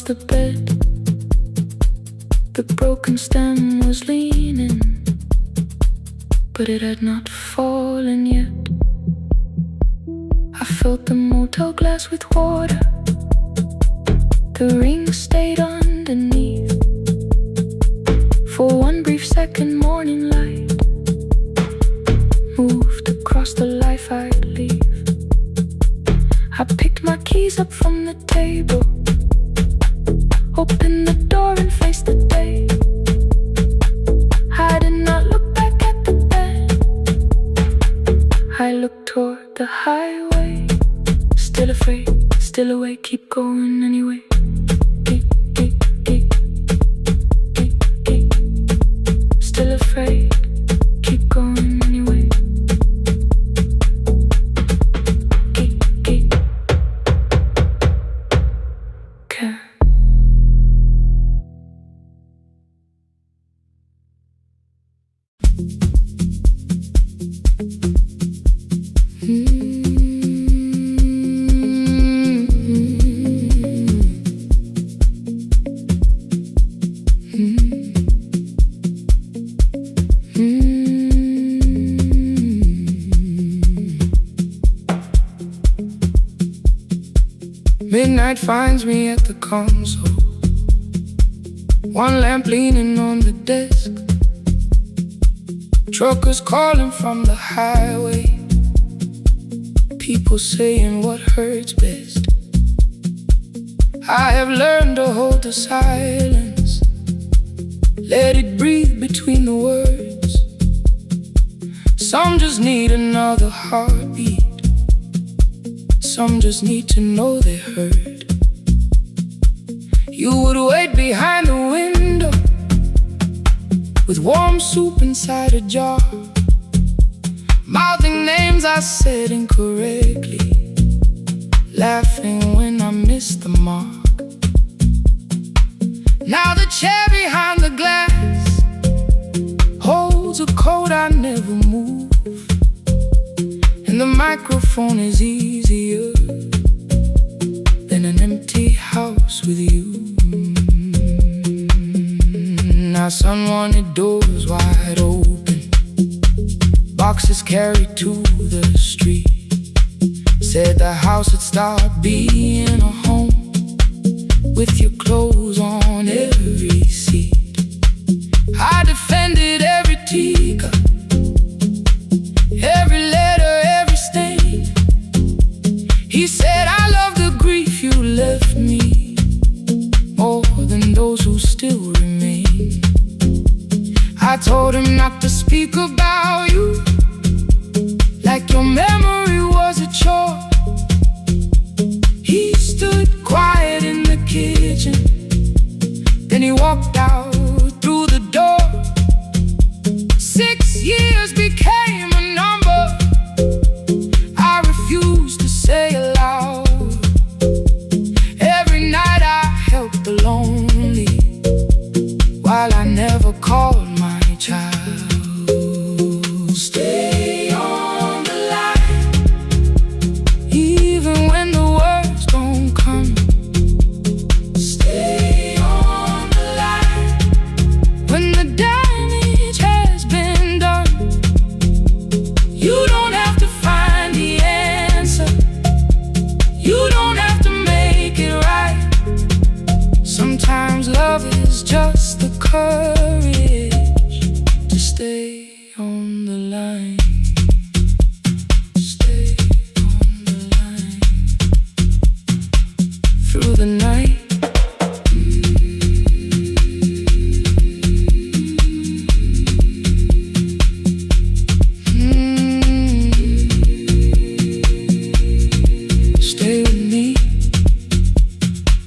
across the bed. The broken stem was leaning, but it had not fallen yet. I filled the motel glass with water. The ring stayed underneath. For one brief second, morning light moved across the life I'd leave. I picked my keys up from the table, opened the door and faced the day. I did not look back at the bed. I looked toward the highway, still afraid, still awake, keep going anyway. Still afraid, keep going anyway. Midnight finds me at the console, one lamp leaning on the desk. Truckers calling from the highway, people saying what hurts best. I have learned to hold the silence, let it breathe between the words. Some just need another heartbeat, some just need to know they heard. You would wait behind the window with warm soup inside a jar, mouthing names I said incorrectly, laughing when I missed the mark. Now the chair behind the glass holds a coat I never move, and the microphone is easier than an empty house with you. Now sun wanted doors wide open, boxes carried to the street. Said the house would start being a home with your clothes on every seat. I defended every teacup, every letter, every stain. He said I love the grief you left me more than those who still remain. I told him not to speak about you like your memory was a chore. He stood quiet in the kitchen, then he walked out through the door. 6 years became a number I refused to say aloud. Every night I helped the lonely, while I never called my child. Stay on the line, even when the words don't come. Stay on the line, when the damage has been done. You don't have to find the answer, you don't have to make it right. Sometimes love is just the courage to stay on the line. Stay on the line through the night. Stay with me.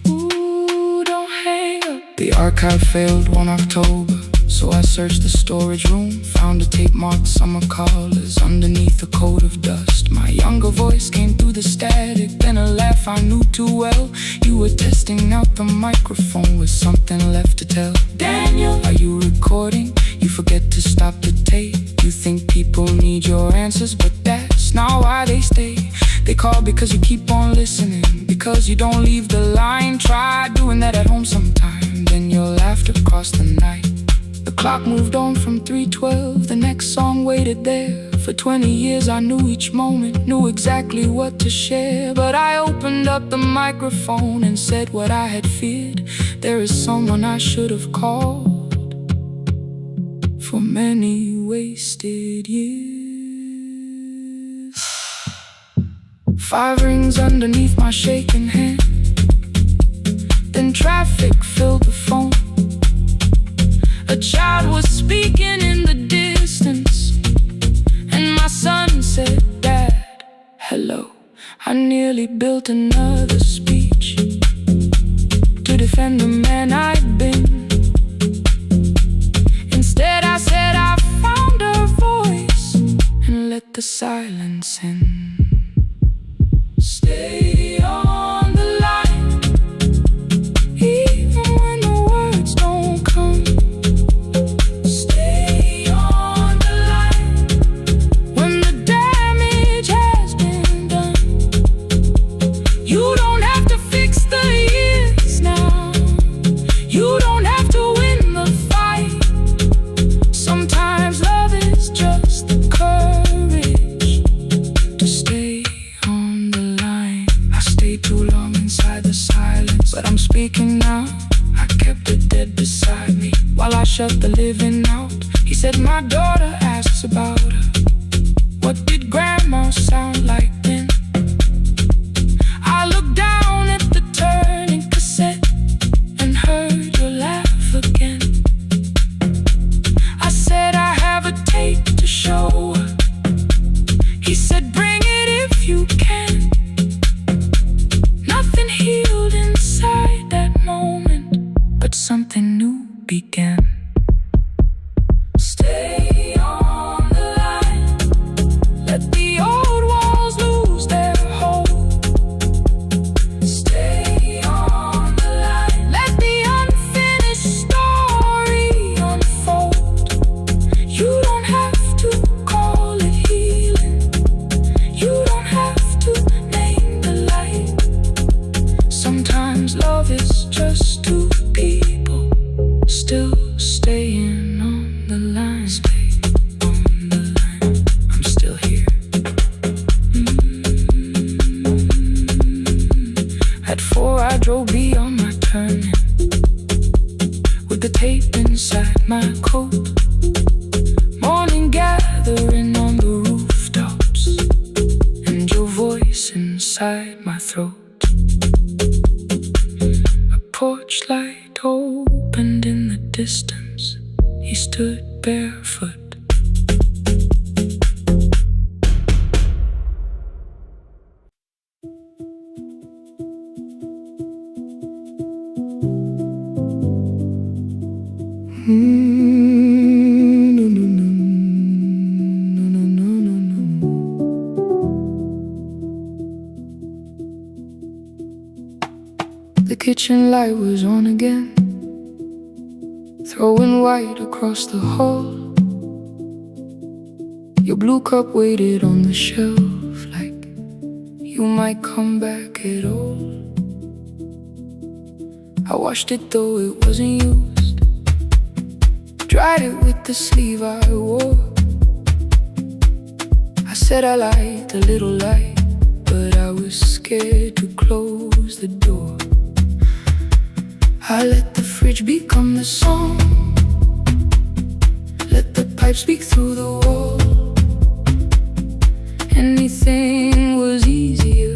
Ooh, don't hang up. The archive failed one October, so I searched the storage room, found a tape marked summer callers underneath a coat of dust. My younger voice came through the static, then a laugh I knew too well. You were testing out the microphone with something left to tell. Daniel, are you recording? You forget to stop the tape. You think people need your answers, but that's not why they stay. They call because you keep on listening, because because you don't leave the line. Try doing that at home sometime, then you'll laugh across the night. The clock moved on from 3:12, the next song waited there. For 20 years I knew each moment, knew exactly what to share. But I opened up the microphone and said what I had feared. There is someone I should have called for many wasted years. 5 rings underneath my shaking hand, then traffic filled the phone. A child was speaking in the distance, and my son said, "Dad, hello." I nearly built another speech to defend the man I'd been. Instead I said I found a voice and let the silence in. Stay on the line, even when the words don't come. Stay on the line when the damage has been done. You don't have to fix the years now. You don't have to win the fight. Sometimes love is just the courage to stay on the line. I stayed too long inside the silence, but I'm speaking now. I kept it dead beside me while I shut the living out. He said, "My daughter asks about her. What did grandma sound like then?" I looked down at the turning cassette and heard her laugh again. I said, "I have a tape to show her." He said, "Bring it if you can." Nothing healed inside that moment, but something new began. Stay on the line, let the old walls lose their hold. Stay on the line, let the unfinished story unfold. You don't have to call it healing, you don't have to name the light. Sometimes love is just two people still staying on the line. Stay on the line, I'm still here. At 4 I drove beyond my turning, with the tape inside my coat. Morning gathering on the rooftops, and your voice inside my throat. A porch light opened in the distance. He stood barefoot. The kitchen light was on again, throwing white across the hall. Your blue cup waited on the shelf like you might come back at all. I washed it though it wasn't used, dried it with the sleeve I wore. I said I liked a little light, but I was scared to close the door. I let the fridge become the song, let the pipe speak through the wall. Anything was easier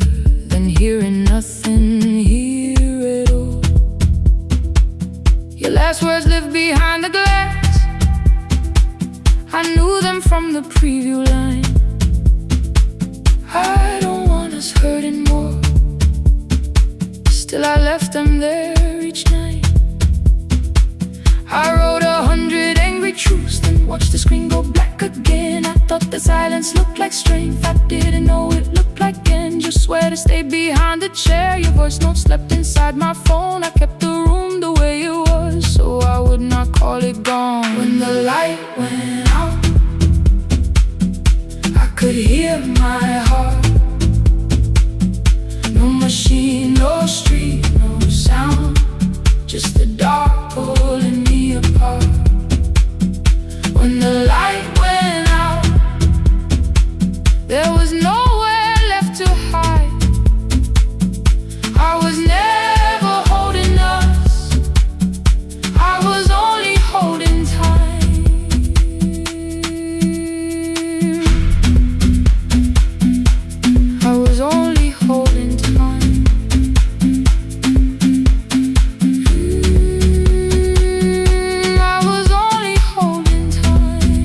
than hearing nothing here at all. Your last words lived behind the glass, I knew them from the preview line. I don't want us hurting more, still I left them there each night. I wrote 100 angry truths, then watched the screen go black again. I thought the silence looked like strength, I didn't know it looked like end. You swear to stay behind the chair, your voice note slept inside my phone. I kept the room the way it was, so I would not call it gone. When the light went out, I could hear my heart. No more machine, no street, no sound, just the dark pulling me apart. When the light went out, there was nowhere left to hide. I was never holding us, I was only holding time. I was only holding time. I was only holding time.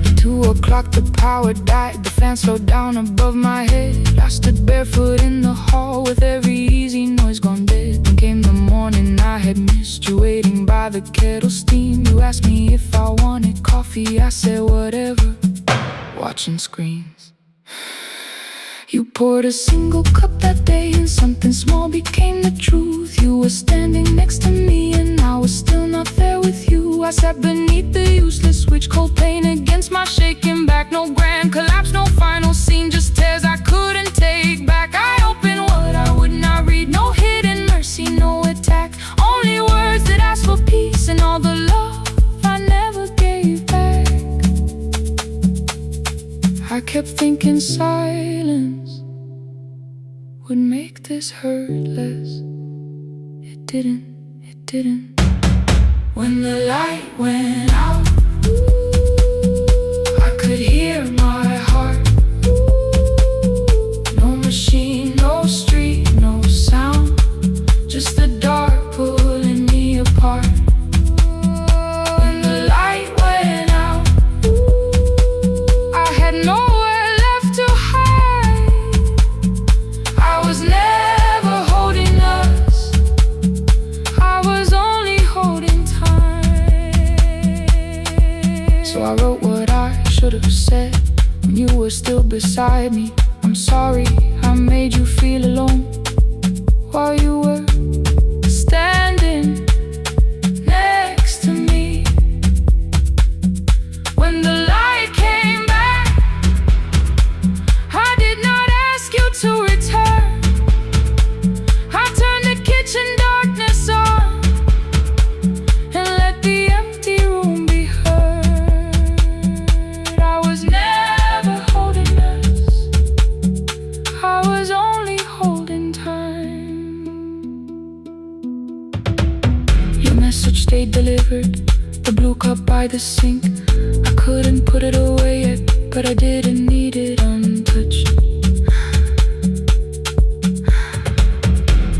At 2 o'clock the power died, the fan slowed down above my head. I stood barefoot in the hall with every easy noise gone dead. Then came the morning I had missed you, waiting by the kettle steam. You asked me if I wanted coffee, I said whatever, watching screens. You poured a single cup that day and something small became the truth. You were standing next to me and I was still not there with you. I sat beneath the useless switch, cold pain against my shaking back. No grand collapse, no final scene, just tears I couldn't take back. I opened what I would not read, no hidden mercy, no attack. Only words that asked for peace and all the love I never gave back. I kept thinking silence would make this hurt less. It didn't, it didn't. When the light went out, I could hear my heart. No machine, no street, no sound, just the dark pulling me apart. When the light went out, I had nowhere left to hide. I was never holding us, I was only holding time. So I wrote what I should have said when you were still beside me. I'm sorry I made you feel alone while you were standing next to me. When the light came back, I did not ask you to return. I turned the kitchen darkness on and let the empty room be heard. I was never holding us, I was only holding time. Your message stayed delivered, the blue cup by the sink. I couldn't put it away yet, but I didn't need it untouched.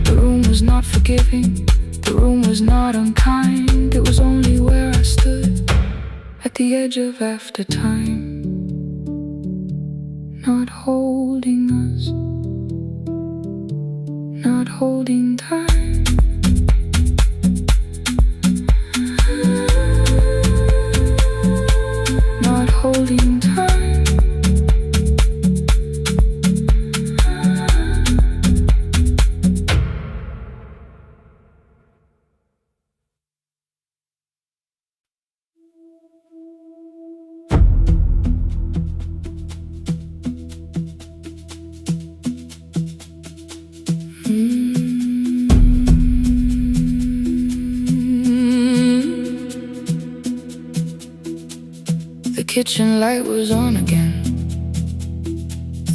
The room was not forgiving, the room was not unkind. It was only where I stood at the edge of after time, not holding us, not holding time. Not holding time. The kitchen light was on again,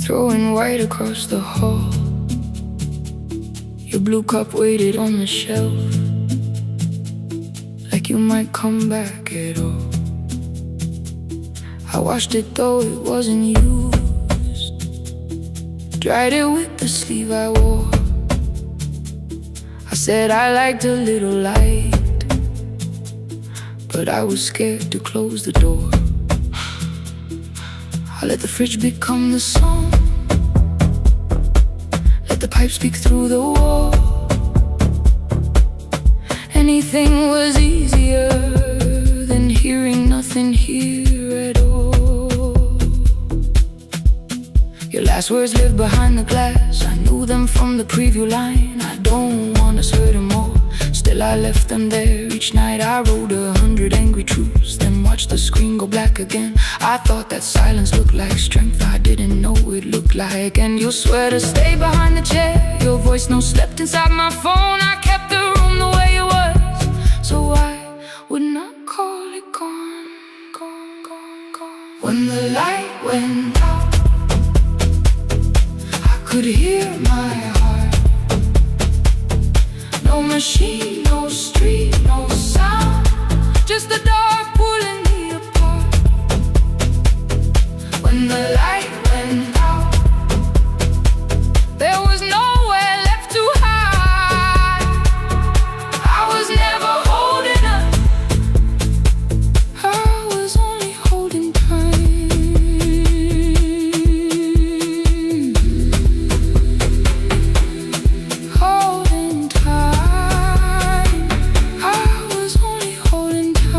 throwing white across the hall. Your blue cup waited on the shelf, like you might come back at all. I washed it though it wasn't used, dried it with the sleeve I wore. I said I liked a little light, but I was scared to close the door. I let the fridge become the song, let the pipe speak through the wall. Anything was easier than hearing nothing here at all. Your last words lived behind the glass, I knew them from the preview line. I don't want us hurting more, still I left them there. Each night I wrote 100 angry truths, then watched watch the screen go black again. I thought that silence looked like strength, I didn't know it looked like. And you swear to stay behind the chair, your voice no slept inside my phone. I kept the room the way it was, so I would not call it gone, gone, gone, gone. When the light went out, I could hear my heart. No machine, no street, no sound, just the dark pulling me apart. When the light went out, there was nowhere left to hide. I was never holding up, I was only holding time. Holding time, I was only holding time.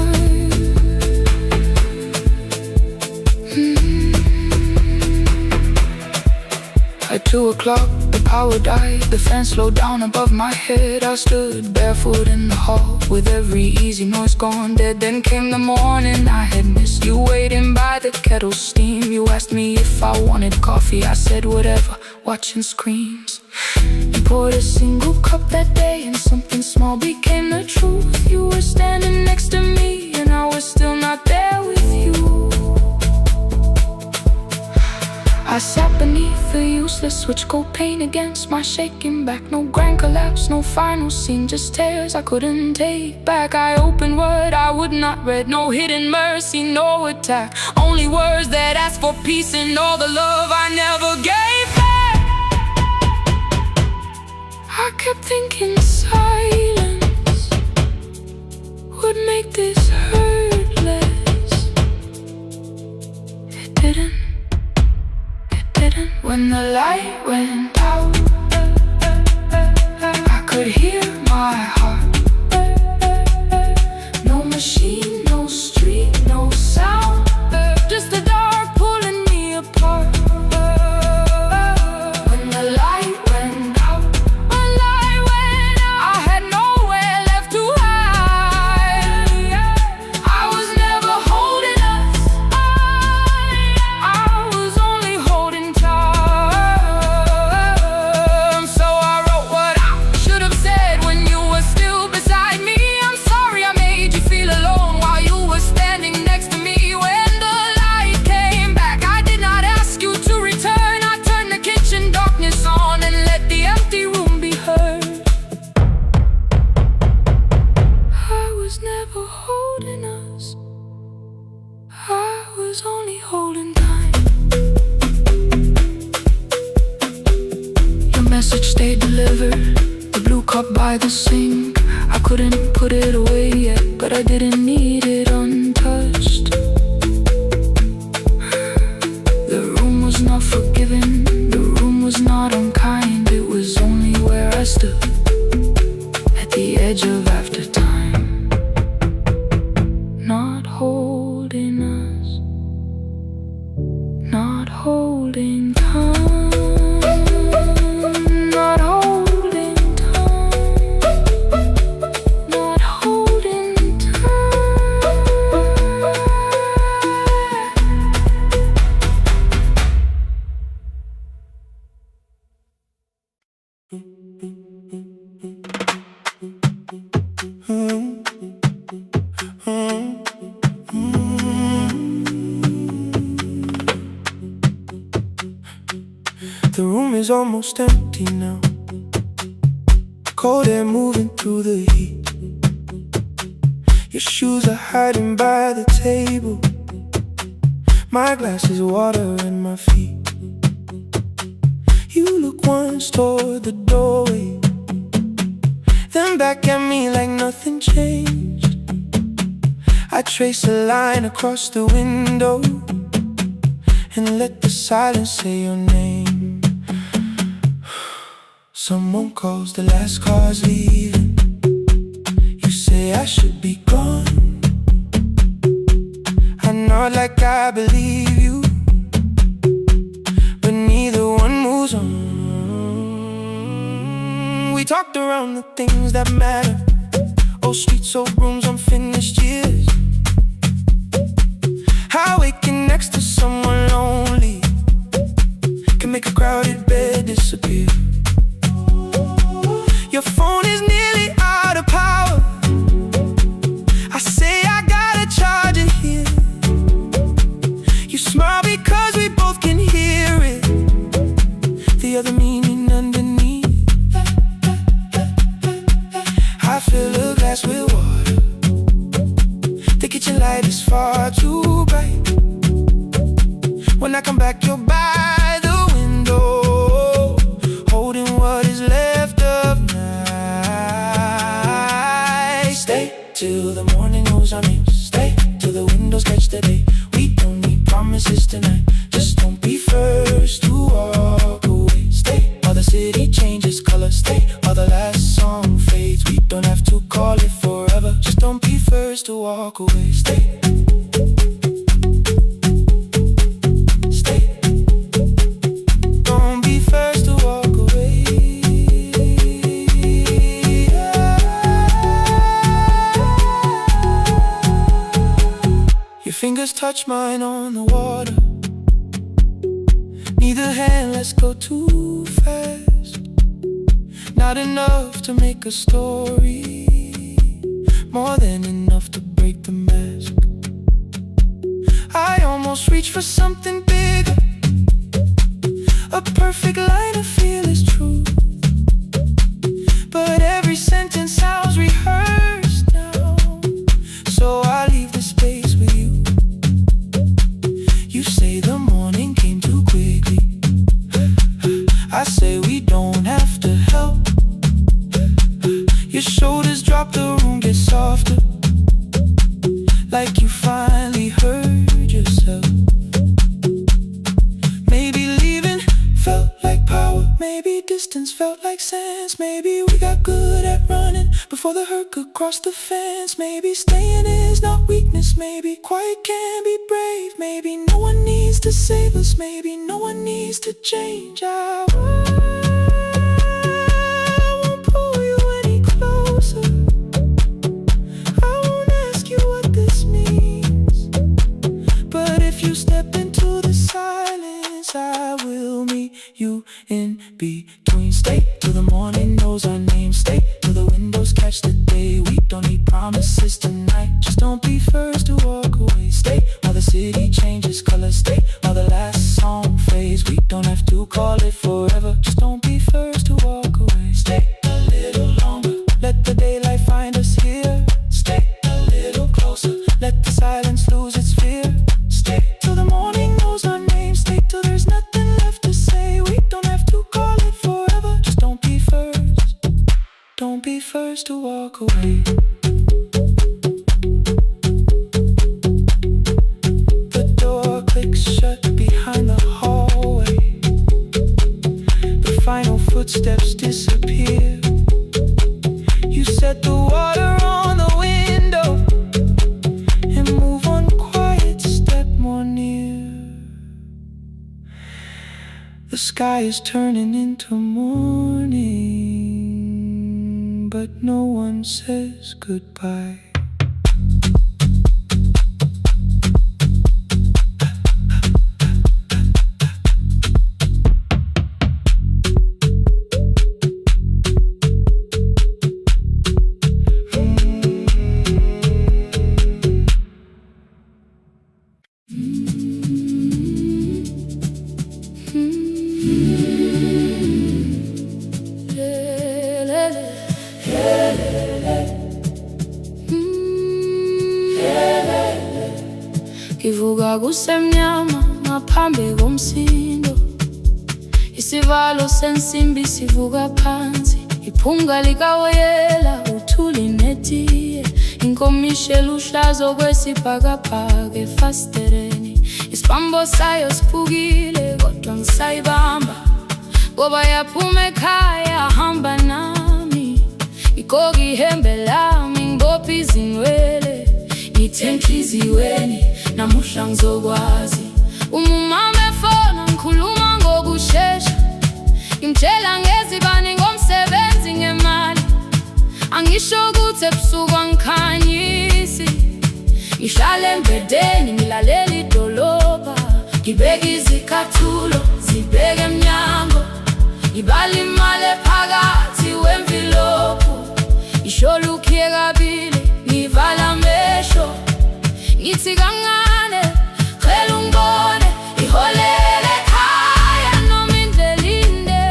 At 2 o'clock, the power died, the fan slowed down above my head. I stood barefoot in the hall, with every easy noise gone dead. Then came the morning, I had missed you waiting by the kettle steam. You asked me if I wanted coffee, I said whatever, watching screens. You poured a single cup that day, and something small became the truth. You were standing next to me, and I was still not there with you. I sat beneath the useless switch, cold pain against my shaking back. No grand collapse, no final scene, just tears I couldn't take back. I opened what I would not read, no hidden mercy, no attack. Only words that asked for peace and all the love I never gave back. I kept thinking silence would make this hurt less. It didn't. When the light went out, I could hear my heart. No machine, no street, no sound, just the dark pulling me apart. When the light went out, I had nowhere left to hide. I was never holding us, I was only holding time. Only holding time. Your message stayed delivered, the blue cup by the sink. I couldn't put it away yet, but I didn't need it untouched. The room was not forgiving, the room was not unkind. It was only where I stood, at the edge of after time. Not holding us, not holding time, not holding time, not holding time. The room is almost empty now, cold air moving through the heat. Your shoes are hiding by the table, my glass is water in my feet. You look once toward the doorway, then back at me like nothing changed. I trace a line across the window and let the silence say your name. Someone calls, the last car's leaving. You say I should be gone. I nod like I believe you, but neither one moves on. We talked around the things that matter, old streets, old rooms, unfinished years. far too bright. When I come back, you're by the window, holding what is left of night. Stay till the morning knows our names. Stay till the windows catch the day. We don't need promises tonight. Just don't be first to walk away. Stay while the city changes color. Stay while the last song fades. We don't have to call it forever. Just don't be first to walk away. Stay. Don't be first to walk away. Your fingers touch mine on the water. Neither hand, let's go too fast. Not enough to make a story, more than enough to break the mask. I almost reach for something bigger, a perfect line of fearless truth. But every sentence sounds rehearsed now, so I leave the space with you. You say the morning came too quickly. I say we don't have to help. Your shoulders drop, the room gets softer, like you finally heard yourself. Maybe leaving felt like power, maybe distance felt like sense. Maybe we got good at running before the hurt could cross the fence. Maybe staying is not weakness, maybe quiet can be brave. Maybe no one needs to save us, maybe no one needs to change. I won't pull you any closer. I won't ask you what this means. But if you step into the silence, I will meet you in between. Stay till the morning knows our names. Stay till the windows catch the day. We don't need promises tonight. Just don't be first to walk away. Stay while the city changes color. Stay while the last song fades. We don't have to call it forever. Just don't be first to walk away. Stay a little longer, let the daylight find us here. Stay a little closer, let the silence lose its fear. Stay till the morning knows our names. Stay till there's nothing left to say. We don't have to call it forever. Just don't be first. Don't be first to walk away. The door clicks shut behind the hallway. The final footsteps disappear. You set the water on the window and move one quiet step more near. The sky is turning into morning, but no one says goodbye. Ivuga kusemnyama ngaphambi komsindo. Isivalo sensimbi sivuka phansi. Iphunga likawoyela uthuli netiye. Inkomishe luhlazo kwesibhakabhaka efasitereni. Isibambo sayo siphukile kodwa ngisayibamba, ngoba yaphuma ekhaya hamba nami. Ikoki ihembe lami ngibopha izinwele. Ngithe enhliziyweni namuhla ngizokwazi. Umama efona ngikhuluma ngokushesha. Ngimtshela ngezibane ngomsebenzi ngemali. Angisho ukuthi ebusuku angikhanyisi. Ngihlala embedeni ngilalela idolobha. Ngibeka izicathulo zibheke emnyango. Ngibala imali phakathi wemvilophu. Isho lukhiye kabili ngivala amehlo. Ngithi kancane cela ungibone. Iholele ekhaya noma indlela inde.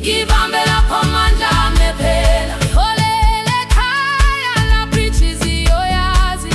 Ngibambe lapho amandla ami phela. Iholele ekhaya lapho inhliziyo yazi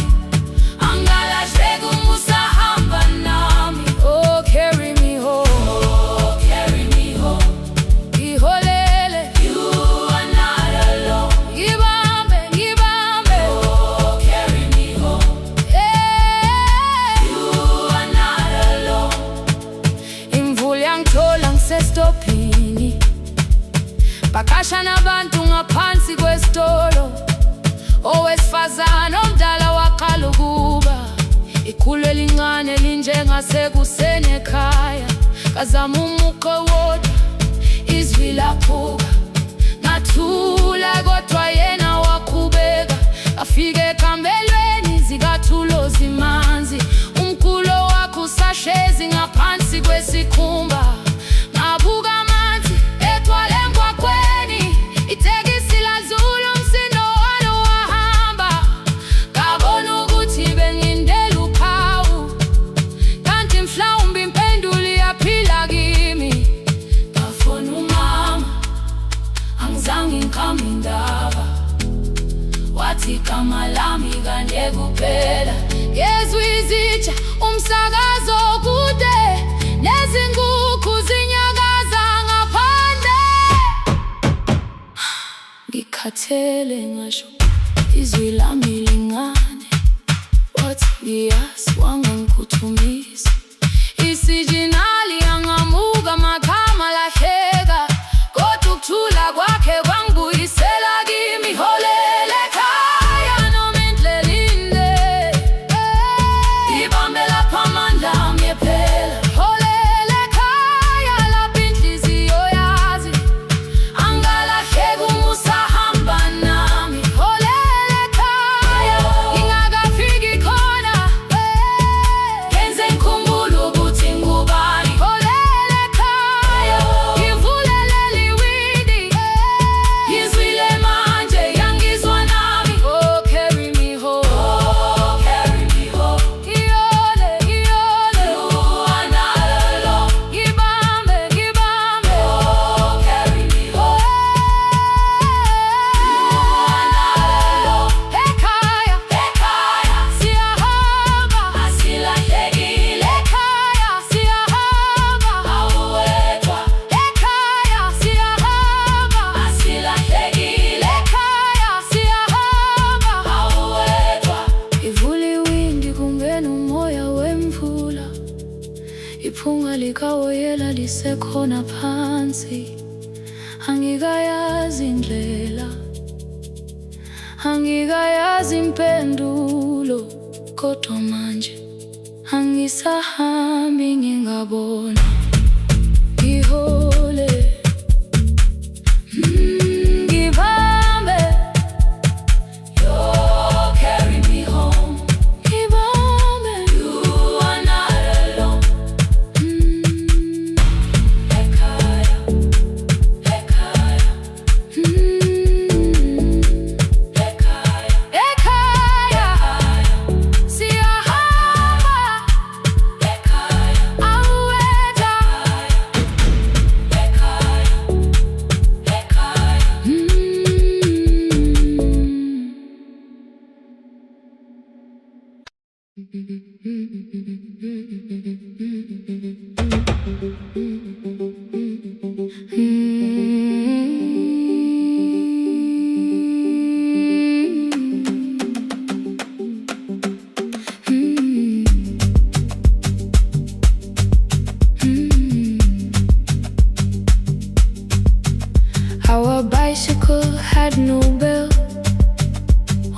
ngasekuseni ekhaya, ngazama umukhwe wodwa, izwi laphuka. Ngathula kodwa yena waqhubeka, afike ekambelweni zikathulo zimanzi. Umkhulo wakhe usahlezi ngaphansi kwesikhumba. Ngabuka amanzi egcwale emgwaqweni, itekisi ladlula umsindo walo wahamba. Ngabona ukuthi bengindela uphawu, kanti mhlawumbe impendulo iyaphila kimi. Ngafona umama, angizange ngikhambe indaba, wathi igama lami kanje kuphela. Ngezwe izitsha, umsakazo kude, nezinkukhu zinyakaza ngaphandle. Ngikhathele ngasho izwi lami lingane, wathi ngiyazi wangangiphuthumisa. Isijinali yangamuka amakhama lahleka, kodwa ukuthula kwakhe kwangibuyisela kimi. Holele ekhaya noma indlela inde, ibambe lapha amandla ami ephela. Holele ekhaya lapho inhliziyo yazi, angalahleki uma usahamba nami. Holele ekhaya ngingakafiki khona, ngenze ngikhumbule ukuthi ngubani. Holele ekhaya ngivulelele iwindi, ngizwile manje yangizwa nami. Oh, carry me home, oh, carry me home. Iyole, iyole, analo, ngibambe, ngibambe. Oh, carry me home, analo. Ekhaya, ekhaya, siyahamba, asilahlekile. Ekhaya, siyahamba, awuwedwa. Ekhaya, siyahamba, asilahlekile. Ekhaya, siyahamba, awuwedwa. Ivula iwindi kungena umoya wemvula, iphunga likawoyela lisekhona phansi. Angikayazi indlela, angikayazi impendulo, kodwa manje angisahambi ngingabona. Ngihole, ngibambe, you carry me home. Ngibambe, you are not alone. Ekhaya, ekhaya, ekhaya, ekhaya, siyahamba. Ekhaya, awuwedwa. Ekhaya, ekhaya. Our bicycle had no bell,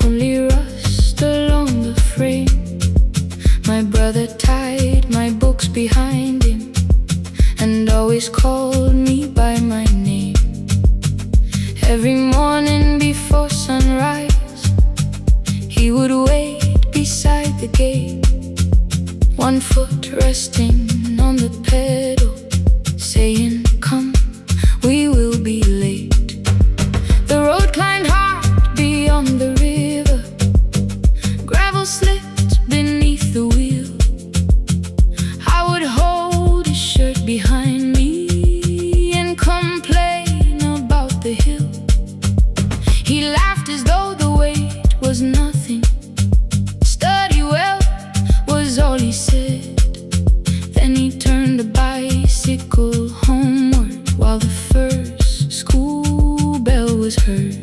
only rust along the frame. My brother tied my books behind him and always called me by my name. Every morning before sunrise, he would wait beside the gate, one foot resting on the pedal, saying, "Come, we will be late." The road climbed hard beyond the river, gravel slipped beneath the wheel. I would hold his shirt behind me and complain about the hill. He laughed as though the weight was nothing. "Study well," was all he said. Then he turned the bicycle homeward while the first school bell was heard.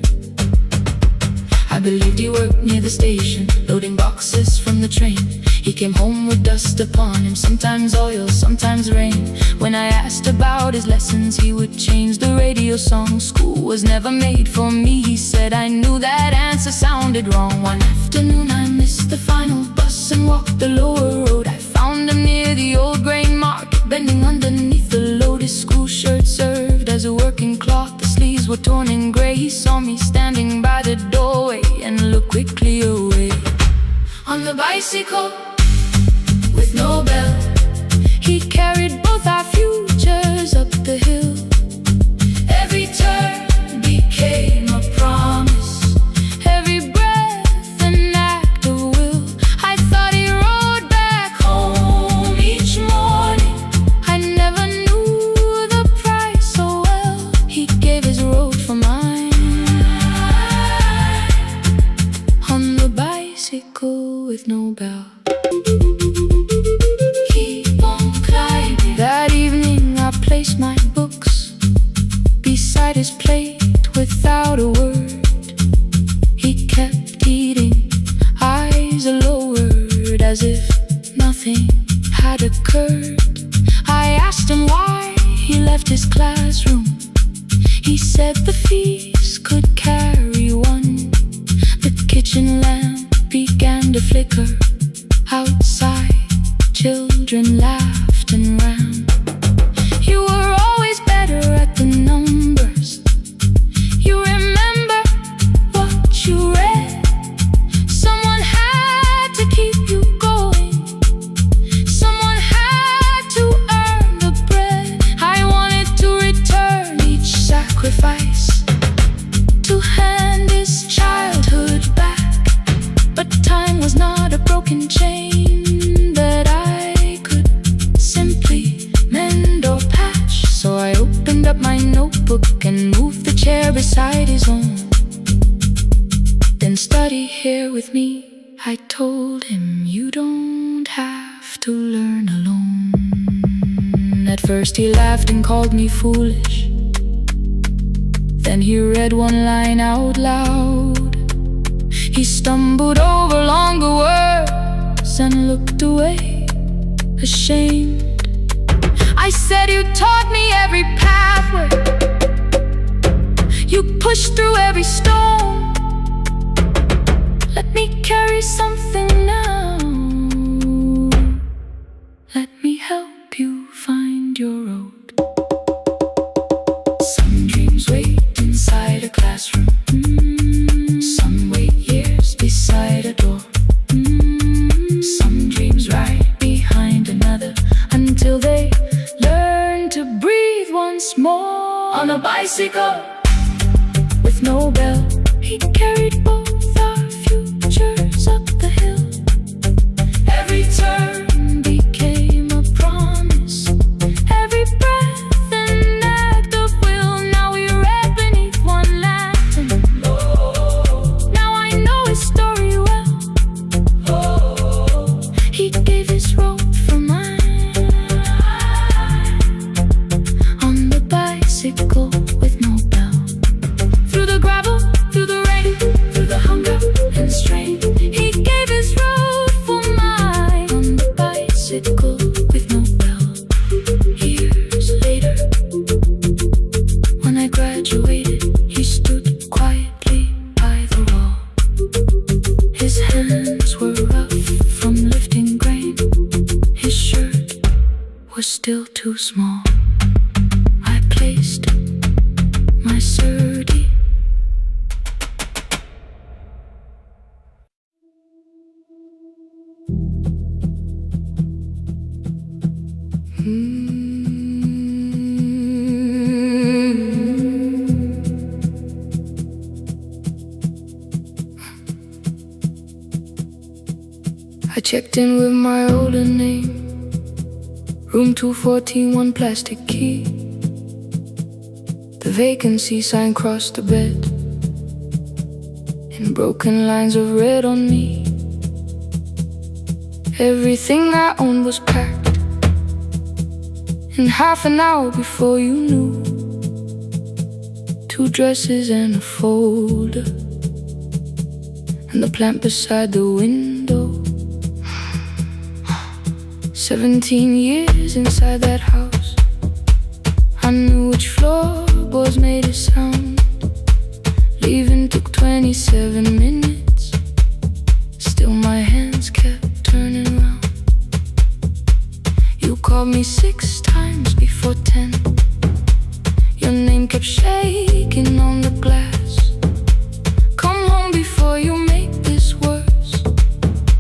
I believed he worked near the station, loading boxes from the train. He came home with dust upon him, sometimes oil, sometimes rain. When I asked about his lessons, he would change the radio song. School was never made for me, he said. I knew that answer sounded wrong. One afternoon I missed the final bus and walked the lower road. I found him near the old grain market, bending underneath the loaded school shirt served as a working cloth. The sleeves were torn and gray. He saw me standing by the doorway and looked quickly away. On the bicycle with no bell, he carried both our futures up the hill. Every turn became a promise, every breath an act of will. I thought he rode back home each morning. I never knew the price so well. He gave his road for mine. On the bicycle with no bell, keep on climbing. That evening I placed my books beside his plate without a word. He kept eating, eyes lowered, as if nothing had occurred. I asked him why he left his classroom. He said the feast could carry one. The kitchen lamp began to flicker. Outside, children laughed and ran. You were always better at the numbers. You remember what you read. Someone had to keep you going. Someone had to earn the bread. I wanted to return each sacrifice, to hand his childhood back. But time was not a broken chain that I could simply mend or patch. So I opened up my notebook and moved the chair beside his own. Then study here with me, I told him. You don't have to learn alone. At first he laughed and called me foolish. Then he read one line out loud. He stumbled over longer words and looked away, ashamed. I said, you taught me every pathway. You pushed through every stone. Let me carry something now. Let me help you find your road. Some dreams wait inside a classroom. Some wait years beside a door. Some dreams right behind another, until they learn to breathe once more. On a bicycle with no bell, he carried both our futures up the hill. Every turn became a promise, every breath an act of will. Now we read beneath one lantern. Now I know his story well. He gave his road for mine. On the bicycle with no bell, through the gravel, through the rain, through the hunger and strain, he gave his road for mine. On the bicycle with no bell. Years later, when I graduated, he stood quietly by the wall. His hands were rough from lifting grain. His shirt was still too small. I placed my sturdy. I checked in with my older name, room 214, one plastic key. The vacancy sign crossed the bed in broken lines of red on me. Everything I owned was packed in half an hour before you knew. 2 dresses and a folder, and the plant beside the window. 17 years inside that house, I knew which floorboards made a sound. Leaving took 27 minutes, still my hands kept turning round. called me 6 times before 10. Your name kept shaking on the glass. Come home before you make this worse.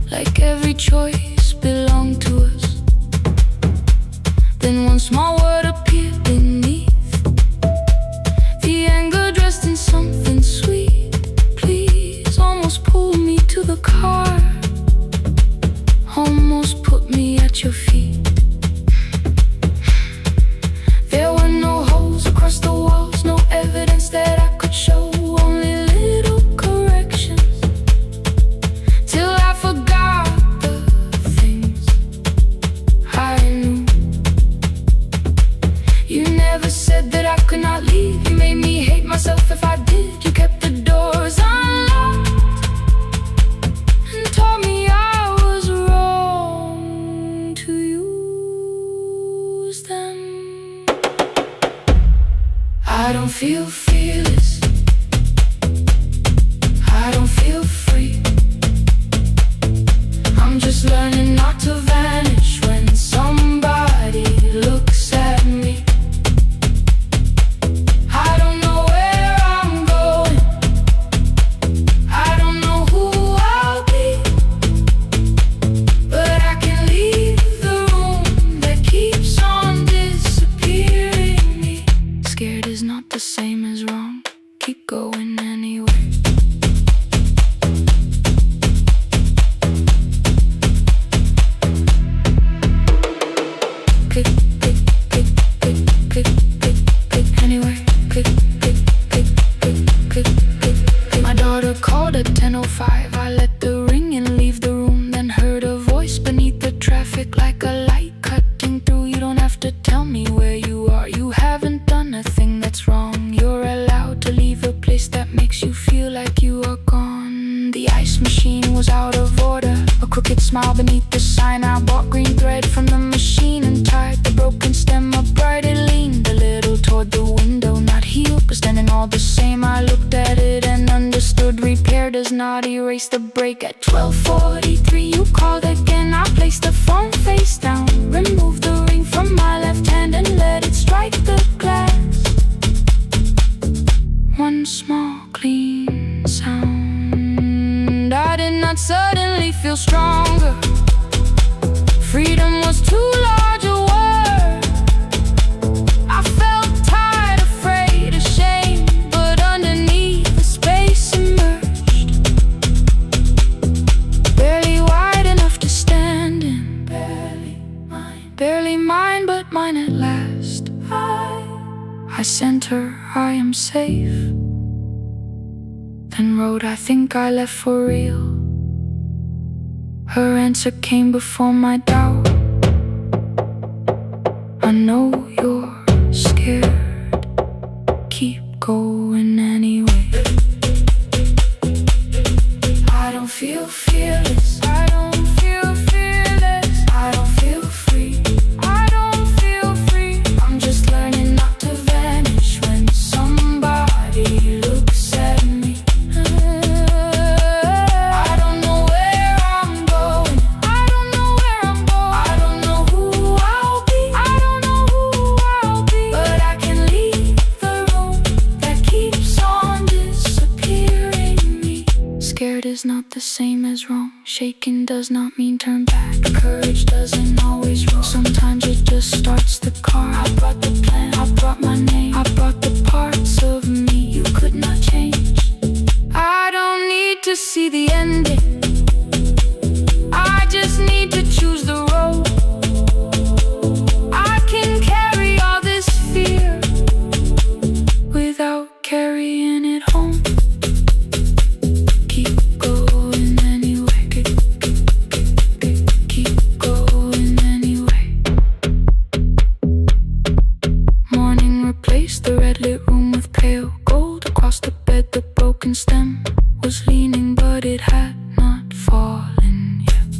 Like every choice belonged to us. Then one small word appeared beneath. The anger dressed in something sweet. Please, almost pulled me to the car. Almost put me at your feet. There were no holes across the walls, no evidence that I could show, only little corrections, till I forgot the things I knew. You never said that I could not leave. You made me hate myself if I did. You kept the doors unlocked and taught me I was wrong to use them. I don't feel fearless. I don't feel free. I'm just learning not to vanish when somebody looks at me. I don't know where I'm going. I don't know who I'll be, but I can leave the room that keeps on disappearing me. Scared is not the same as wrong. Keep going anyway. Click, click, click, click, click, click, click, anyway. Click, click, click, click, click, click, click. My daughter called at 10:05. I let the ring and leave the room, then heard a voice beneath the traffic like a light cutting through. You don't have to tell me where you are. You haven't done a thing that's wrong. You're allowed to leave a place that makes you feel like you are gone. The ice machine was out of order. A crooked smile beneath the sign. I bought green thread from the machine and tied the broken stem upright. It leaned a little toward the window, not healed, but standing all the same. I looked at it and understood. Repair does not erase the break. At 12:43 you called again. I placed the phone face down, removed the ring from my left hand and let it strike the glass. One small clean sound. I did not suddenly feel stronger. Freedom was too large a word. I felt tired, afraid, ashamed, but underneath the space emerged. Barely wide enough to stand in. Barely mine, but mine at last. I sent her, I am safe. Then wrote, I think I left for real. Her answer came before my doubt. I know you're scared. Keep going anyway. I don't feel fearless. I don't feel fearless. I don't feel free. I don't feel free. I'm just learning not to vanish when somebody looks at me. I don't know where I'm going. I don't know where I'm going. I don't know who I'll be. I don't know who I'll be, but I can leave the room that keeps on disappearing me. Scared is not the same as wrong. Shaken does not mean turn back. Courage doesn't always roll. Sometimes it just starts the car. I brought the plan, I brought my name, I brought the parts of me you could not change. I don't need to see the ending. I just need to choose the road. I can carry all this fear without carrying it home. Keep going anyway. Keep going anyway. Morning replaced the red lit room with pale gold. Across the bed the broken stem was leaning, but it had not fallen yet.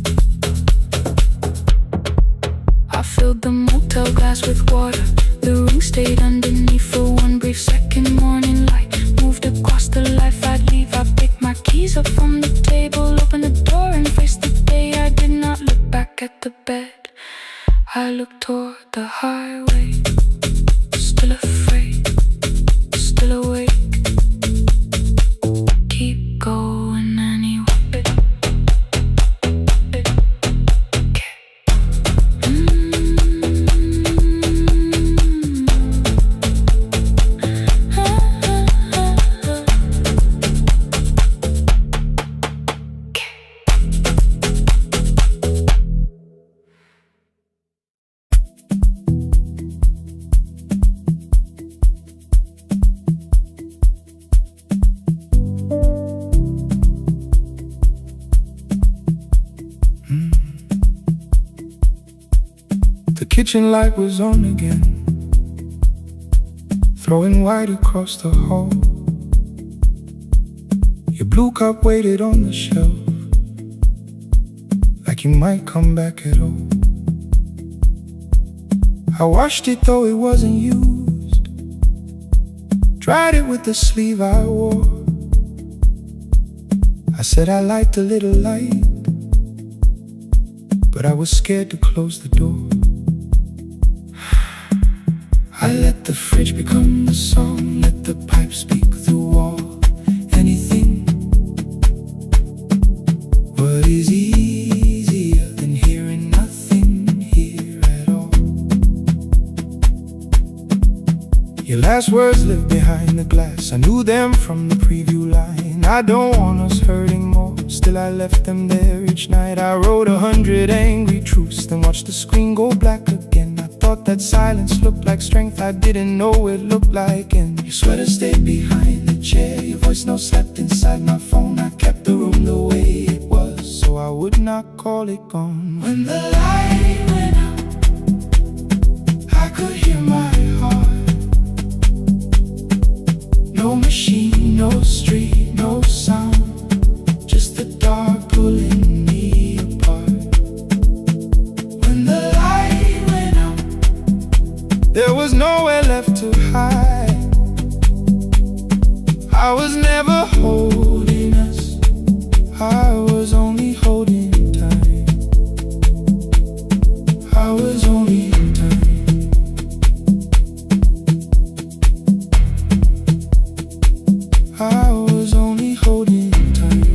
I filled the motel glass with water. The ring stayed underneath for one brief second. Morning light moved across the life I'd leave. I picked my keys up from the table, opened the door and faced the day. I did not look back at the bed. I I look toward the highway, still afraid, still awake. Keep going anyway. The kitchen light was on again, throwing white across the hall. Your blue cup waited on the shelf, like you might come back at all. I washed it though it wasn't used, dried it with the sleeve I wore. I said I liked a little light, but I was scared to close the door. I let the fridge become the song, let the pipe speak the wall. Anything. What is easier than hearing nothing here at all? Your last words live behind the glass, I knew them from the preview line. I don't want us hurting more, still I left them there each night. I wrote 100 angry truths, then watched the screen go black again. I thought that silence looked like strength, I didn't know it looked like end. Your sweater stayed behind the chair, your voice note slept inside my phone. I kept the room the way it was, so I would not call it gone. When the light went out, I could hear my heart. No machine, no street, no sound, just the dark pulling me apart. When the light went out, there was nowhere left to hide. I was never holding us, I was only holding tight. I was only tight. I was only holding tight.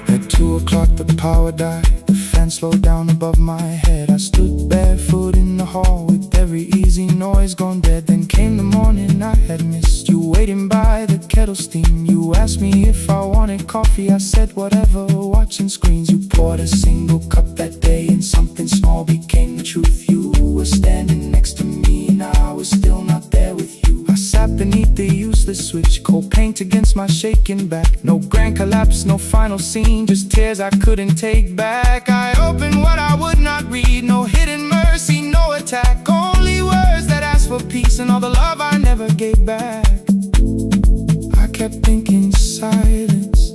At 2 o'clock the power died, the fan slowed down above my head. I stood barefoot in the hall with every easy noise gone dead. Then came the morning I had missed, you waiting by the kettle steam. You asked me if I wanted coffee, I said whatever, watching screens. You poured a single cup that day and something small became the truth. You were standing next to me and I was still not there with you. I sat beneath the useless switch, cold paint against my shaking back. No grand collapse, no final scene, just tears I couldn't take back. I opened what I would not read, no hidden mercy, no attack, only words that asked for peace and all the love I never gave back. I kept thinking silence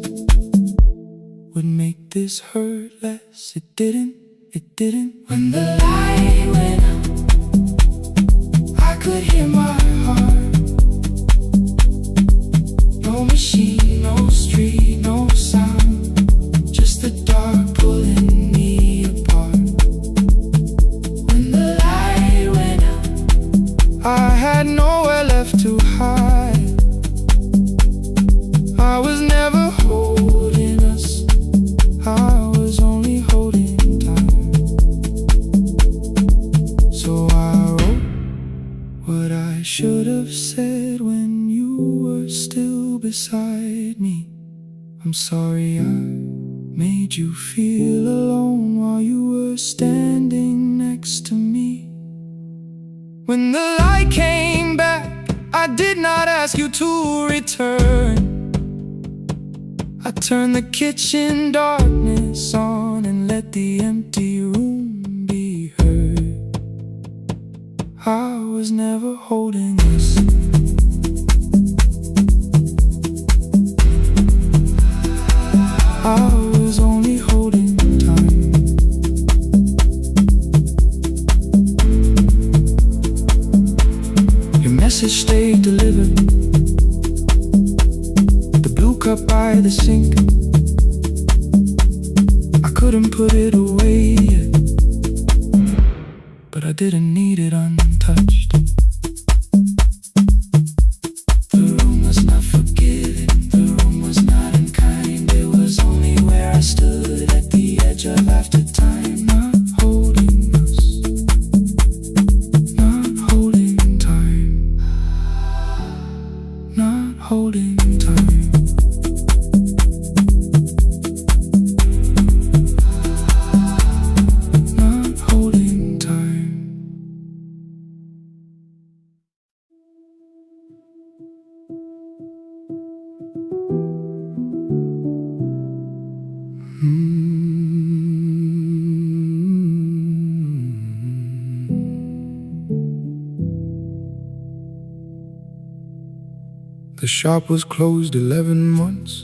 would make this hurt less. It didn't, it didn't. When the light went out, I could hear my heart. No machine, no street, no sound, just the dark pulling me apart. When the light went out, I had nowhere left to hide. I was never holding us, I was only holding time. So I wrote what I should have said when you were still beside me. I'm sorry I made you feel alone while you were standing next to me. When the light came back, I did not ask you to return. I turned the kitchen darkness on and let the empty room be heard. I was never holding us, I was only holding time. Your message stayed delivered, the blue cup by the sink. couldn't put it away yet, but I didn't need it untouched. The room was not forgiving, the room was not unkind. It was only where I stood at the edge of after time, not holding us, not holding time, not holding time. The shop was closed 11 months.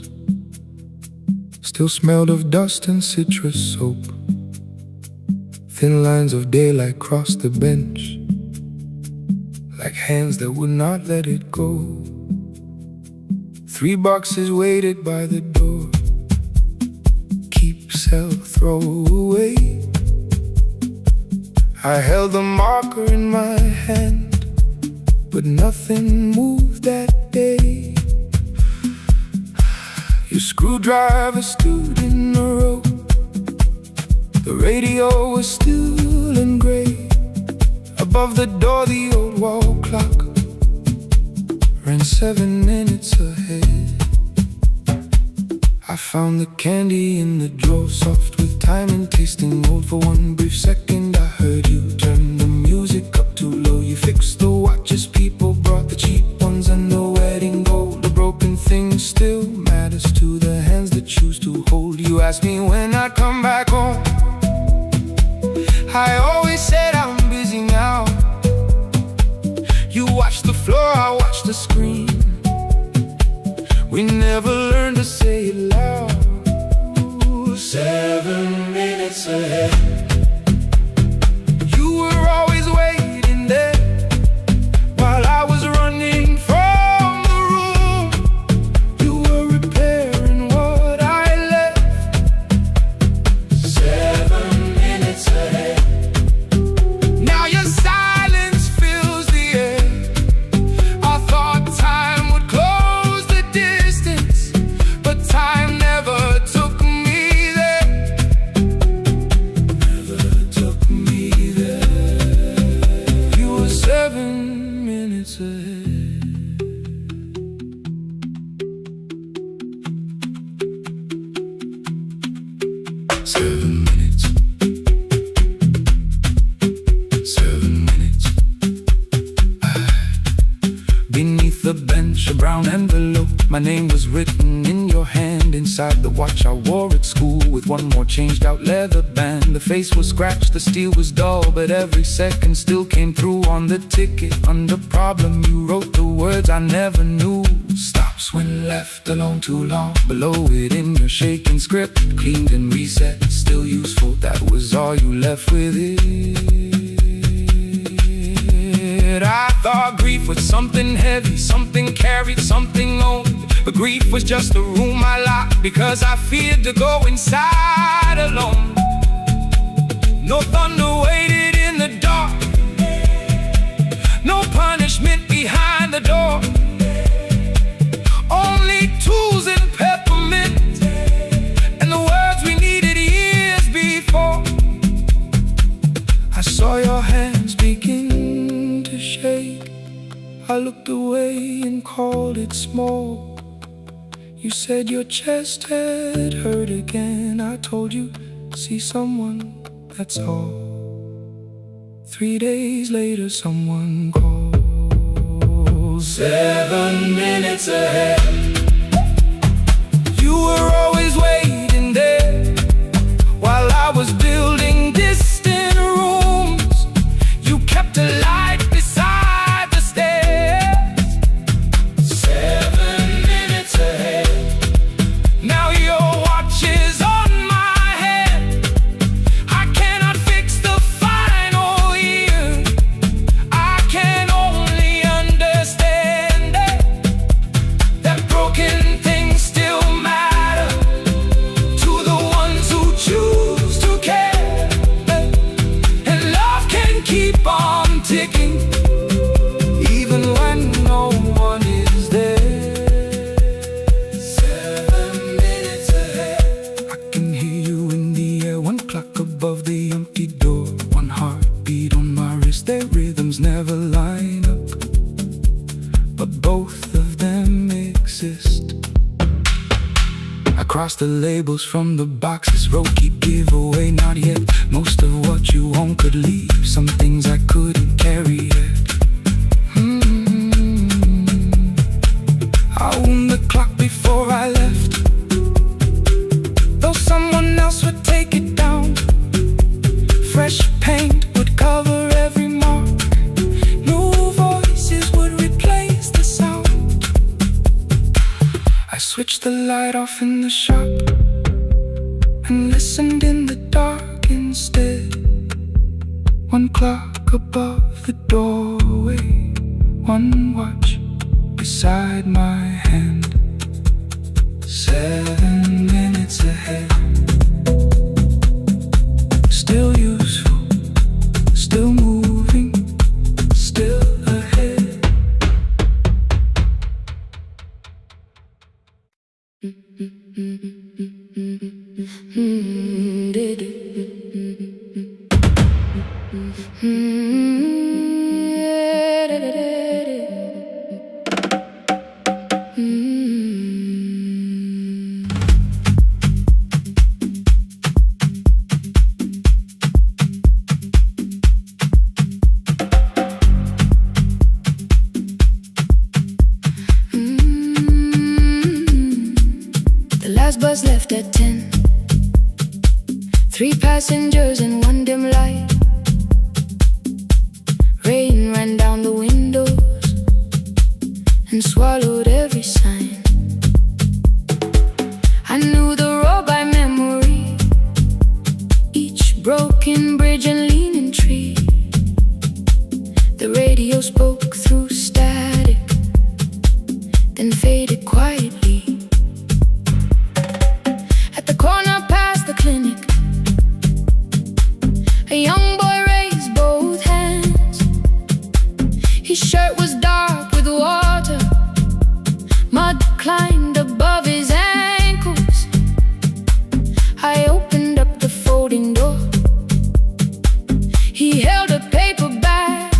Still smelled of dust and citrus soap. Thin lines of daylight crossed the bench, like hands that would not let it go. 3 boxes waited by the door. Keep, sell, throw away. I held the marker in my hand, but nothing moved that day. Your screwdriver stood in a row. The radio was still in gray. Above the door, the old wall clock ran 7 minutes ahead. I found the candy in the drawer, soft with time and tasting old. For one brief second I heard you turn the music up too low. You fixed the watches, people brought the cheap ones and the wedding gold. The broken thing still matters to the hands that choose to hold. You asked me when I'd come back home. I always said I'm busy now. You watched the floor, I watched the screen. We never learned to say it loud. 7 minutes ahead. You were always waiting there while I was running from the room. You were repairing what I left. 7 minutes ahead. Now your silence fills the air. I thought time would close the distance, but time never took me there. Never took me there. You were 7 minutes ahead. Seven minutes. 7 minutes. Beneath the bench, a brown envelope. My name was written in your hand. Inside the watch I wore at school, with one more changed out leather band. The face was scratched, the steel was dull, but every second still came through on the ticket. Under problem you wrote the words I never knew. Stops when left alone too long. Below it in your shaking script, cleaned and reset, still useful. That was all you left with it. I thought grief was something heavy, something carried, something owned. But grief was just a room I locked because I feared to go inside alone. No thunder waited in the dark, no punishment behind the door. Only tools and peppermint, and the words we needed years before. I saw your hands begin to shake. I looked away and called it small. You said your chest had hurt again. I told you, see someone, that's all. 3 days later someone calls. 7 minutes ahead. You were always waiting there while I was building distant rooms. You kept a light beside the stairs. 7 minutes ahead. Now your watch is on my head. I cannot fix the final year. I can only understand that Across the labels from the boxes wrote keep giveaway not yet. Most of what you own could leave, some things I couldn't carry yet. I wound the clock before I left, though someone else would take it down. Fresh paint would cover every mark, new voices would replace the sound. I switched the light off in the shop and listened in the dark instead. One clock above the doorway, one watch beside my hand, 7 minutes ahead. Still useful, still moving, still ahead. The last bus left at 10. 3 passengers and 1 dim light. Rain ran down the windows and swallowed every sign. I knew the road by memory, each broken bridge and leaning tree. The radio spoke through static, then faded quietly. At the corner past the clinic, a young boy raised both hands. His shirt was dark with water, mud climbed above his ankles. I opened up the folding door. He held a paper bag.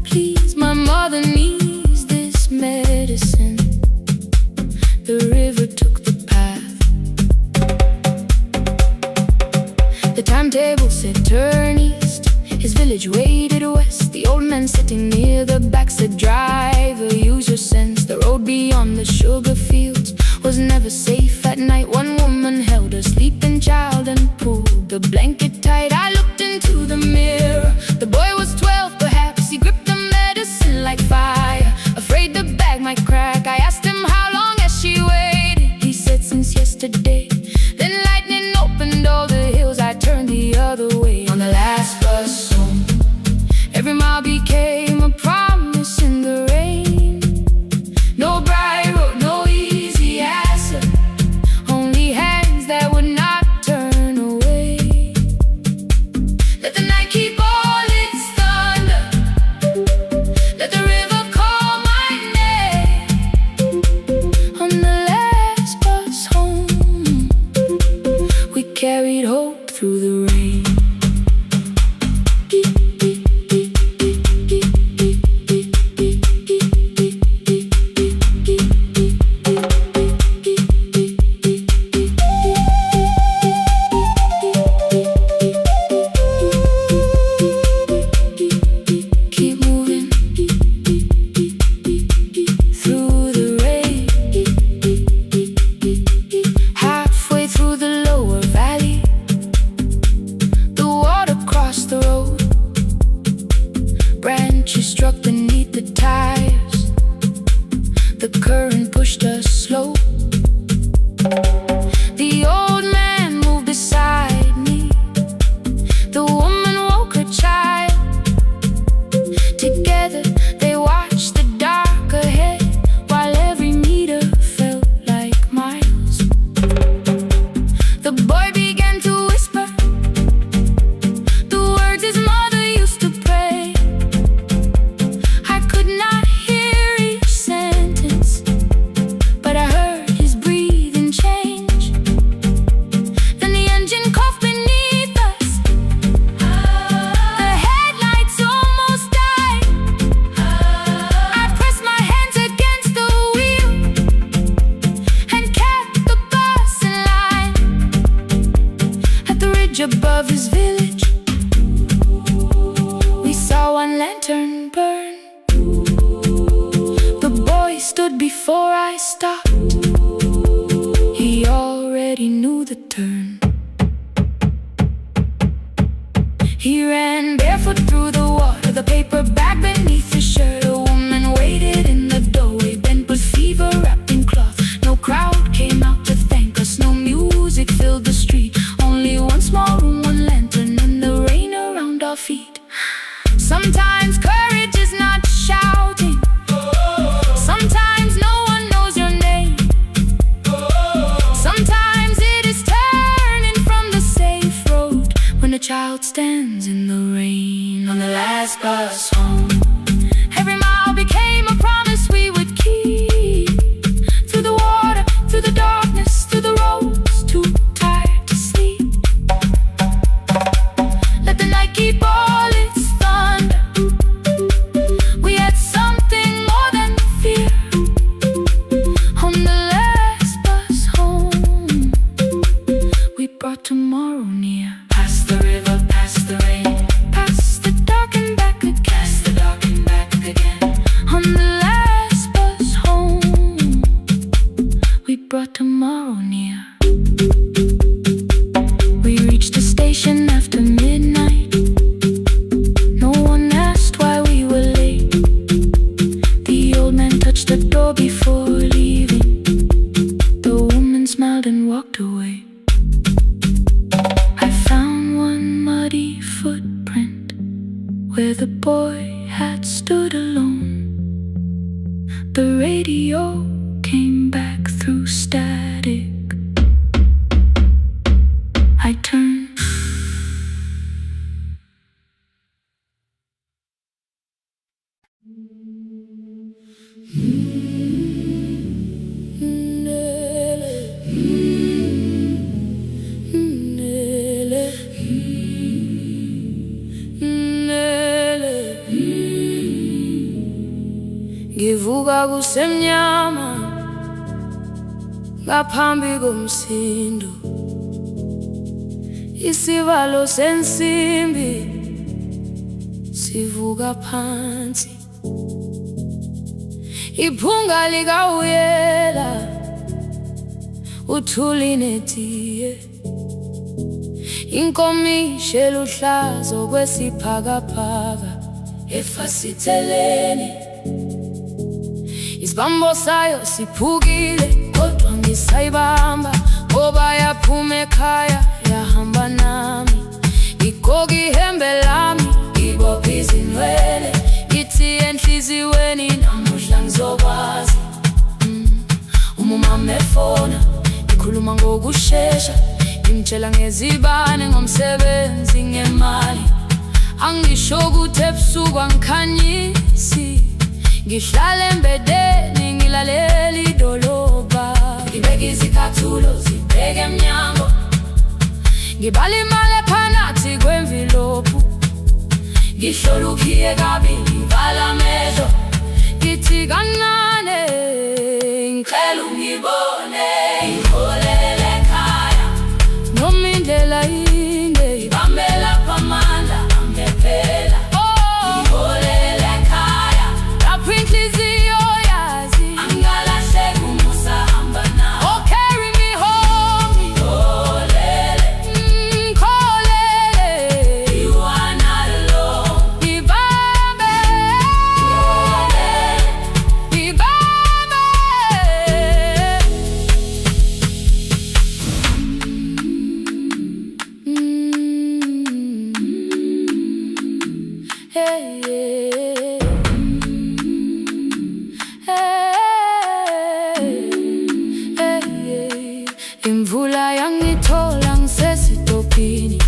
Please, my mother needs this medicine. The river took the path. The timetable said turn east. His village waded west. The old man sitting near the back said driver, use your sense. The road beyond the sugar fields was never safe at night. One woman held her sleeping child and pulled the blanket tight. I looked into the mirror. The boy was 12 perhaps. He gripped the medicine like fire, afraid the bag might crack. I asked him how long has she waited. He said since yesterday. Then lightning opened all the hills. I turned the other way on the last bus home. Every mile became a promise in the rain. No bright road, no easy answer, only hands that would not turn away. Let the night keep all its thunder, let the river call my name. On the last bus home, we carried hope through the rain. Keep moving through the rain. Halfway through the lower valley, the water crossed the road. Branches struck beneath the tires. The current pushed us slow. The old man moved beside me. The woman woke her child. Together they watched the dark ahead, while every meter felt like miles. The boy began to whisper the words his mother used to pray. I could not hear each sentence, but I heard his breathing change. boat stands in the rain on the last bus home. Every mile became a promise we would keep. Through the water, through the darkness, through the roads, too tired to sleep. Let the night keep all its thunder. We had something more than fear. On the last bus home, we brought tomorrow near. Past the river, past the rain, past the dark and back again. Past the dark and back again. On the last bus home, we brought tomorrow near. We reached the station after midnight. No one asked why we were late. The old man touched the door before leaving. The woman smiled and walked away. I found one muddy footprint where the boy had stood alone. The radio came back through static. I turned. Ngivuka kusemnyama ngaphambi komsindo. Isivalo sensimbi sivuka phansi. Iphunga likawuyela uthuli netiye. Inkomishi eluhlaza okwesiphakapaka efasiteleni. Isibambo sayo siphukile kodwa ngisayibamba, ngoba yaphuma ekhaya yahamba nami. Igoga ihembe lami, ibopha izinwele, ithi enhliziyweni namuhla ngizokwazi. Umama efona, ikhuluma ngokushesha, imtshela ngezibane, ngomsebenzi, ngemali. Angisho ukuthi ebusuku angikhanyisi, ngihlala embedeni ngilalela idolobha. Ngibeka izicathulo zibheke emnyango, ngibala imali ephakathi kwemvilophu. Ngihlola ukhiye kabili, ngivala amehlo, ngithi kancane ngicela ungibone. Ngiholele ekhaya noma indlela inde, ngibambela phamandla angephela. Ngiholele ekhaya lapho inhliziyo yazi angalahleki umusa hamba nawe. Oh, carry me home. Ngiholele, ngikholele, you are not alone. Ngibambe, ngibambe. Hey, hey, hey, hey. Imvula yangithola ngisesitopini,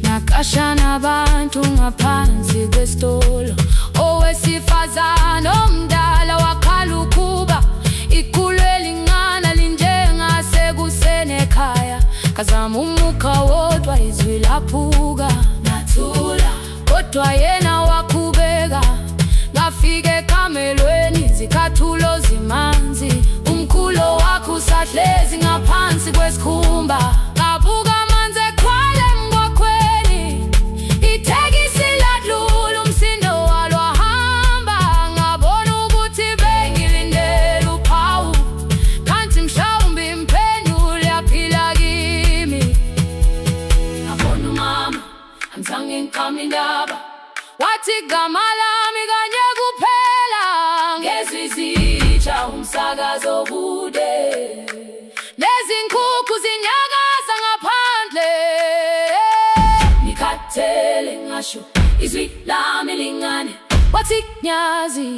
nakasha nabantu ngaphansi kwesitolo. Owesifazane omdala wakhala ukuba ikhulu elingana linjengasekuseni ekhaya. Kazama umukha wodwa izwi laphuka, nathula kodwa yena wakhubeka. Ngafika ekamelweni, izicathulo zimanzi, umkhulo wakhe usahlezi ngaphansi kwesikhumba. Ngabuka amanzi ekhwale emgwaqweni, ithekisi ladlula, umsindo walo wahamba. Ngabona ukuthi bengilindele uphawu, kanti mhlawumbe imphenduli yaphila kimi. Ngabona umama angizange ngiqame indaba, wathi igama lami kanye kuphela. Ngezwi izitsha umsakazo kude, nezinkukhu zinyakaza ngaphandle. Ngikhathele ngasho izwi lami lingane, wathi nyazi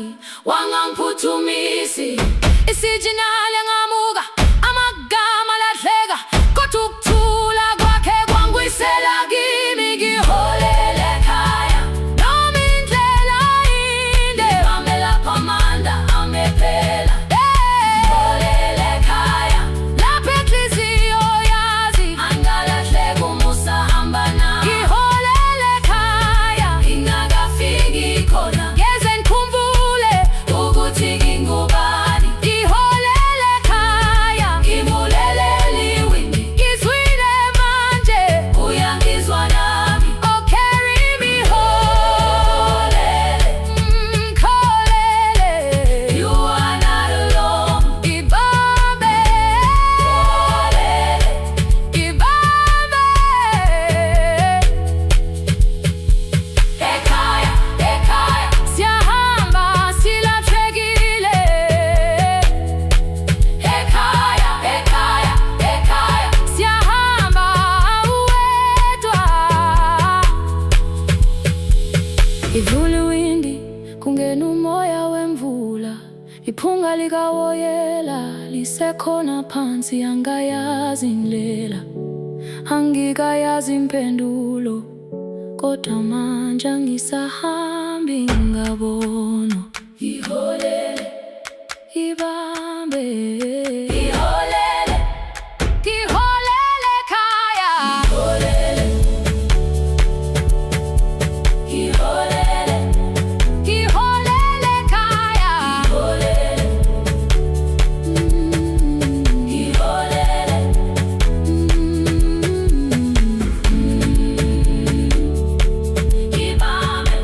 wangangiphuthumisi. Isijinali ngamuka, amagama lahleka, kodwa ukuthula kwakhe kwangwisela kimi. Ngiholele khona phansi angayazi indlela, angikayazi impendulo, kodwa manje angisahambi ngabona. Iholele, ibambe, iholele, iholele ekhaya. Iholele, iholele, iholele ekhaya. Iholele, iholele, ibambe,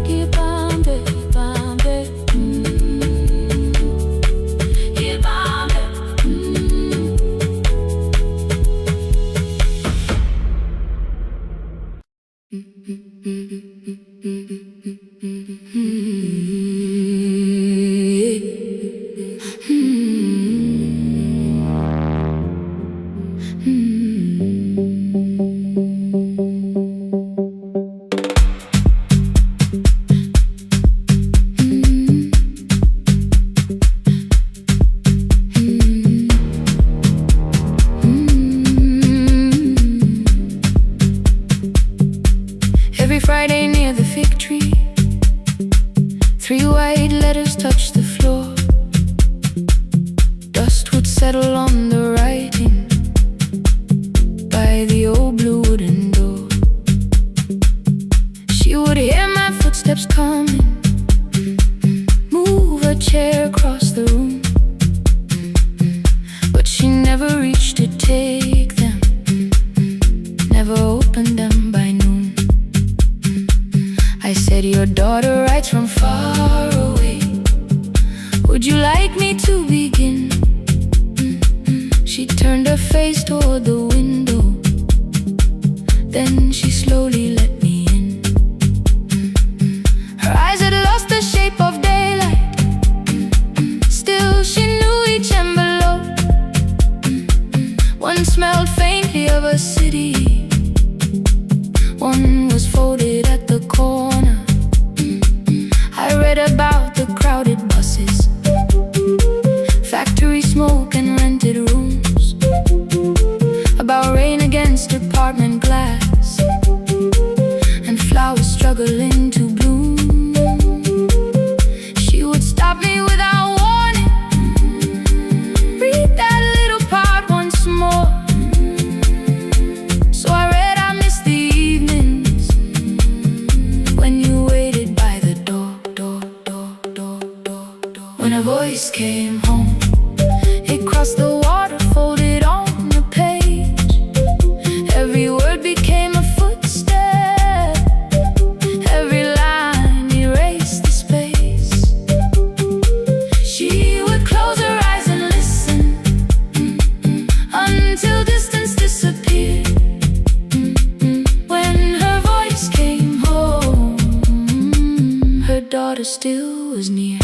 ibambe, ibambe, ibambe. Every Friday near the fig tree, 3 white letters touched the floor. Dust would settle on the writing by the old blue wooden door. She would hear my footsteps coming, move a chair across the room, but she never reached to take them, never opened them by noon. I said, your daughter writes from far away, would you like me to begin? She turned her face toward the window, then she slowly let me in. Her eyes had lost the shape of daylight, still she knew each envelope. One smelled faintly of a city, one was folded at the corner. I read about the crowded buses, factory smoke and rented rooms, about rain against apartment glass, and flowers struggling to bloom. She would stop me without warning, read that little part once more. So I read, I missed the evenings when you waited by the door. When a voice came home, it crossed the water, folded on the page. Every word became a footstep, every line erased the space. She would close her eyes and listen, until distance disappeared. When her voice came home, her daughter still was near.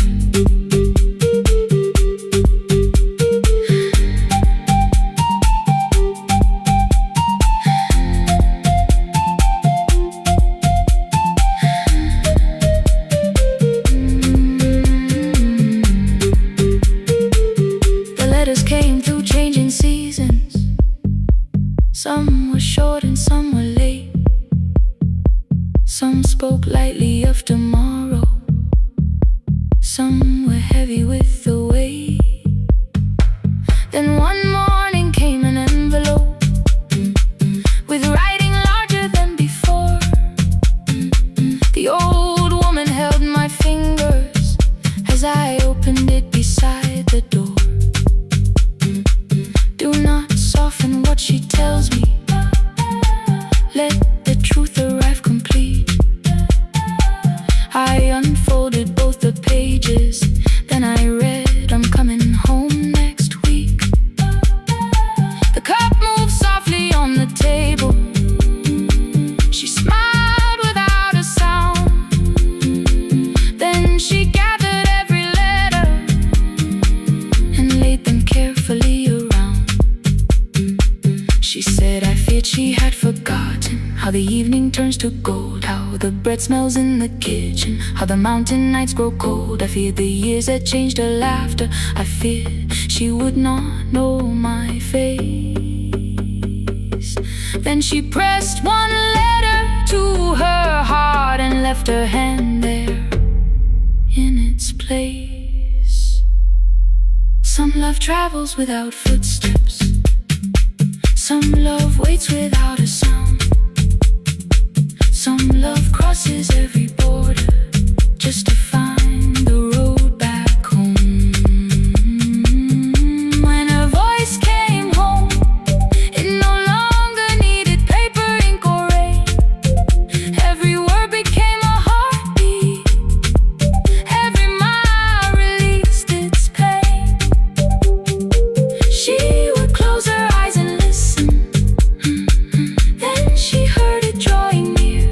The letters came through changing seasons, some were short and some were late. Some spoke lightly of tomorrow, some were heavy with the weight. Then one morning came an envelope with writing larger than before. The old woman held my fingers as I opened it beside the door. Do not soften what she tells me, let the truth arrive complete. I unfolded both the pages, then I read, I'm coming home next week. The cup moved softly on the table, she smiled without a sound. Then she gathered every letter and laid them carefully around. She said, I feared she had forgotten how the evening turns to gold, how the bread smells in the kitchen, how the mountain nights grow cold. I feared the years had changed her laughter. I feared she would not know my face. Then she pressed one letter to her heart and left her hand there in its place. Some love travels without footsteps, some love waits without a sound, some love crosses every border just to find the road back home. When her voice came home, it no longer needed paper, ink, or rain. Every word became a heartbeat, every mile released its pain. She would close her eyes and listen, then she heard it drawing near.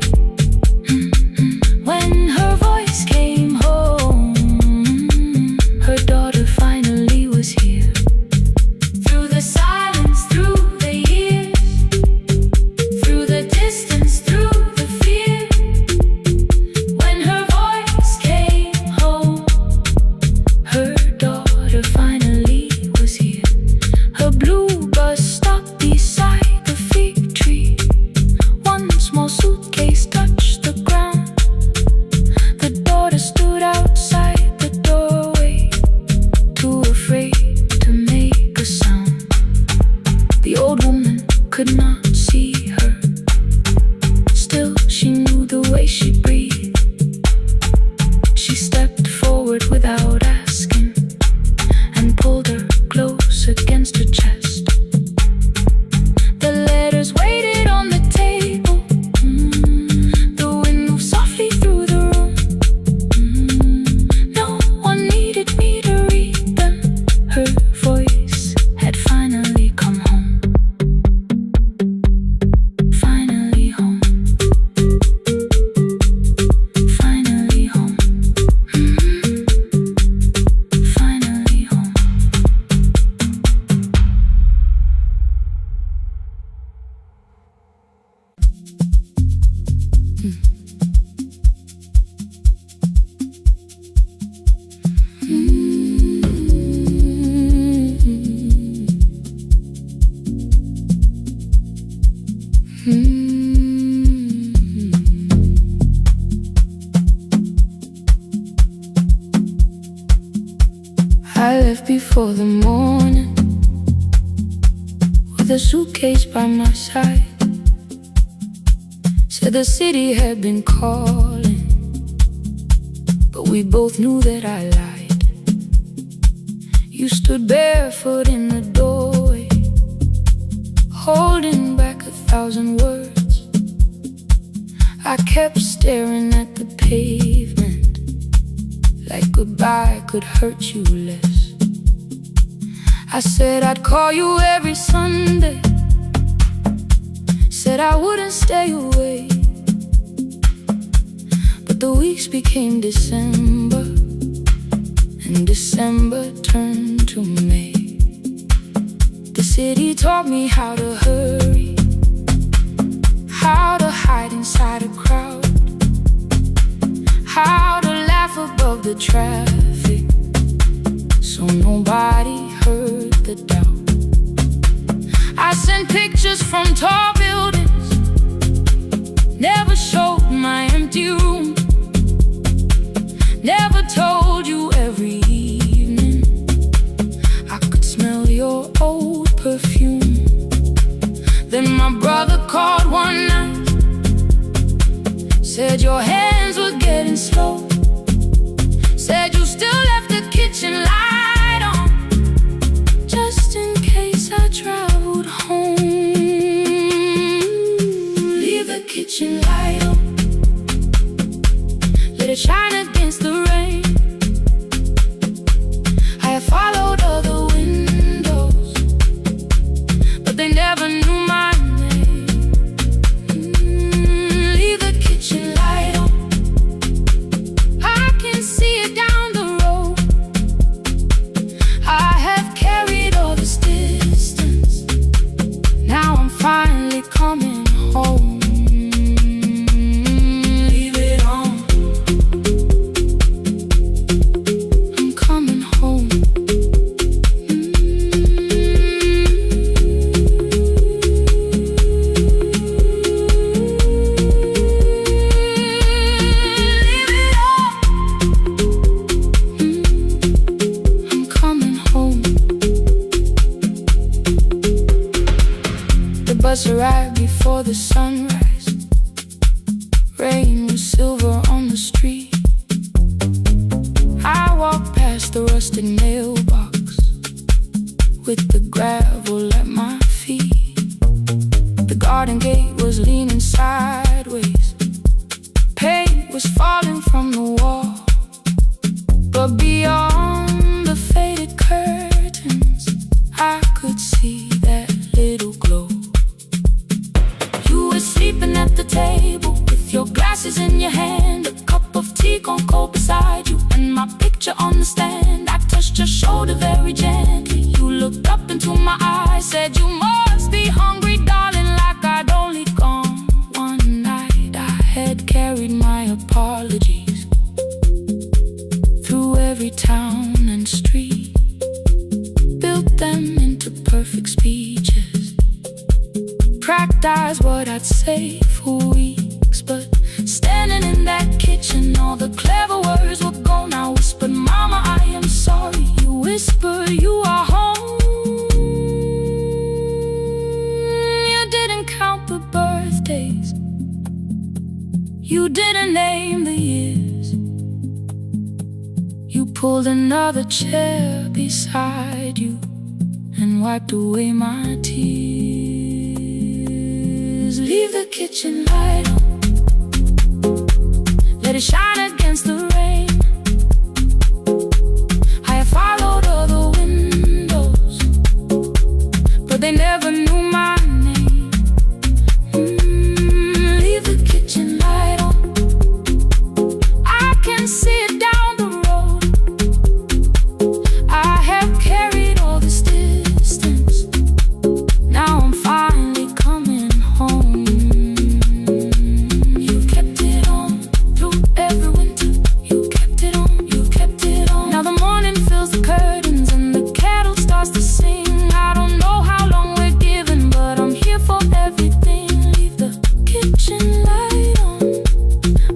When her voice came home, her daughter finally was here. Through the silence, through the years, through the distance, through the fear. When her voice came home, her daughter finally was here. Her blue bus stopped beside the fig tree. One small suitcase touched the ground. The daughter stood outside the doorway, too afraid to make a sound. The old woman could not see her, still she knew the way she breathed. She stepped forward without asking and pulled her close against her chest. The letters waited on the table. The wind moved softly through the room. No one needed me to read them. Her voice had finally come home. Finally home. Finally home. Finally home. I left before the morning with a suitcase by my side. Said the city had been calling, but we both knew that I lied. You stood barefoot in the doorway, holding back 1,000 words. I kept staring at the pavement, like goodbye could hurt you less. I said I'd call you every Sunday, said I wouldn't stay away. But the weeks became December, and December turned to May. The city taught me how to hurry, how to hide inside a crowd, how to laugh above the traffic so nobody heard the doubt. I sent pictures from tall buildings, never showed my empty room, never told you every evening I could smell your old perfume. Then my brother called one night, said your hands were getting slow, said you still left the kitchen light on, just in case I traveled home. Leave the kitchen light on, let it shine against the rain. I have followed other windows, but they never knew my name. Leave the kitchen light on, bus arrived before the sunrise. Rain was silver on the street. I walked past the rusted mailbox with the gravel at my feet. The garden gate was leaning sideways. Paint was falling from the wall. But beyond the faded curtains, I could see that little glow. You were sleeping at the table with your glasses in your hand, a cup of tea gone cold beside you, and my picture on the stand. I touched your shoulder very gently. You looked up into my eyes, said, "You must be hungry, darling," like I'd only gone one night. I had carried my apologies through every town and street, built them into perfect speeches, practiced what I'd say for weeks. But standing in that kitchen, all the clever words were gone. I whispered, "Mama, I am sorry." You whispered, "You are home." You didn't count the birthdays, you didn't name the years. You pulled another chair beside you and wiped away my tears. Leave the kitchen light on, let it shine against the rain. I have followed other windows, but they never knew my name. Leave the kitchen light on, I can see it down the road. I have carried all this distance, now I'm finally coming home. You kept it on through every winter. You kept it on, you kept it on. Now the morning fills the curtains and the kettle starts to sing. I don't know how long we're given, but I'm here for everything. Leave the kitchen light on,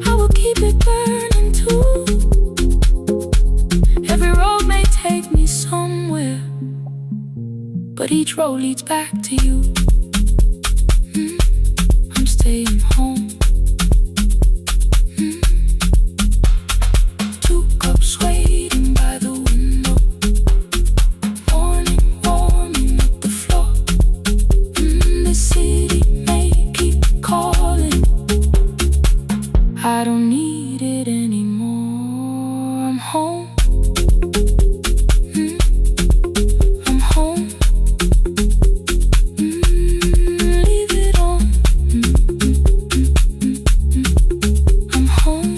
I will keep it burning too. Every road may take me somewhere, but each road leads back to you. I'm staying home. 2 cups waiting by the window, morning warming up the floor. This city may keep calling, I don't need it anymore. I'm home. I'm home. Leave it on. I'm home.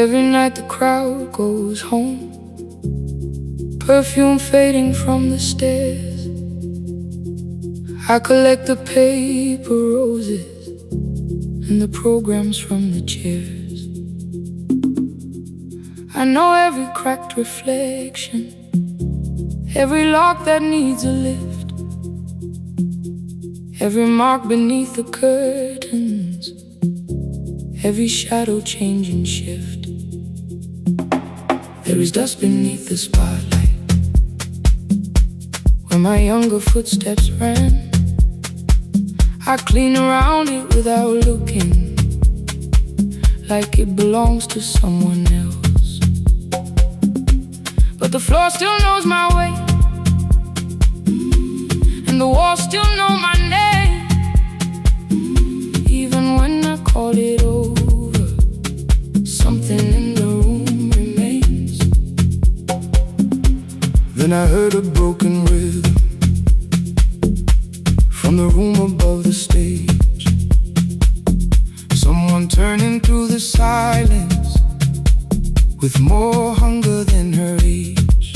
Every night the crowd goes home, perfume fading from the stairs. I collect the paper roses and the programs from the chairs. I know every cracked reflection, every lock that needs a lift, every mark beneath the curtains, every shadow change and shift. There is dust beneath the spotlight where my younger footsteps ran. I clean around it without looking, like it belongs to someone else. But the floor still knows my way, and the walls still know my name. Even when I call it over, something in the room remains. Then I heard a broken rhythm from the room above the stage. Someone turning through the silence with more hunger than her age.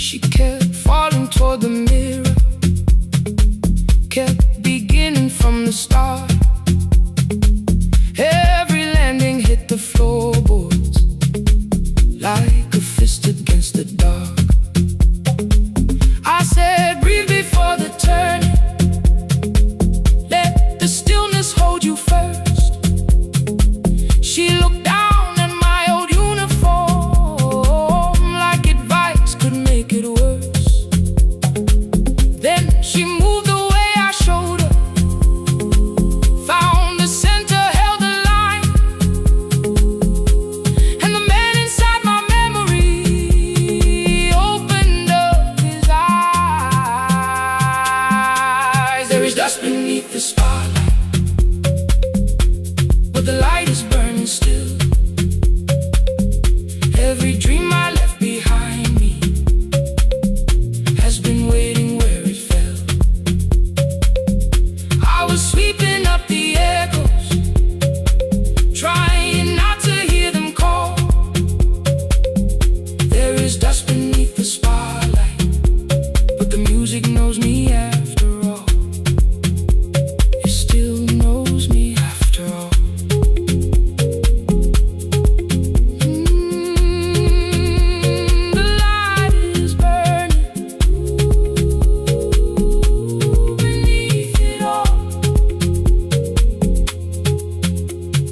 She kept falling toward the mirror, kept beginning from the start. is dust beneath the spotlight, but the light is burning still. Every dream I left behind me has been waiting where it fell. I was sweeping up the echoes, trying not to hear them call. There is dust beneath the spotlight, but the music knows me after all. It still knows me after all. The light is burning beneath it all.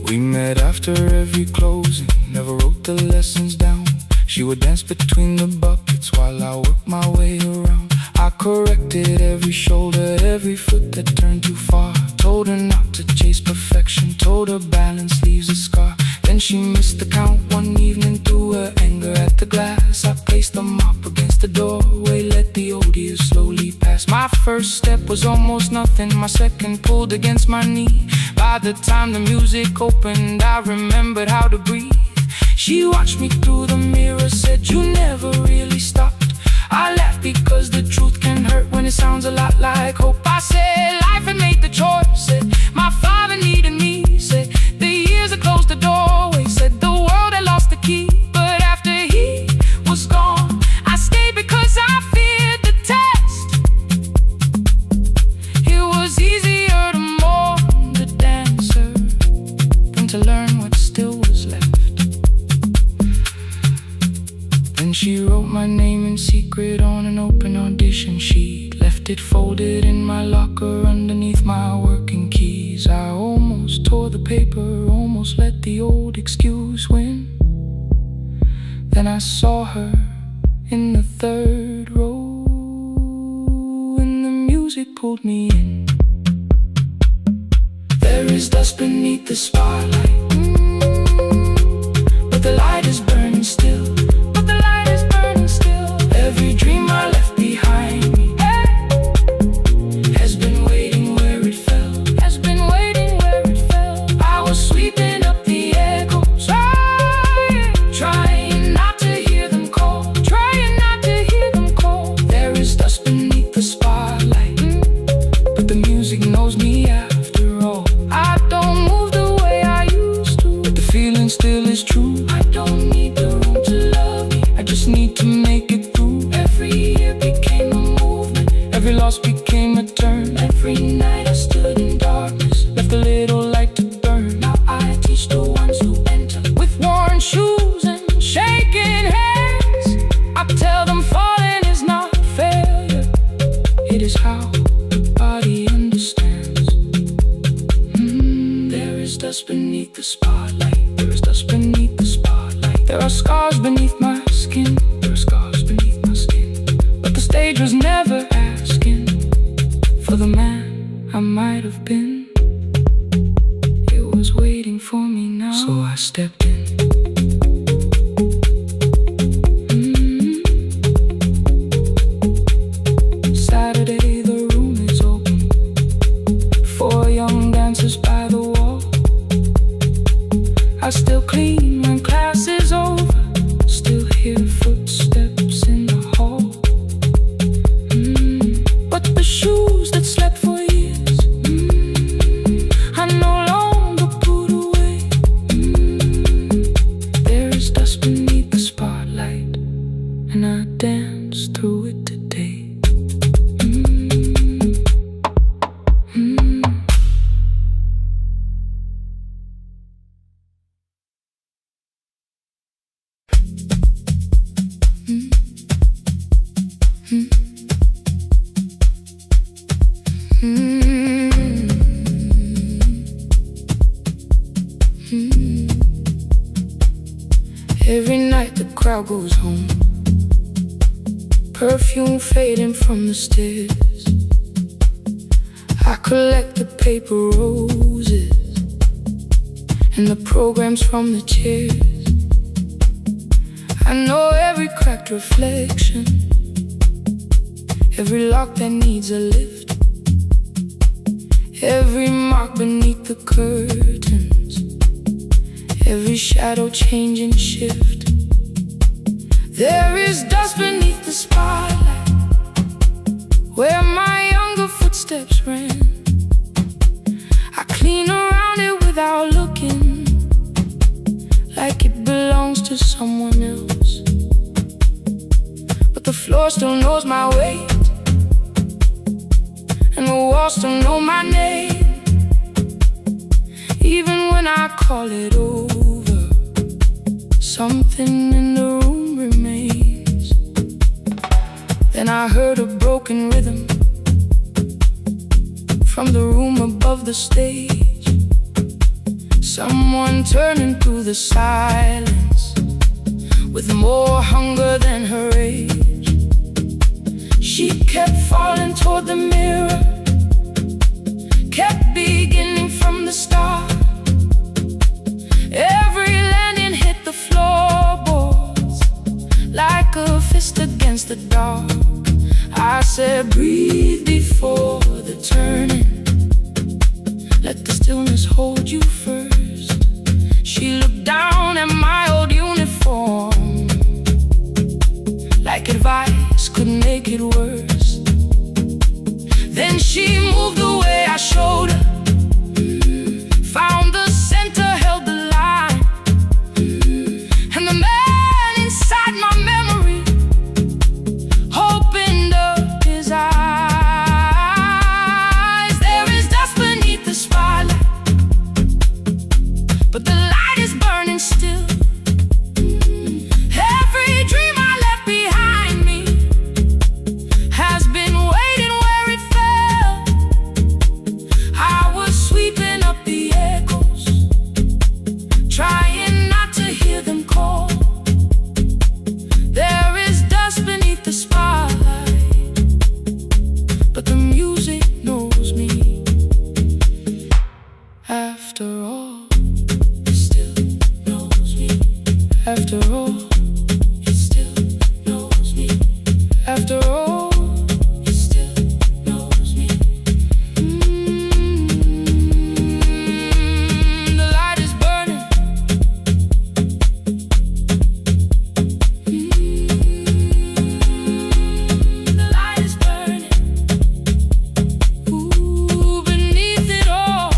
We met after every closing, never wrote the lessons down. She would dance between the buckets while I worked my way around. I corrected every shoulder, every foot that turned too far. Told her not to chase perfection, told her balance leaves a scar. Then she missed the count one evening, threw her anger at the glass. I placed the mop against the doorway, let the odious slowly pass. My first step was almost nothing, my second pulled against my knee. By the time the music opened, I remembered how to breathe. She watched me through the mirror, said, "You never really stopped." I laughed because the truth can hurt when it sounds a lot like hope. I said life had made the choice, said my father needed me, said the years had closed the doorway, said the world had lost the key. But after he was gone, I stayed because I feared the test. It was easier to mourn the dancer than to learn what still was left. Then she wrote my name in secret on an open audition sheet, left it folded in my locker underneath my working keys. I almost tore the paper, almost let the old excuse win. Then I saw her in the third row, and the music pulled me in. There is dust beneath the spotlight, but the light is burning still. Every dream I left behind me has been waiting where it fell, has been waiting where it fell. I was sweeping up the echoes, trying not to hear them call, trying not to hear them call. There is dust beneath the spotlight, but the music knows me after all. I don't move the way I used to, but the feeling still is true. I don't need the room to love me, I just need to make it through. Every year became a movement, every loss became a turn. Every night I stood in darkness, left a little light to burn. Now I teach the ones who enter with worn shoes and shaking hands. I tell them falling is not failure, it is how the body understands. There is dust beneath the spotlight, there is dust beneath the spotlight. There are scars beneath my skin, there are scars beneath my skin. But the stage was never asking for the man I might have been. It was waiting for me now, so I stepped in. Saturday, the room is open, 4 young dancers by the wall. I still clean when class is over, still hear footsteps in the hall. But the shoes that slept for years, I no longer put away. There is dust beneath the spotlight, and I dance through it today. Every night the crowd goes home, perfume fading from the stairs. I collect the paper roses and the programs from the chairs. I know every cracked reflection, every lock that needs a lift. Every mark beneath the curtains, every shadow change and shift. There is dust beneath the spotlight, where my younger footsteps ran. I clean around it without looking, like it belongs to someone else. But the floor still knows my weight, and the walls still know my name. Even when I call it over, something in the room remains. Then I heard a broken rhythm from the room above the stage. Someone turning through the silence with more hunger than her age. She kept falling toward the mirror, kept beginning from the start. Every landing hit the floorboards like a fist against the dark. I said, breathe before the turning, let the stillness hold you first. She looked down at my old uniform, like advice could make it worse. Then she moved the way I showed her, found the center, held the line, and the man inside my memory opened up his eyes. There is dust beneath the spotlight, but the light is burning still. Every dream I left behind me has been waiting where it fell. I was sweeping up the echoes, trying not to hear them call. There is dust beneath the spotlight, but the music knows me. After all, it still knows me. After all, it still knows me. After all, it still knows me. The light is burning. The light is burning. Ooh, beneath it all.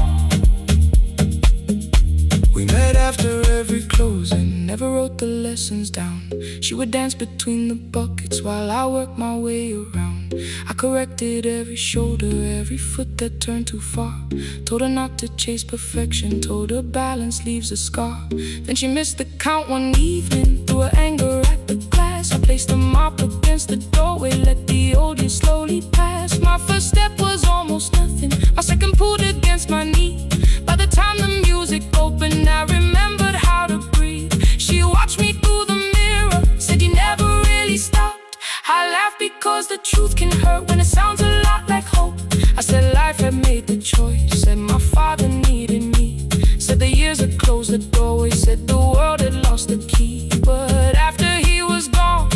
We met after every closing, never wrote the lessons down. She would dance between the buckets while I worked my way around. I corrected every shoulder, every foot that turned too far. Told her not to chase perfection, told her balance leaves a scar. Then she missed the count one evening, threw her anger at the glass. I placed the mop against the doorway, let the old years slowly pass. My first step was almost nothing, my second pulled against my knee. By the time the music opened, I remembered how to breathe. She watched me through the mirror, said you never really stopped. I laughed because the truth can hurt when it sounds a lot like hope. I said life had made the choice, said my father needed me, said the years had closed the doorway, said the world had lost the key. But after he was gone,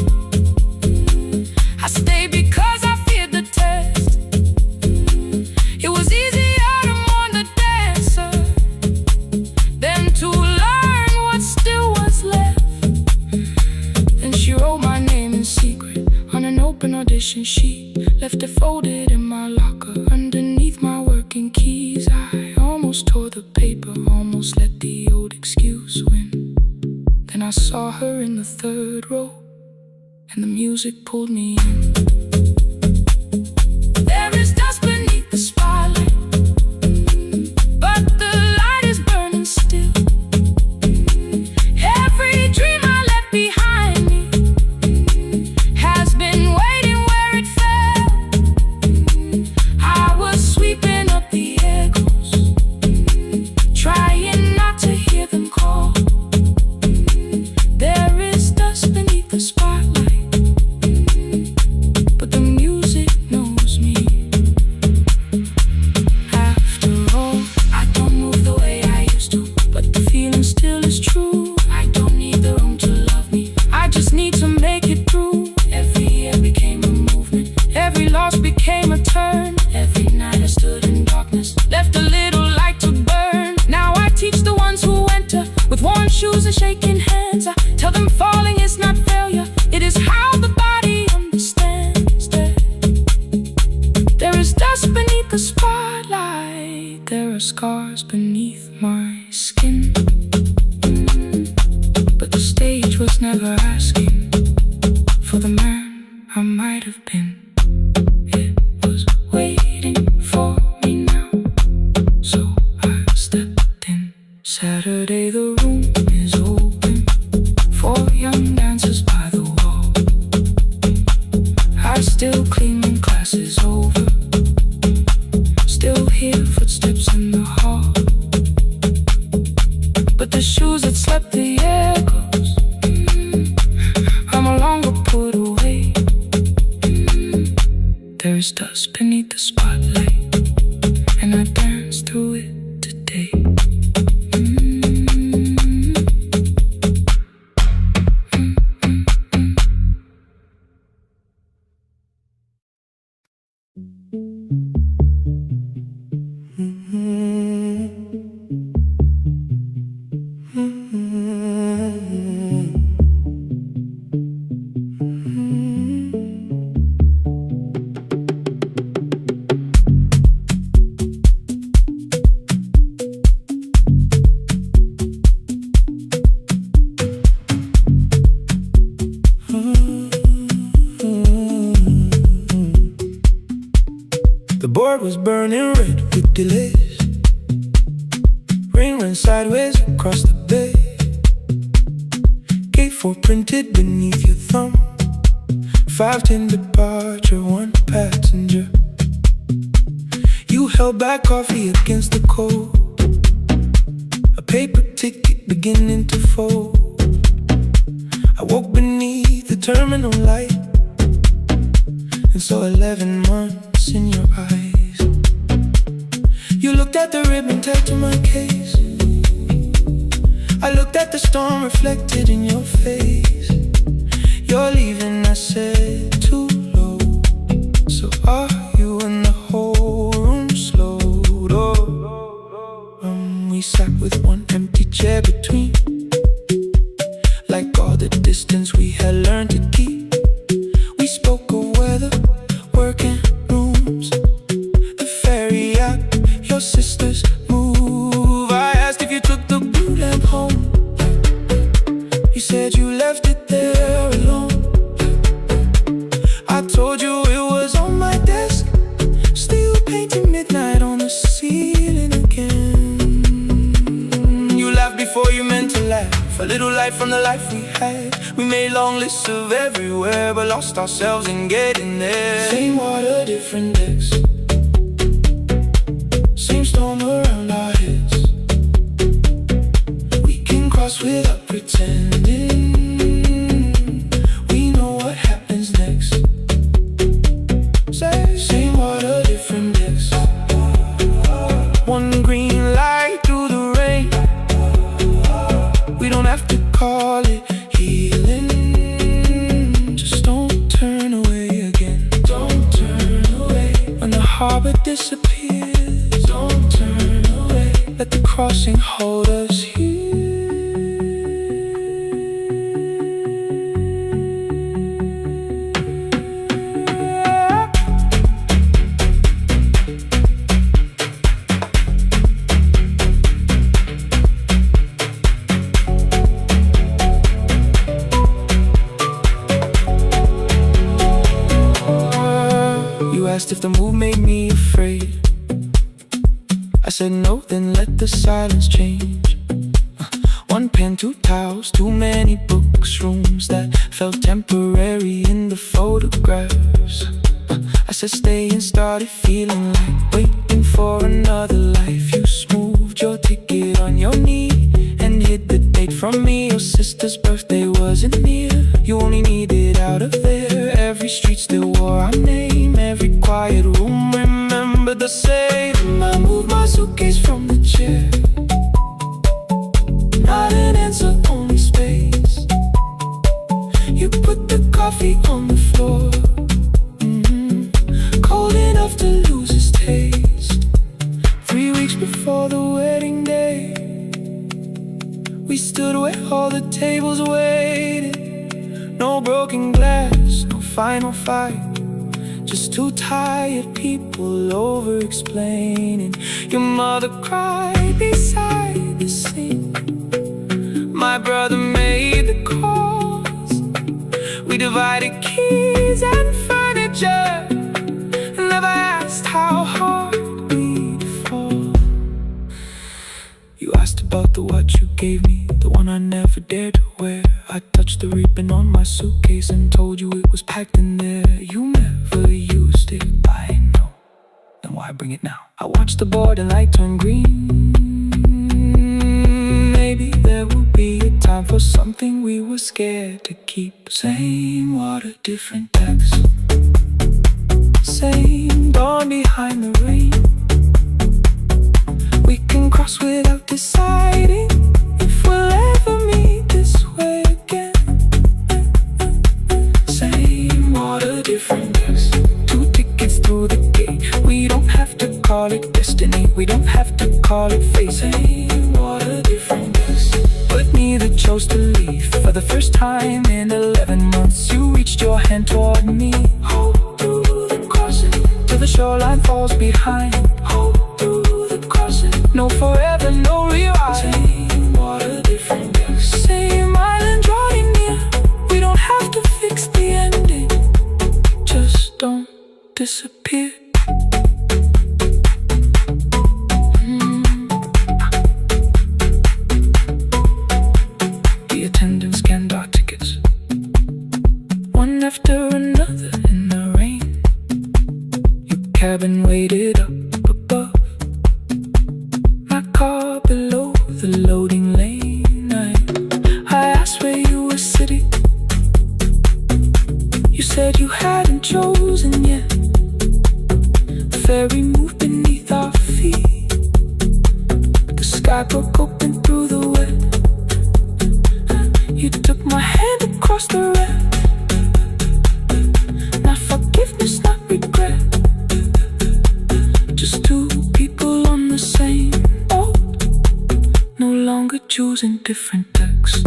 I stayed because I feared the test. It was easier to mourn the dancer than to learn what still was left. Then she wrote my name in secret on an open audition sheet, left it folded in my locker underneath my working keys. I almost tore the paper, almost let the old excuse win. Then I saw her in the third row, and the music pulled me in. There is dust beneath the spotlight, but the light is burning still. Every dream I left behind me has been waiting where it fell. I was sweeping up the echoes, trying not to hear them call. There is dust beneath the spotlight, are scars beneath my skin. But the stage was never asking for the man I might have been. It was waiting for me now, so I stepped in. Saturday the room is open for young dancers by the wall. I still clean when class is over, still hear footsteps in the hall. But the shoes that slept the echoes, are no longer put away. There is dust beneath the spotlight, and I dance through it today. The board was burning red with delays. Rain ran sideways across the bay. Gate 4 printed beneath your thumb. 5:10 departure, 1 passenger. You held back coffee against the cold, a paper ticket beginning to fold. I woke beneath the terminal light and saw 11 months in your eyes. You looked at the ribbon tagged to my case. I looked at the storm reflected in your face. You're leaving, I said, too low. So are you? And the whole room slowed up. We sat with one empty chair between, like all the distance we had learned to keep. We spoke of weather, work and rooms, the ferry app, your sister's move. I asked if you took the blue lamp home. You said you left it there alone. I told you it was on my desk, still painting midnight on the ceiling again. You laughed before you meant to laugh, a little light from the life we had. We made long lists of everywhere, but lost ourselves in getting there. Same water, different decks, same storm around our heads. We can cross without pretending. We know what happens next. Same water, different decks. One green light through the rain. We don't have to call it healing. Just don't turn away again. Don't turn away. When the harbor disappears, don't turn away. Let the crossing hold us here. You asked if the move made me afraid. I said no, then let the silence change. One pen, 2 towels, too many books, rooms that felt temporary in the photographs. I said stay and started feeling like waiting for another life. You smoothed your ticket on your knee and hid the date from me. Your sister's birthday wasn't near. You only needed out of there. Every street still wore our name. Every quiet room remembered the same. I moved my suitcase from the chair. Not an answer, only space. You put the coffee on the floor, cold enough to lose its taste. 3 weeks before the wedding day, we stood where all the tables waited. No broken glass, no final fight, just two tired people over-explaining. Your mother cried beside the sink. My brother made the calls. We divided keys and furniture, and never asked how hard we'd fall. You asked about the watch you gave me, the one I never dared to wear. I touched the ribbon on my suitcase and told you it was packed in there. You never used it, I know. Then why bring it now? I watched the border light turn green. Maybe there will be a time for something we were scared to keep. Same water, different text. Same dawn behind the rain. We can cross without deciding if we'll ever meet this way again. Same water, different text. Two tickets through the gate. We don't have to call it destiny, we don't have to call it fate. Same water, different text. But neither chose to leave. For the first time in 11 months, you reached your hand toward me. Hold through the crossing till the shoreline falls behind. Hold through the crossing. No forever, no rewrite. Same water, different text. Same island drawing near. We don't have to fix the ending. Just don't disappear. The attendants scanned our tickets, one after another in the rain. Your cabin waited up above, my car below the loading lane. I asked where you were sitting. You said you hadn't chosen yet. The ferry moved beneath our feet. The sky broke open through the wet. You took my hand across the red. Not forgiveness, not regret. Just two people on the same boat, no longer choosing different texts.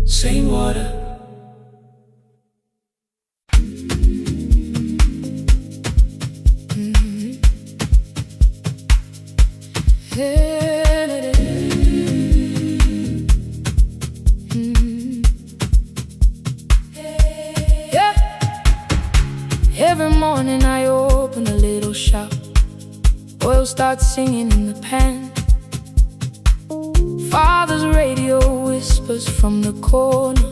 Same water. Yeah. Every morning I open a little shop. Oil starts singing in the pan. Father's radio whispers from the corner,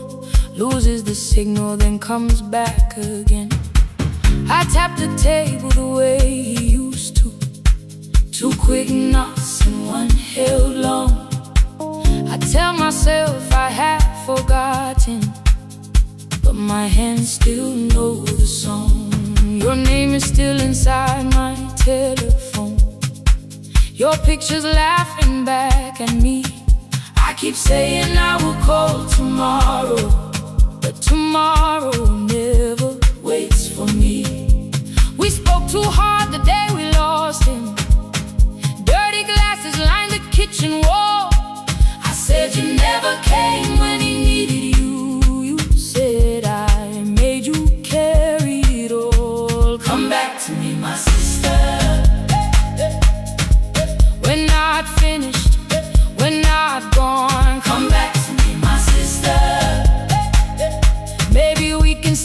loses the signal, then comes back again. I tap the table the way he used to. Two quick knocks and one held long. I tell myself I have forgotten, but my hands still know the song. Your name is still inside my telephone. Your picture's laughing back at me. I keep saying I will call tomorrow, but tomorrow never waits for me. We spoke too hard the day we lost him. Dirty glasses lined the kitchen wall. I said you never came when he needed you. You said I made you carry it all. Come back to me, my sister. We're not finished, we're not gone. Come back to me, my sister. Maybe we can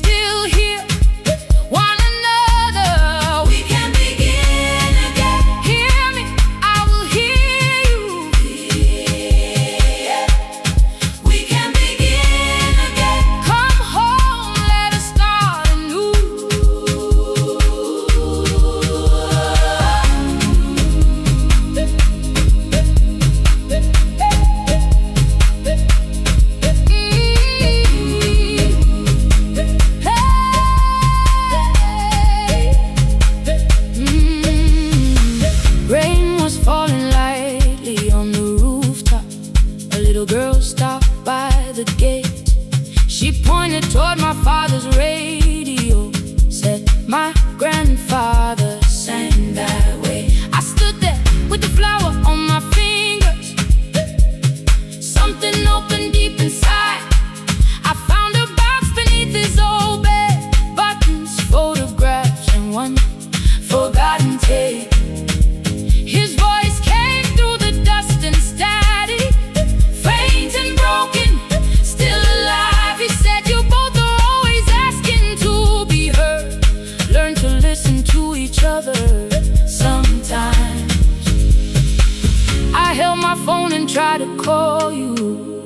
call you.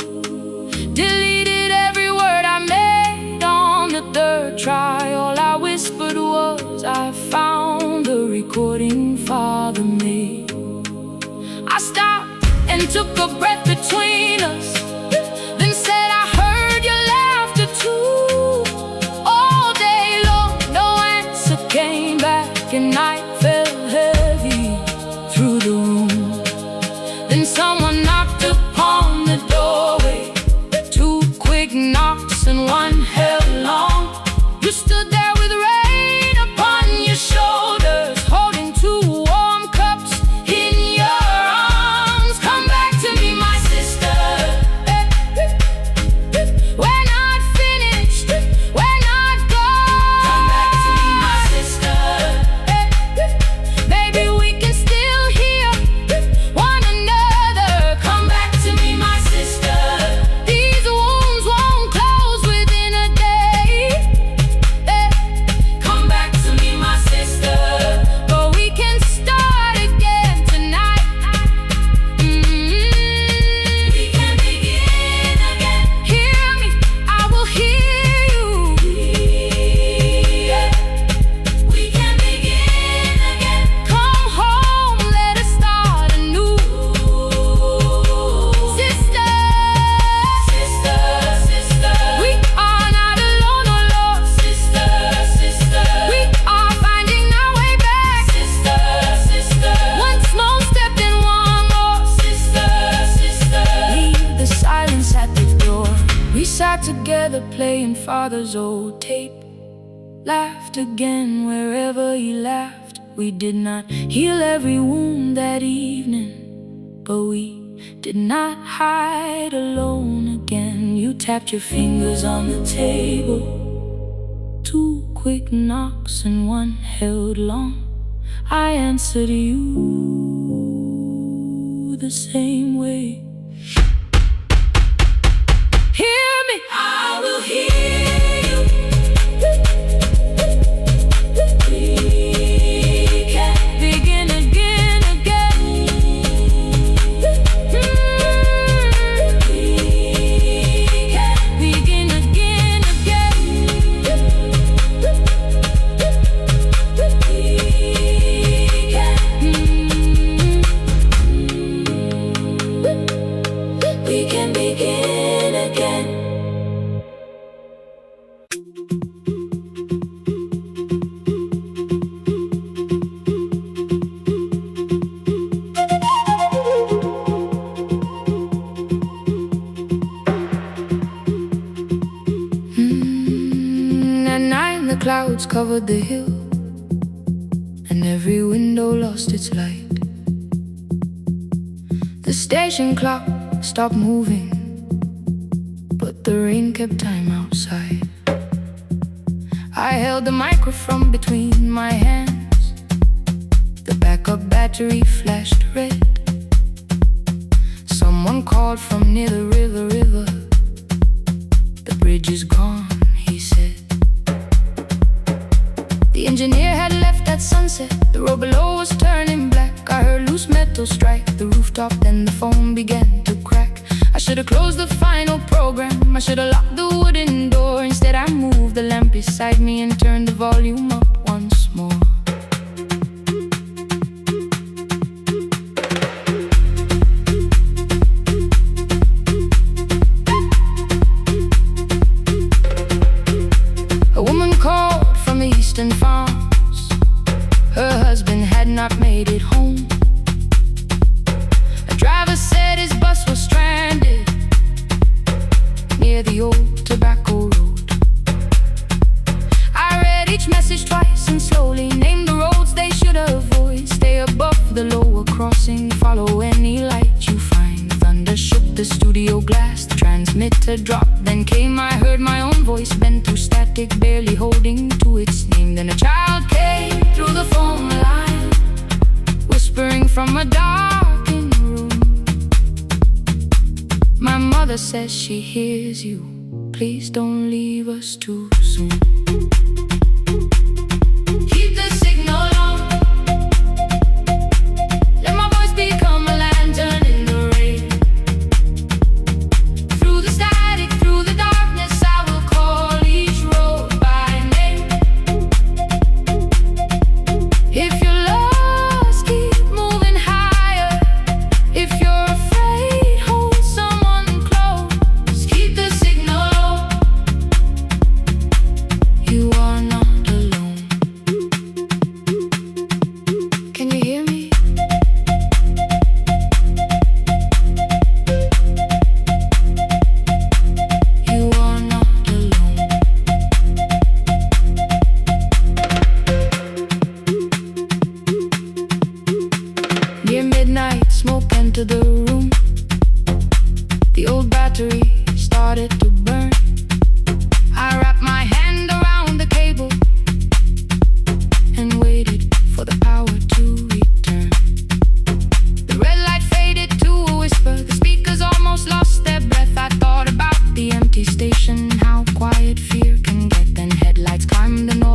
Deleted every word I made on the third try. All I whispered was, I found the recording Father made. I stopped and took a breath between us, then said I heard your laughter too. All day long, no answer came back, and I felt heavy through the room. Then someone knocked upon the doorway. Two quick knocks and one held long. You stood there with rain upon your shoulders, holding two warm cups in your arms. Come back to me, my sister. We're not finished, we're not gone. Come back to me, my sister. Baby, we can still hear one another. Come back to me, my sister. These wounds won't close within a day. Come back to me, my sister. But we can start again tonight. We can begin again. Hear me, I will hear you. We can begin again. Come home, let us start anew. Sister, sister, sister, we are not alone, oh Lord. Sister, sister, we are finding our way back. Sister, sister, one small step and one more. Sister, sister, leave the silence at the door. We sat together playing Father's old tape, laughed again wherever he laughed. We did not heal every wound that evening, but we did not hide alone again. You tapped your fingers on the table. Two quick knocks and one held long. I answered you the same way. Hear me, I will hear you. We can begin again, again. We can begin again, again. We can begin again. At night the clouds covered the hill, and every window lost its light. The station clock stopped moving, but the rain kept time outside. I held the microphone between my hands. The backup battery flashed red. Someone called from near the river. The bridge is gone, he said. The engineer had left at sunset. The road below was turning black. I heard loose metal strike the rooftop, then the phone began to crack. I should have closed the final program. I should have locked the wooden door. Instead I moved the lamp beside me and turned the volume up once more. A woman called from the eastern farms. Her husband had not made it home. A driver said his bus was stranded near the old tobacco road. I read each message twice and slowly named the roads they should avoid. Stay above the lower crossing, follow any light you find. Thunder shook the studio glass, the transmitter dropped. Then came, I heard my own voice bent through static, barely holding to its name. Then a child came through the phone line, whispering from a darkened room. My mother says she hears you. Please don't leave us too soon. Keep the signal on. Let my voice become a lantern in the rain.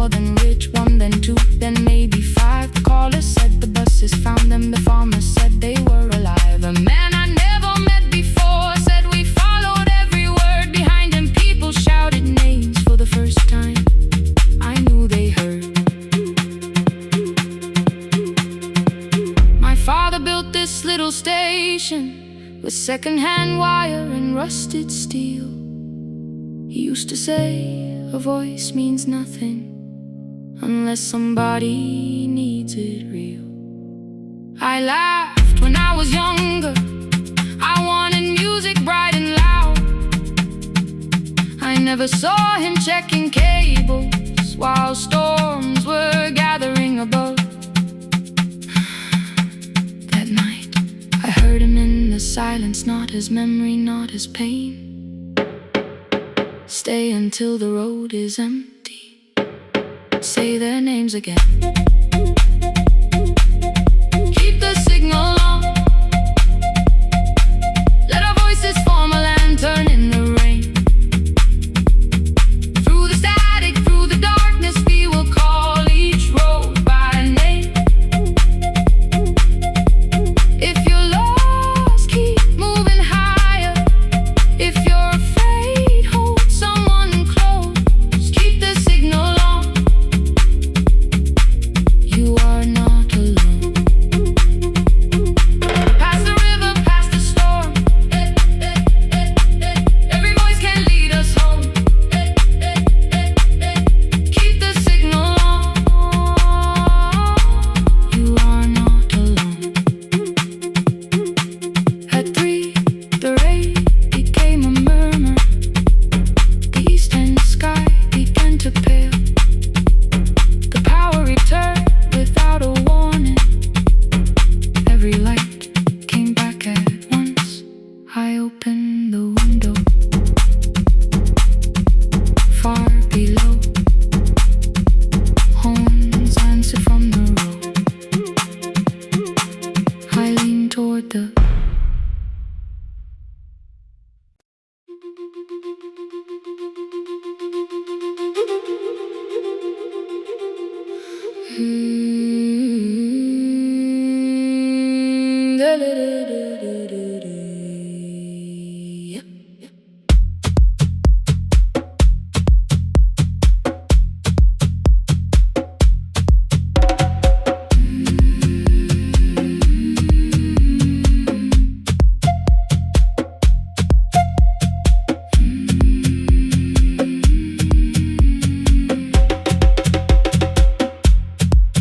more, then rich, one, then two, then maybe five. The caller said the buses found them, the farmer said they were alive. A man I never met before said we followed every word behind him. People shouted names for the first time. I knew they heard. My father built this little station with second-hand wire and rusted steel. He used to say, a voice means nothing unless somebody needs it real. I laughed when I was younger. I wanted music bright and loud. I never saw him checking cables while storms were gathering above. That night, I heard him in the silence, not his memory, not his pain. Stay until the road is empty. Say their names again. Keep the signal on. Let our voices form a lantern in the rain. Through the static, through the darkness, we will call each road by name. If you're lost, keep moving higher. If you're afraid, hold someone close. Keep the signal on. You are not alone. Past the river, past the storm. Every voice can lead us home. Keep the signal on. You are not alone. At 3, the rain became a murmur. The eastern sky began to pale. The power returned without a warning. Every light came back at once. I opened the window. Far below, horns answered from the road. I leaned toward the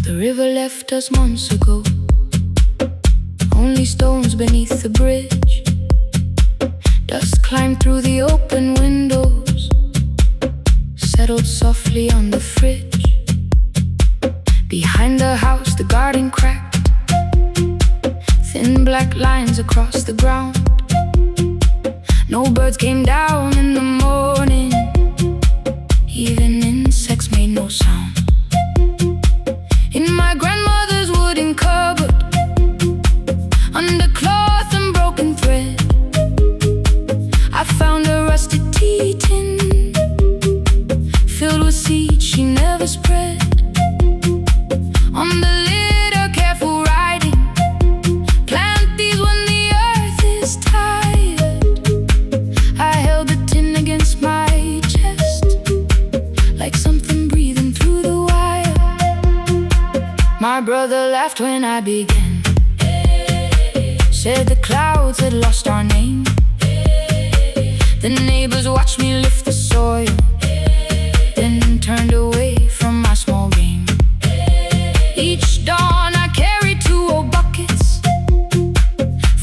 The river left us months ago. Only stones beneath the bridge. Dust climbed through the open windows, settled softly on the fridge. Behind the house, the garden cracked. Thin black lines across the ground. No birds came down in the morning. Even insects made no sound. In my grandmother's wooden cupboard, under cloth and broken thread, I found a rusted tea tin filled with seeds she never spread. On the lid, a careful writing: plant these when the earth is tired. I held the tin against my chest, like something breathing through the wire. My brother laughed when I began. Said the clouds had lost our name. The neighbors watched me lift the soil, then turned away from my small game. Each dawn I carried 2 old buckets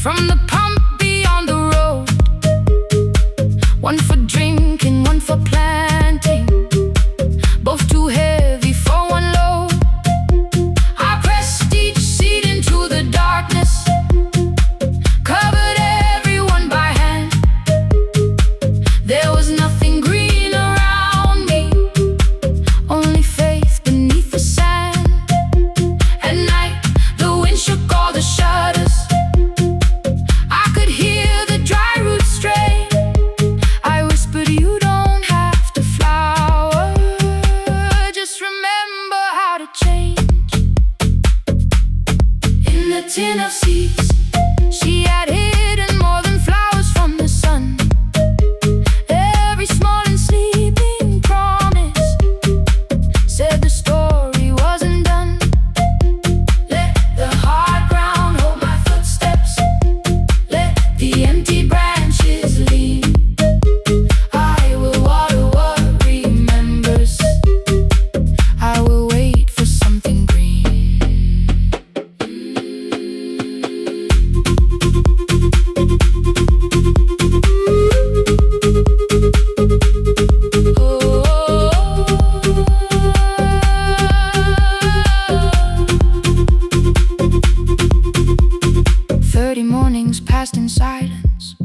from the pump beyond the road. One for drinking, one for planting, both too heavy for one load. I pressed each seed into the darkness, covered everyone by hand. There was nothing green around me, tin of seeds. She had hidden more than flowers from the sun. Every small and sleeping promise said the story wasn't done. Let the hard ground hold my footsteps. Let the empty branches lean. I will water what remembers. I will wait for something green. 30 mornings passed in silence.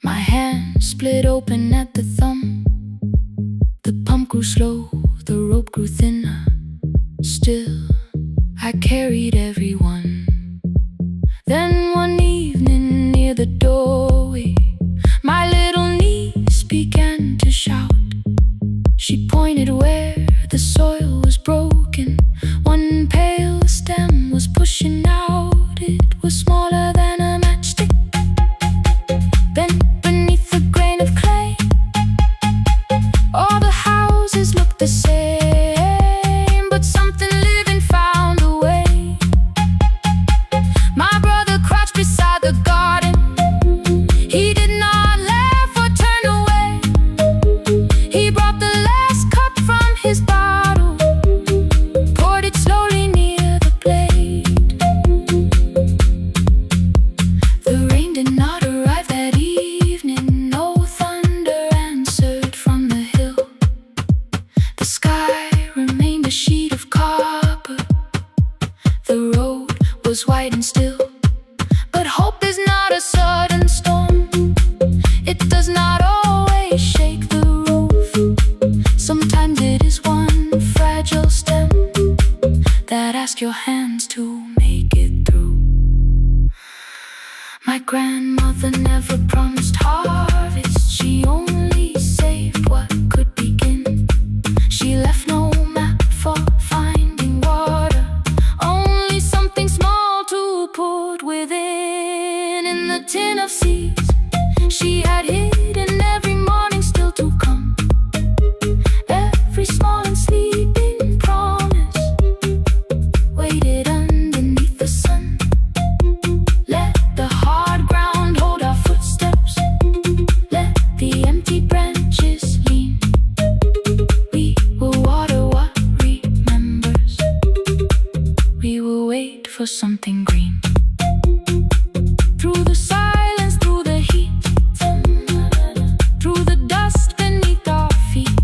My hand split open at the thumb. The pump grew slow, the rope grew thinner. Still, I carried everyone. Then one evening near the doorway, my little niece began to shout. She pointed where the soil was broken. One pale stem was pushing out. It was smaller than a matchstick, bent beneath a grain of clay. All the houses looked the same, but something living found a way. My brother crouched beside the garden. He did not laugh or turn away. He brought the last cup from his bottle, poured it slowly near the blade. The rain did not arrive that evening. No thunder answered from the hill. The sky remained a sheet of copper. The road was white and still. But hope is not a sudden storm. It does not always shake the roof. Sometimes it is one fragile stem that asks your hands to make it through. My grandmother never promised harvest. She only saved what could begin. She left no map for finding water, only something small to put within. In the tin of seeds she had hidden every morning still to come. Every small and sleeping promise waited underneath the sun. Let the hard ground hold our footsteps. Let the empty branches lean. We will water what remembers. We will wait for something green. Through the silence, through the heat, through the dust beneath our feet,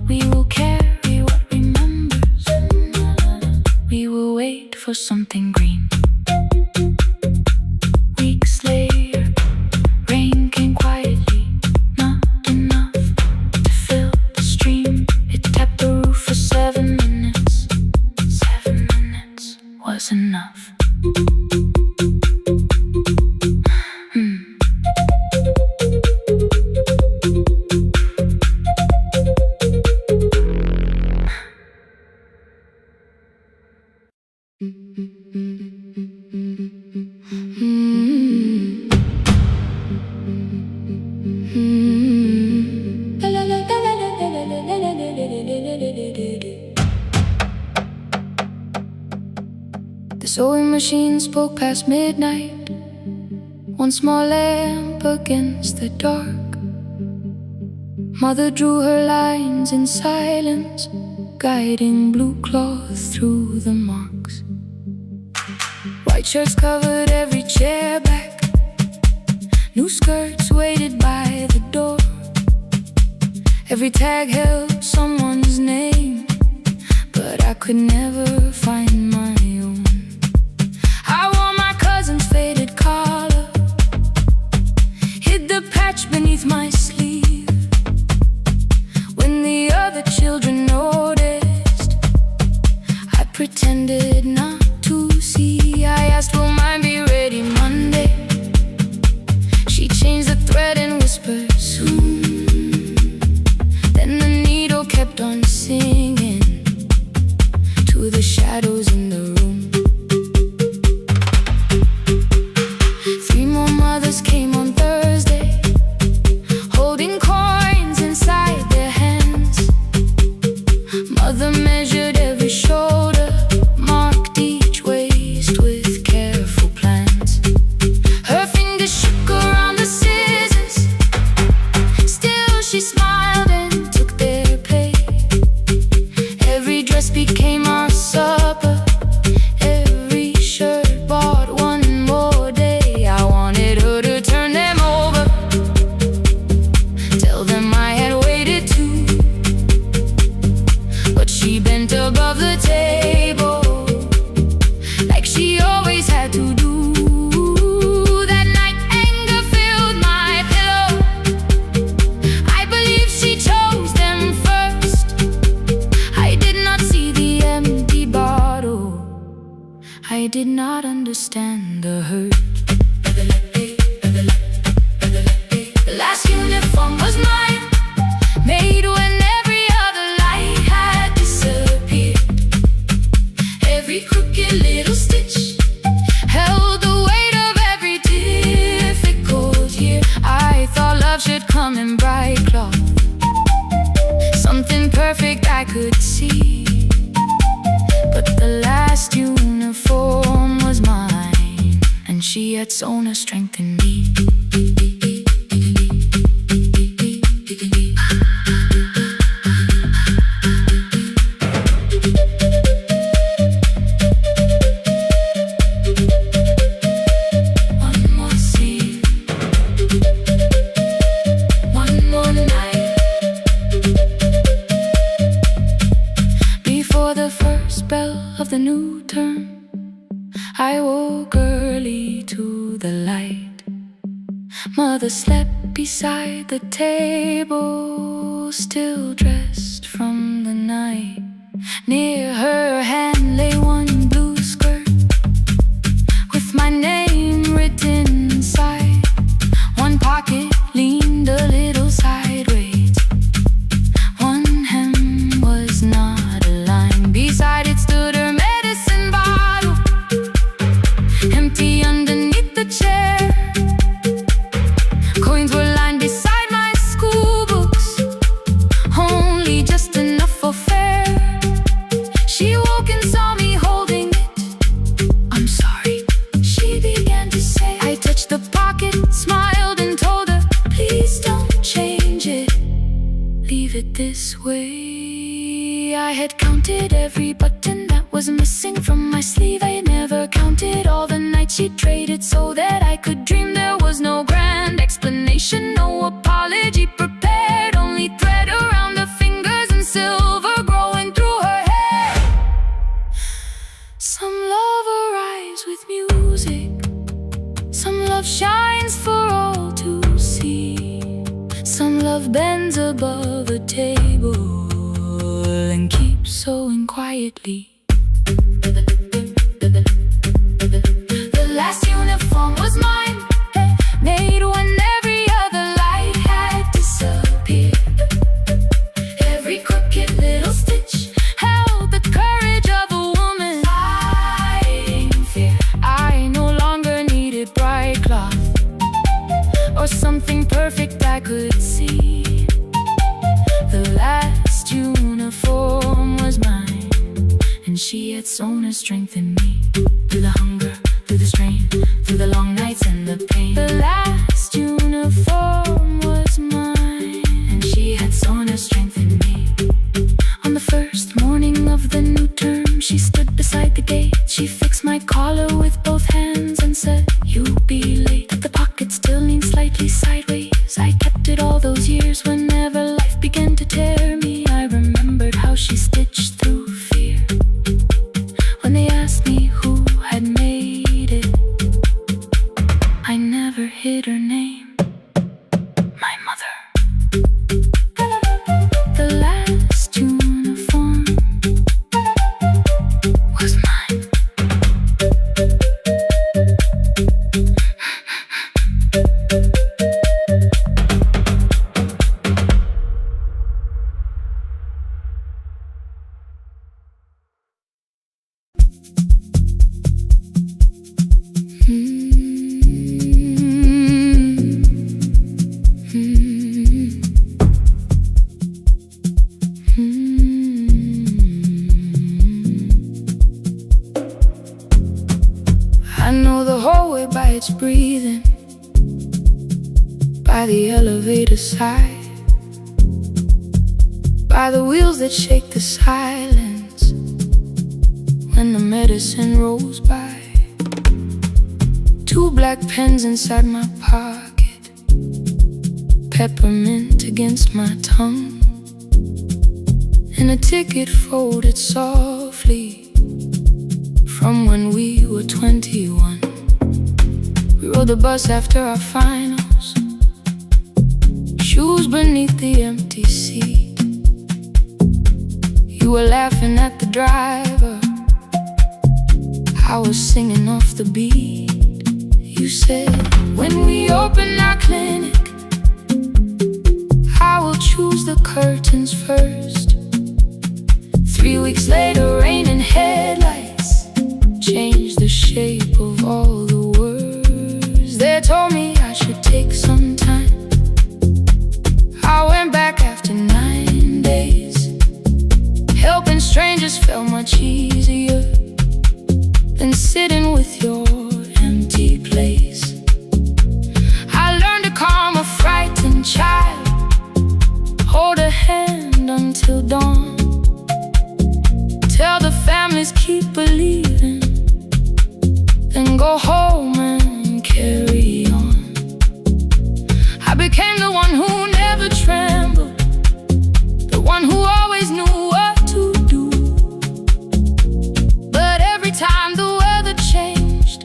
we will carry what remembers. We will wait for something green. Weeks later, rain came quietly, not enough to fill the stream. It tapped the roof for 7 minutes. 7 minutes was enough. The sewing machine spoke past midnight. One small lamp against the dark. Mother drew her lines in silence, guiding blue cloth through the marks. White shirts covered every chair back. New skirts waited by the door. Every tag held someone's name, but I could never find my own. I wore my cousin's faded collar, hid the patch beneath my sleeve. When the other children noticed, I pretended not to see. I asked, will mine be ready Monday? She changed the thread and whispered, soon. Then the needle kept on singing to the shadows in the room. measured every shoulder, marked each waist with careful plans. Her fingers shook around the scissors, still she smiled and took their pay. Every dress became our supper, every shirt bought one more day. I wanted her to turn them over, tell them I had waited too. But she bent above the table, like she always had to do. That night anger filled my pillow, I believe she chose them first. I did not see the empty bottle, I did not understand the hurt. The last uniform was mine, made when every other light had disappeared. Every crooked little stitch held the weight of every difficult year. I thought love should come in bright cloth, something perfect I could see. But the last uniform was mine, and she had sewn her strength in me. One more scene, one more night. Before the first bell of the new term, I woke early to the light. Mother slept beside the table, still dressed from the night. Near her hand lay one blue skirt with my name written inside. One pocket leaned a little sideways, one hem was not aligned. Beside it stood her medicine bottle, empty underneath the chair. Coins were lined beside my school books, only just enough for fare. She woke and saw me holding it. I'm sorry, she began to say. I touched the pocket, smiled and told her, please don't change it, leave it this way. I had counted every button that was missing from my sleeve. I had never counted all the nights she traded so that I could dream. There was no grand explanation, no apology prepared, only thread around her fingers and silver growing through her hair. Some love arrives with music, some love shines for all to see. Some love bends above a table and keeps sewing quietly. The last uniform was mine, made when every other light had disappeared. Every crooked little stitch held the courage of a woman fighting fear. I no longer needed bright cloth or something perfect I could see. The last uniform was mine, and she had sewn her strength in me. Through the hunger, through the strain, through the long nights and the pain. The last uniform was mine, and she had sewn her strength in me. On the first morning of the new term, she stood beside the gate. She fixed my collar with both hands and said, you'll be late. The pocket still leaned slightly sideways. I kept it all those years. Whenever life began to tear me, I remembered how she stitched through fear. When they asked me who had made it, I never hid her name. know the hallway by its breathing, by the elevator sigh, by the wheels that shake the silence when the medicine rolls by. 2 black pens inside my pocket, peppermint against my tongue, and a ticket folded softly from when we were 21. We rode the bus after our finals, shoes beneath the empty seat. You were laughing at the driver, I was singing off the beat. You said, when we open our clinic, I will choose the curtains first. 3 weeks later, rain and headlights changed the shape of all the words. They told me I should take some time. I went back after 9 days. Helping strangers felt much easier than sitting with your empty place. I learned to calm a frightened child, hold a hand until dawn, tell the families keep believing, then go home and carry on. I became the one who never trembled, the one who always knew what to do. But every time the weather changed,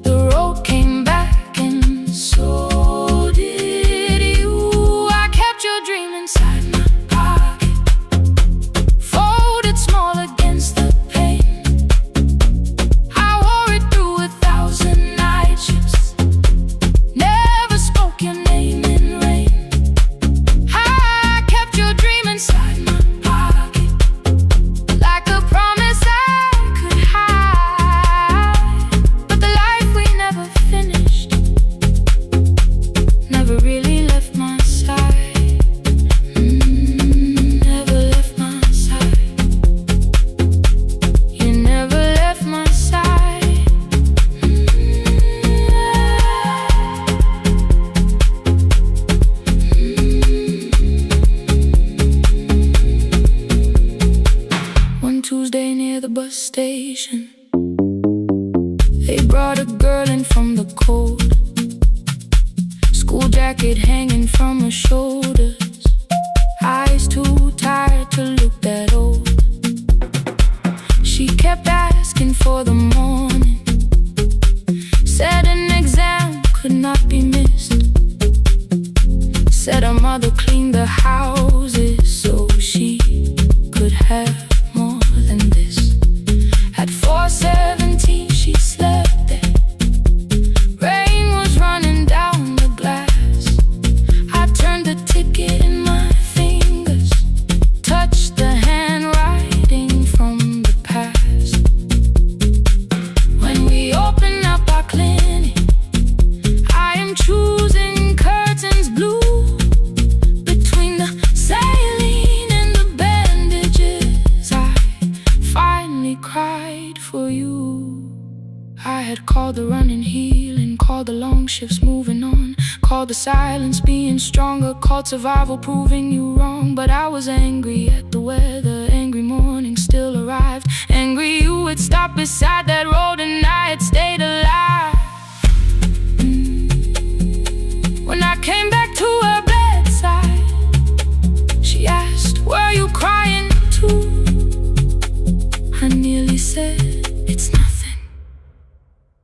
the road came back, and so did you. I kept your dream inside my pocket, folded small against the pain. I wore it through 1,000 night shifts, never spoke your name in rain. I kept your dream inside my pocket, like a promise I could hide. But the life we never finished never really left my side. Never left my side. You never left my side. One Tuesday near the bus station, they brought a girl in from the cold, school jacket hanging from her shoulders, eyes too tired to look that old. She kept asking for the morning, said an exam could not be missed, said her mother cleaned the houses so she could have more than this. At 4:17 she slept there, rain was running down the glass. I turned the ticket in my fingers, touched the handwriting from the past. When we open up our clinic, I am choosing curtains blue, between the saline and the bandages. I finally cried for you. I had called the running healing, called the long shifts moving on, called the silence being stronger, called survival proving you wrong. But I was angry at the weather, angry morning still arrived, angry you had stopped beside that road and I had stayed alive. When I came back to her bedside, she asked, were you crying too? I nearly said, it's nothing,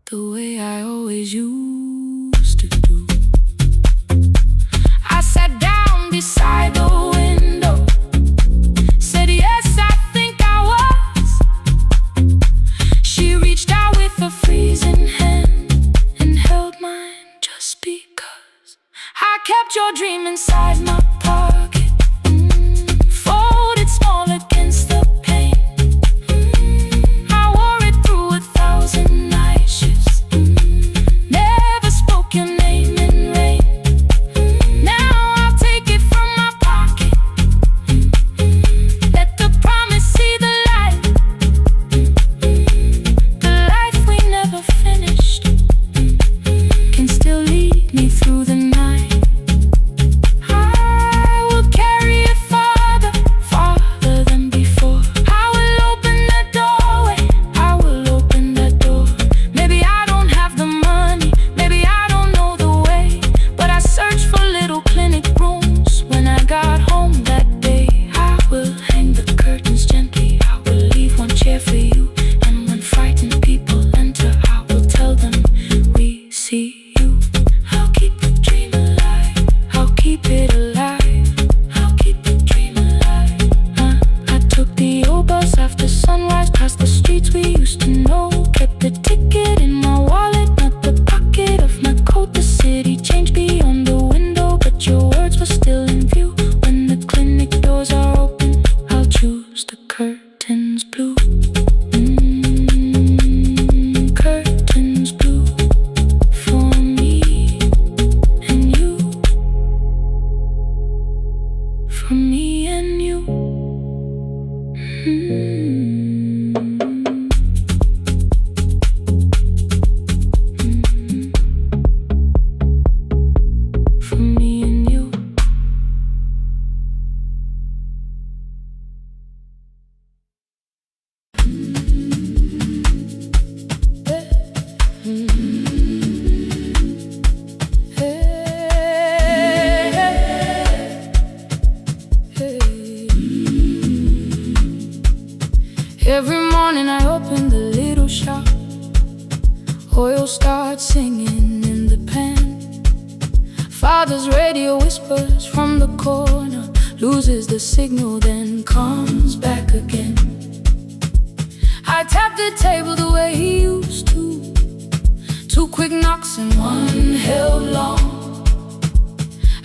the way I always used to do. I sat down beside the window, said yes, I think I was. She reached out with a freezing hand and held mine just because. I kept your dream inside my pocket, folded small against the pain. I wore it through 1,000 night shifts, never Every morning I open the little shop. Oil starts singing in the pan. Father's radio whispers from the corner, loses the signal, then comes back again. I tap the table the way he used to. 2 quick knocks and 1 held long.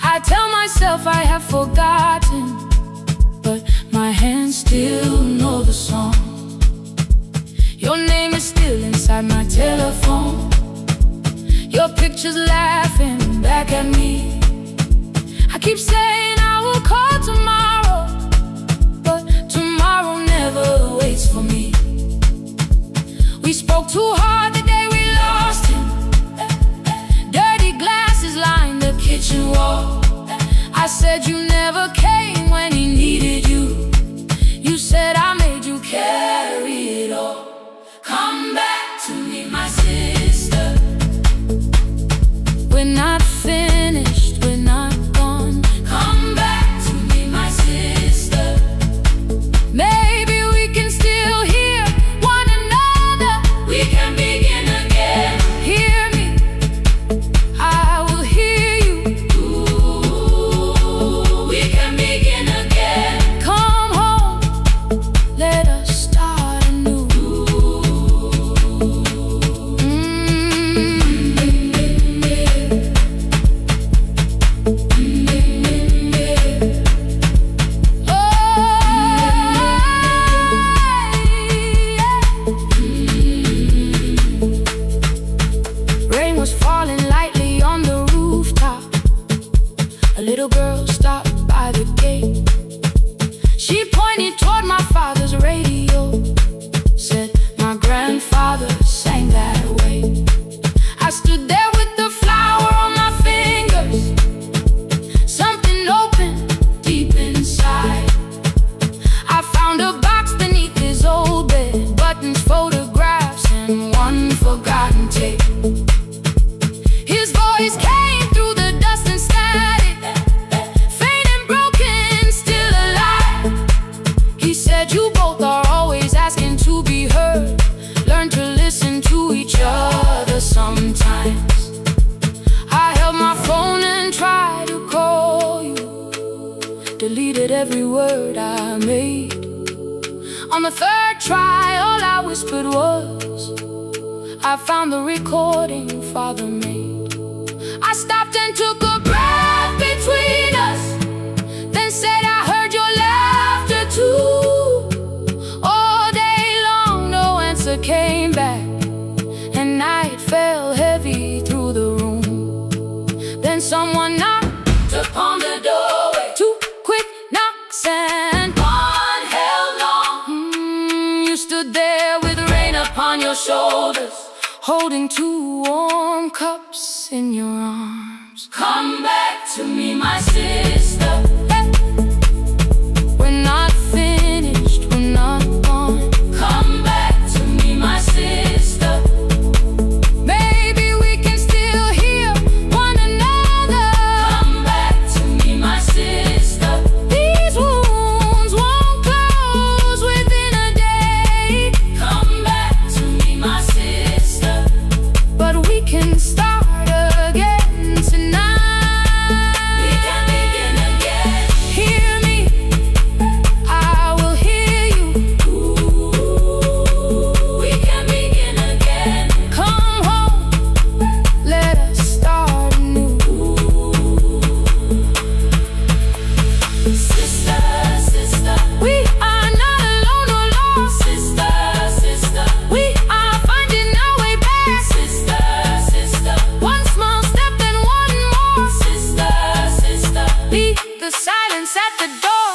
I tell myself I have forgotten, but my hands still know the song. Your name is still inside my telephone. Your picture's laughing back at me. I keep saying I will call tomorrow, but tomorrow never waits for me. We spoke too hard the day we lost him. Dirty glasses lined the kitchen wall. I said you never came when he needed you. You said I made you carry it all. Come back to me, my sister. We're not finished, we're not gone. Come back to me, my sister. Maybe we can still hear one another. We can begin again. Hear me, I will hear you. Ooh, we can begin again. Come home, let us start anew. Rain was falling lightly on the rooftop. A little girl stopped by the gate. She pointed toward my father's radio, said my grandfather sang that way. I stood there with the flower on my fingers. Something opened deep inside. I found a box beneath his old bed, buttons, photographs, and 1 forgotten tape. His voice came through the dust and static, faint and broken, still alive. He said you both are always asking to be heard. Learn to listen to each other sometimes. I held my phone and tried to call you, deleted every word I made. On the 3rd try, all I whispered was, I found the recording Father made. I stopped and took a breath between us, then said I heard your laughter too. All day long no answer came back, and night fell heavy through the room. Then someone knocked upon the doorway. 2 quick knocks and 1 held long. You stood there with rain upon your shoulders, holding 2 warm cups in your arms. Come back to me, my sister. We're not finished, we're not gone. Come back to me, my sister. Maybe we can still hear one another. Come back to me, my sister. These wounds won't close within a day. Come back to me, my sister. But we can start again tonight. We can begin again. Hear me, I will hear you. Ooh, we can begin again. Come home, let us start anew. Sister, sister, we are not alone or lost. Sister, sister, we are finding our way back. Sister, sister, 1 small step and 1 more. Sister, sister, beat the silence at the door.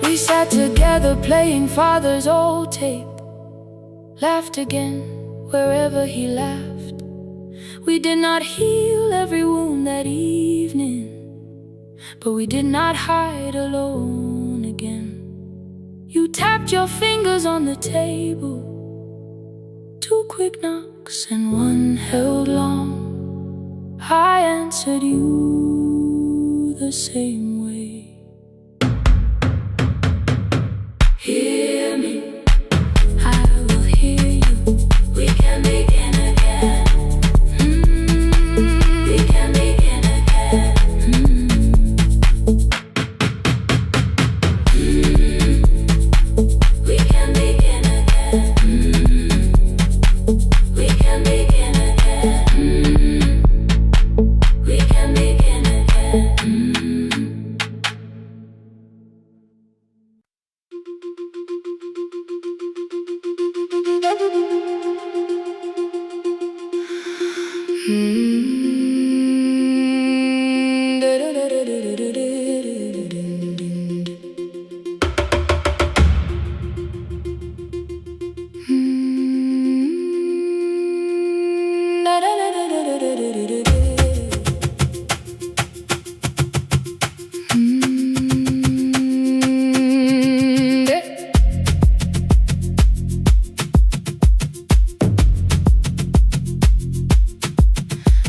We sat together playing Father's old tape, laughed again wherever he laughed. We did not heal every wound that evening, but we did not hide alone again. You tapped your fingers on the table, quick knocks and one held long. I answered you the same way. Hear me, I will hear you. We can begin again. We can begin again. We can begin again. We can begin again. We can begin again.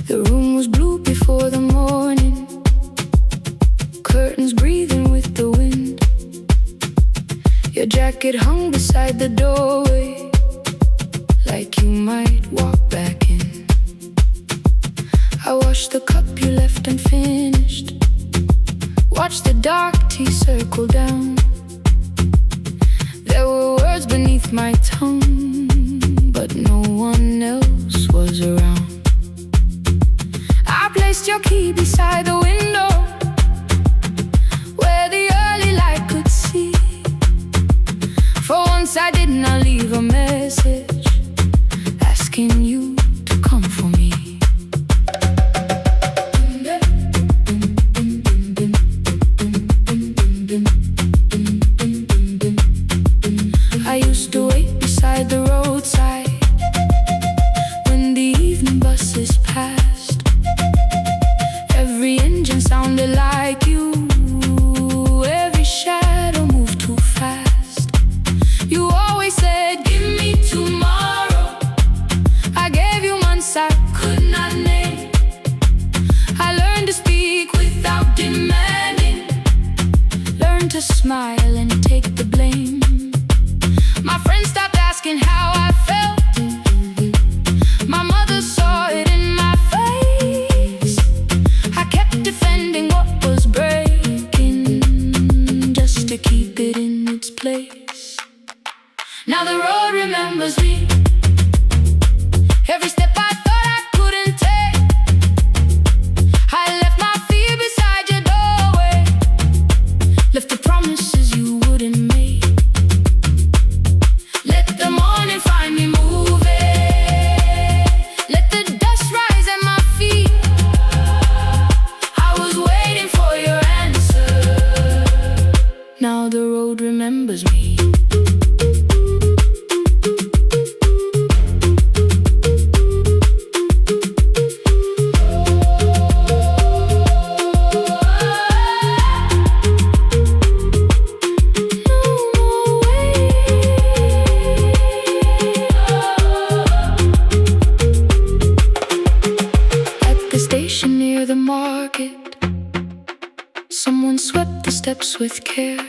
The room was blue before the morning, curtains breathing with the wind. Your jacket hung beside the doorway, like you might walk back in. I washed the cup you left unfinished, watched the dark tea circle down. There were words beneath my tongue, but no one else was around. I placed your key beside the window, where the early light could see. For once I did not leave a message asking you to come for me. I used to wait beside the roadside when the evening buses passed. Every engine sounded like you, every shadow moved too fast. You always said, give me tomorrow. I gave you months I could not name. I learned to speak without demanding, learned to smile and take the blame. My friends stopped asking how I felt. My mother saw it in my face. I kept defending what was breaking, just to keep it in its place. Now the road remembers me. Every step I thought I couldn't take, I left my fear beside your doorway, left the promises you wouldn't make. Let the morning find me moving, let the dust rise at my feet. I was waiting for your answer. Now the road remembers me. Near the market, someone swept the steps with care.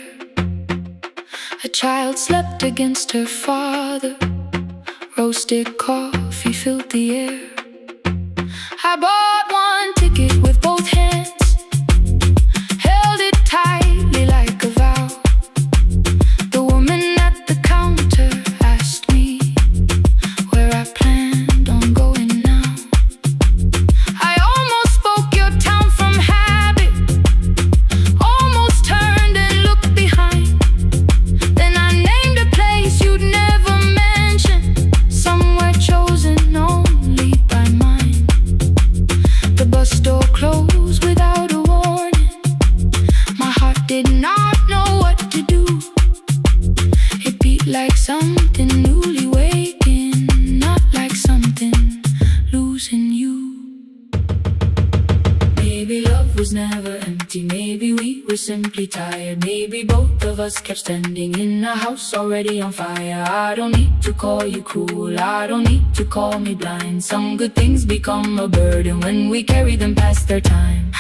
A child slept against her father, roasted coffee filled the air. I bought one ticket with both hands, held it tightly like a vow. The woman at the counter asked me where I planned on going now. I almost spoke your town from habit, almost turned and looked behind. Then I named a place you'd never mention, somewhere chosen only by mine. The simply tired. Maybe both of us kept standing in a house already on fire. I don't need to call you cruel, I don't need to call me blind. Some good things become a burden when we carry them past their time.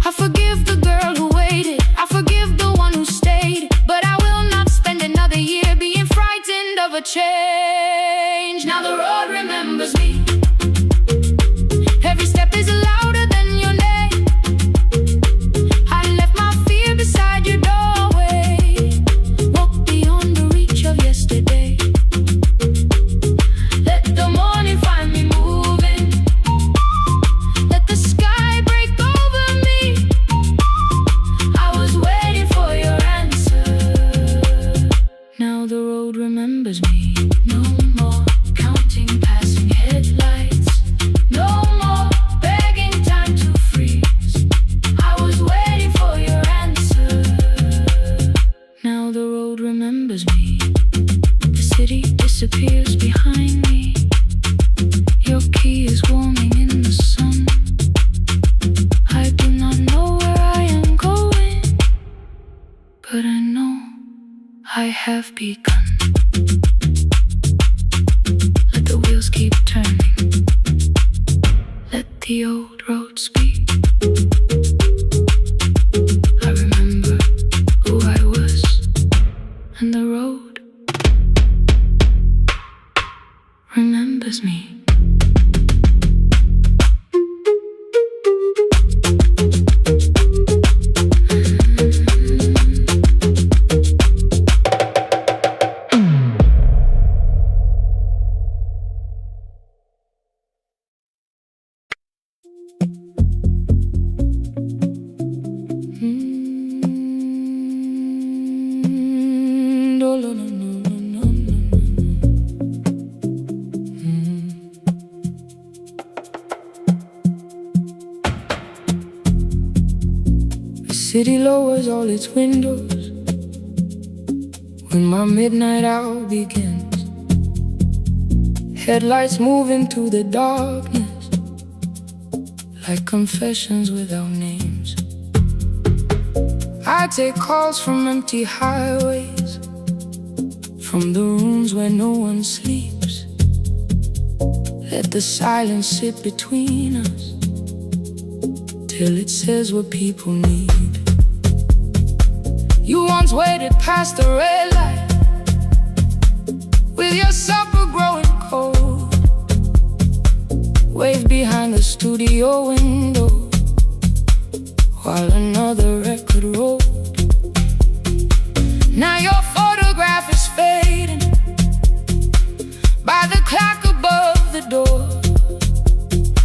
I forgive the girl who waited, I forgive the one who stayed, but I will not spend another year being frightened of a change. Now the road remembers me. Every step is louder than your name. I left my fear beside your doorway. Walk beyond the reach of yesterday. Let the morning find me moving. Let the sky break over me. I was waiting for your answer. Now the road remembers me. No more counting passing headlights. No more begging time to freeze. I was waiting for your answer. Now the road remembers me. The city disappears behind me. Your key is warming in the sun. I do not know where I am going, but I know I have begun. Let the wheels keep turning. Let the old road speak. I remember who I was, and the road remembers me. The city lowers all its windows when my midnight hour begins. Headlights move into the darkness like confessions without names. I take calls from empty highways, from the rooms where no one sleeps. Let the silence sit between us till it says what people need. You once waited past the red light with your supper growing cold. Waved behind the studio window while another record rolled. Now your photograph is fading by the clock above the door.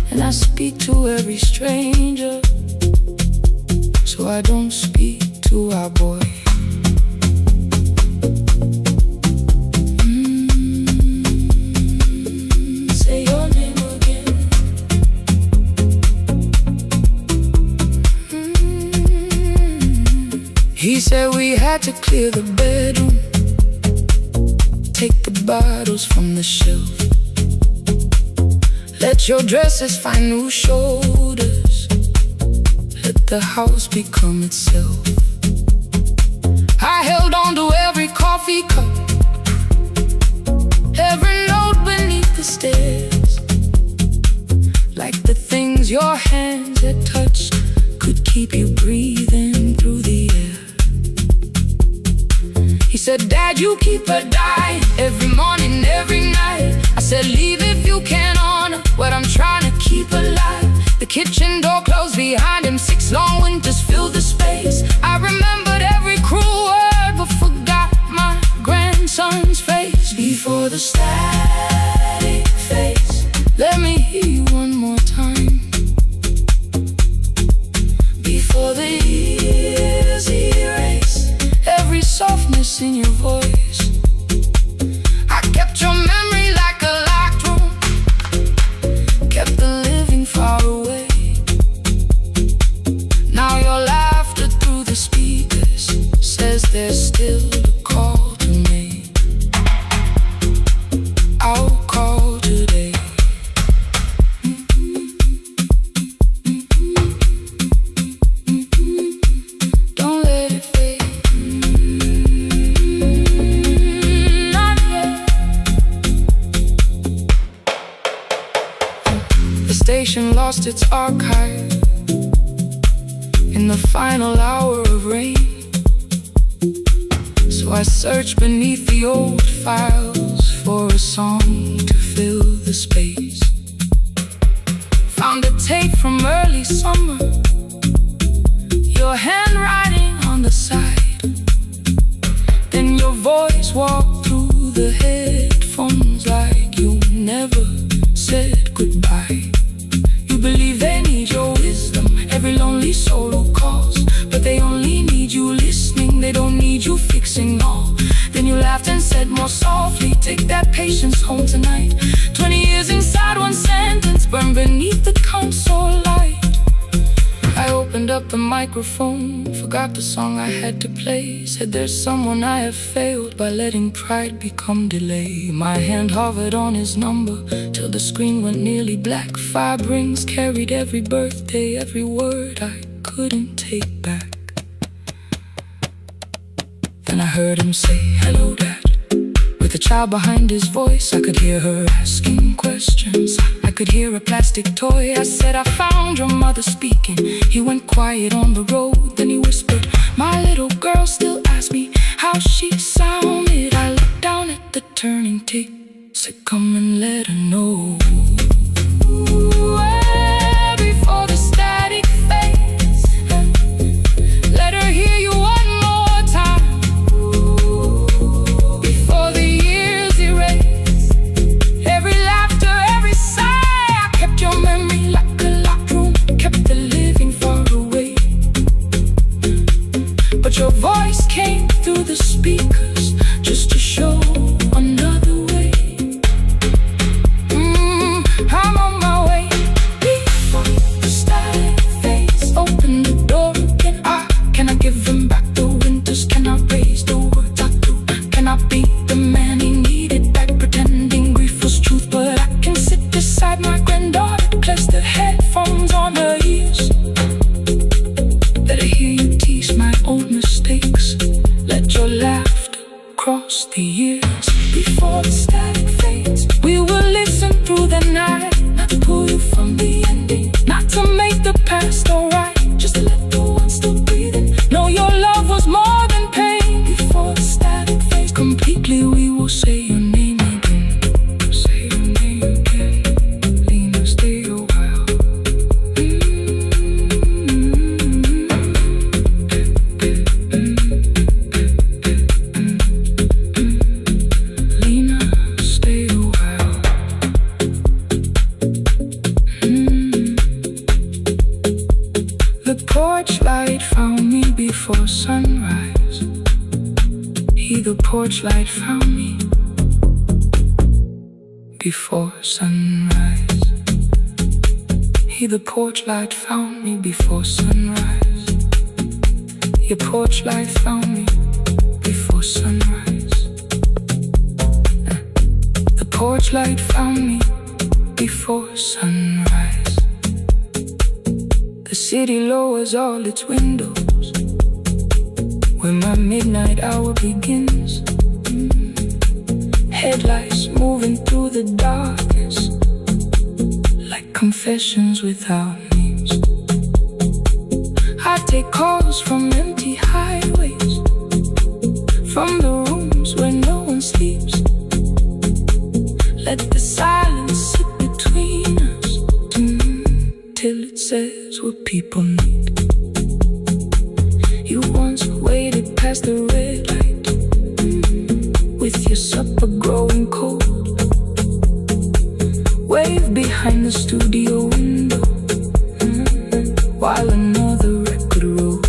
And I speak to every stranger, so I don't speak to our boy. Say your name again. He said we had to clear the bedroom, take the bottles from the shelf. Let your dresses find new shoulders. Let the house become itself. I held on to every coffee cup, every note beneath the stairs, like the things your hands had touched could keep you breathing through the air. He said, Dad, you keep her dying every morning, every night. I said, leave if you can honor what I'm trying to keep alive. The kitchen door closed behind him, 6 long winters filled the space. I remembered every cruel word but forgot my grandson's face. Before the static fades, let me hear you one more time. Before the years erase every softness in your voice. I kept your memory like a locked room, kept the living far away. Now your laughter through the speakers says there's still a call to me. I'll call today. lost its archive in the final hour of rain. So I searched beneath the old files for a song to fill the space. Found a tape from early summer, your handwriting on the side. Then your voice walked through the headphones like you never said goodbye. You believe they need your wisdom, every lonely soul who calls, but they only need you listening, they don't need you fixing all. Then you laughed and said more softly, take that patience home tonight. 20 years inside one sentence, burned beneath the console light. I opened up the microphone, forgot the song I had to play. Said there's someone I have failed by letting pride become delay. My hand hovered on his number till the screen went nearly black. 5 rings carried every birthday, every word I couldn't take back. Then I heard him say, hello dad. With a child behind his voice, I could hear her asking questions. I could hear a plastic toy. I said, I found your mother speaking. He went quiet on the road, then he whispered, my little girl still asks me how she sounded. I looked down at the turning tape, said come and let her know. Before the static fades, let her hear you one more time. Before the years erase every laughter, every sigh. I kept your memory like a locked room, kept the living far away. But your voice came through the speakers just to show another way. I'm on my way. Before the static fades, open the door again. Can I give him back the winters? Can I raise the words I do? Can I be the man he needed back, pretending grief was truth? But I can sit beside my granddaughter, place the headphones on her ears. Let her hear you tease my old mistakes. Let your laughter cross the years. Before the static fades, we will listen through the night. Not to pull you from the ending, not to make the past alright, just to let the one still breathing know your love was more than pain. Before the static fades completely, we will say your name again. Say your name again. Lena, stay a while. Lena, stay a while. The porch light found me before sunrise. The porch light found me before sunrise. The porch light found me before sunrise. Your porch light found me before sunrise. The porch light found me before sunrise. The city lowers all its windows when my midnight hour begins. Headlights moving through the darkness like confessions without names. I take calls from empty highways, from the rooms where no one sleeps. Let the silence sit between us till it says what people need. You once waited past the red light with your supper growing cold. Wave behind the studio window while another record rolled.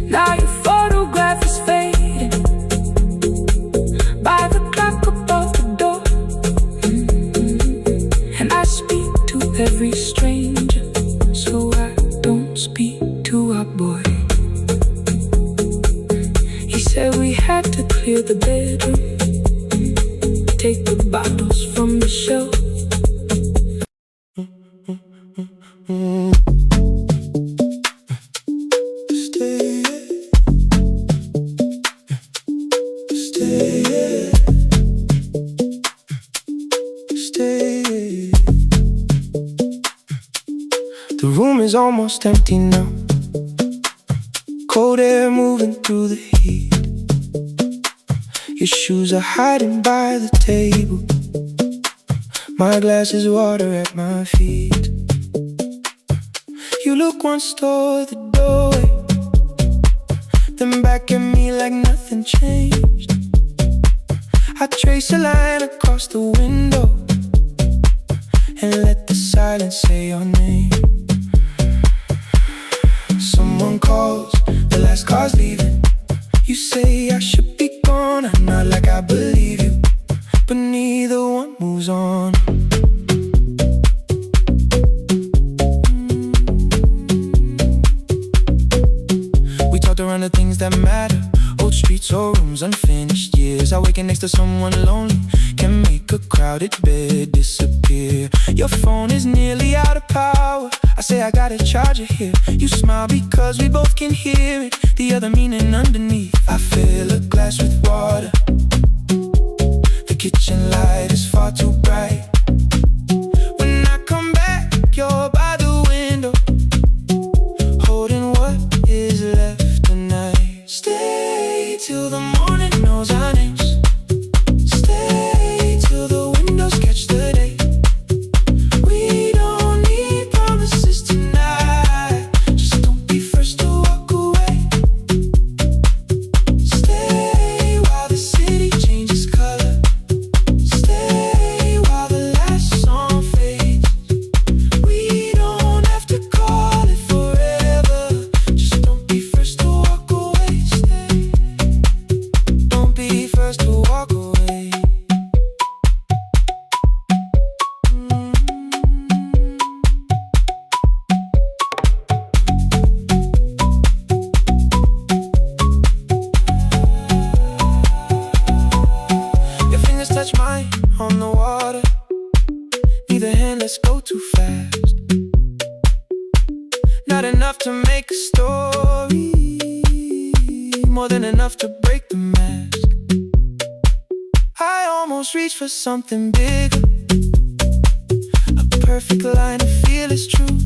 Now your photograph is fading by the clock above the door. And I speak to every stranger, so I don't speak to our boy. He said we had to clear the bedroom, take the bottles from the shelf. is almost empty now. Cold air moving through the heat. Your shoes are hiding by the table. My glass is water at my feet. You look once toward the doorway, then back at me like nothing changed. I trace a line across the window and let the silence say your name. Someone calls, the last car's leaving. You say I should be gone, I nod like I believe you, but neither one moves on. We talked around the things that matter, old streets or rooms, unfinished years. Awaken next to someone lonely can make a crowded bed disappear. Your phone is nearly out of power. I say I got a charger here. You smile because we both can hear it, the other meaning underneath. I fill a glass with water. The kitchen light is far too bright. When I come back, you're by the window, holding what is left tonight. Stay till the morning knows our names. Stay till the windows catch the day. We don't need promises tonight. Just don't be first to walk away. Stay while the city changes color. Stay while the last song fades. We don't have to call it forever. Just don't be first to walk away. Stay. Don't be first to walk away. Your fingers touch mine on the water. Neither hand, let's go too fast. Not enough to make a story, more than enough to break the mask. I almost reach for something bigger, a perfect line to feel is true.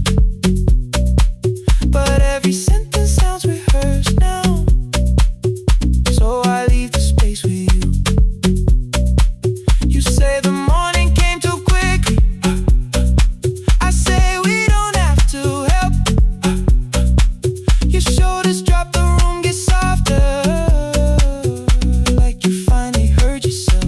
But every sentence sounds rehearsed now, so I leave the space with you. You say the morning came too quickly. I say we don't have to help. Your shoulders drop, the room gets softer, like you finally heard yourself.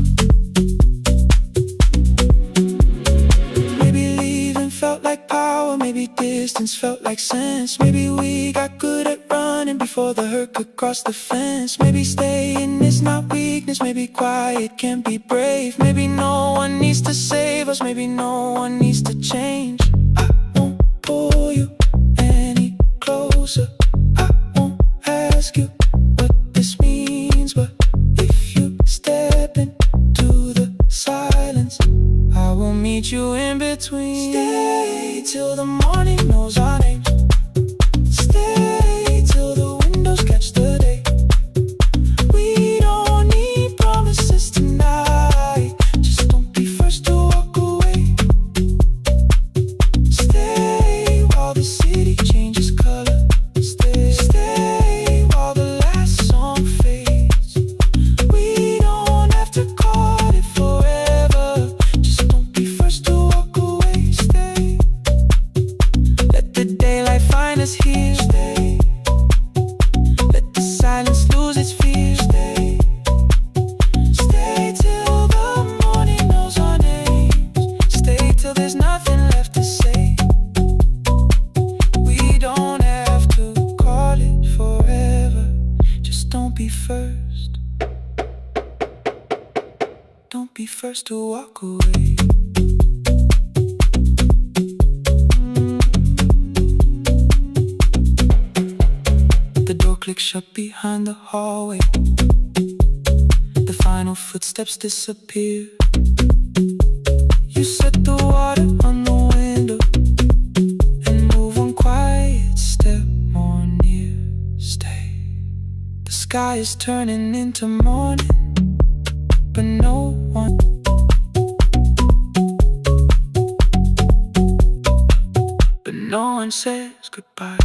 Maybe leaving felt like power, maybe distance felt like sense. Maybe we got good at running before the hurt could cross the fence. Maybe staying is not weakness, maybe quiet can be brave. Maybe no one needs to save us, maybe no one needs to change. I won't pull you any closer. I won't ask you what this means, but if you step into the silence, I will meet you in between. Stay till the morning knows our names. Stay till the windows catch the day. We don't need promises tonight. Just don't be first to walk away. Stay while the city changes color. Stay while the last song fades. We don't have to call it forever. Just don't be first to walk away. Stay. Let the daylight find us here. Stay. Let the silence lose its fear. Stay. Stay till the morning knows our names. Stay till there's nothing left to say. We don't have to call it forever. Just don't be first. Don't be first to walk away. The door clicks shut behind the hallway. The final footsteps disappear. You set the water on the window and move one quiet step more near. Stay. The sky is turning into morning, but no one. But no one says goodbye.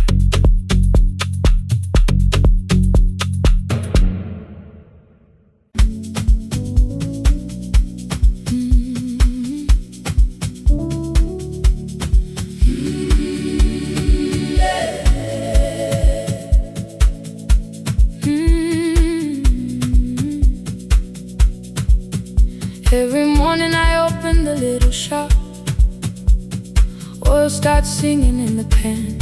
Every morning I open the little shop. Oil starts singing in the pan.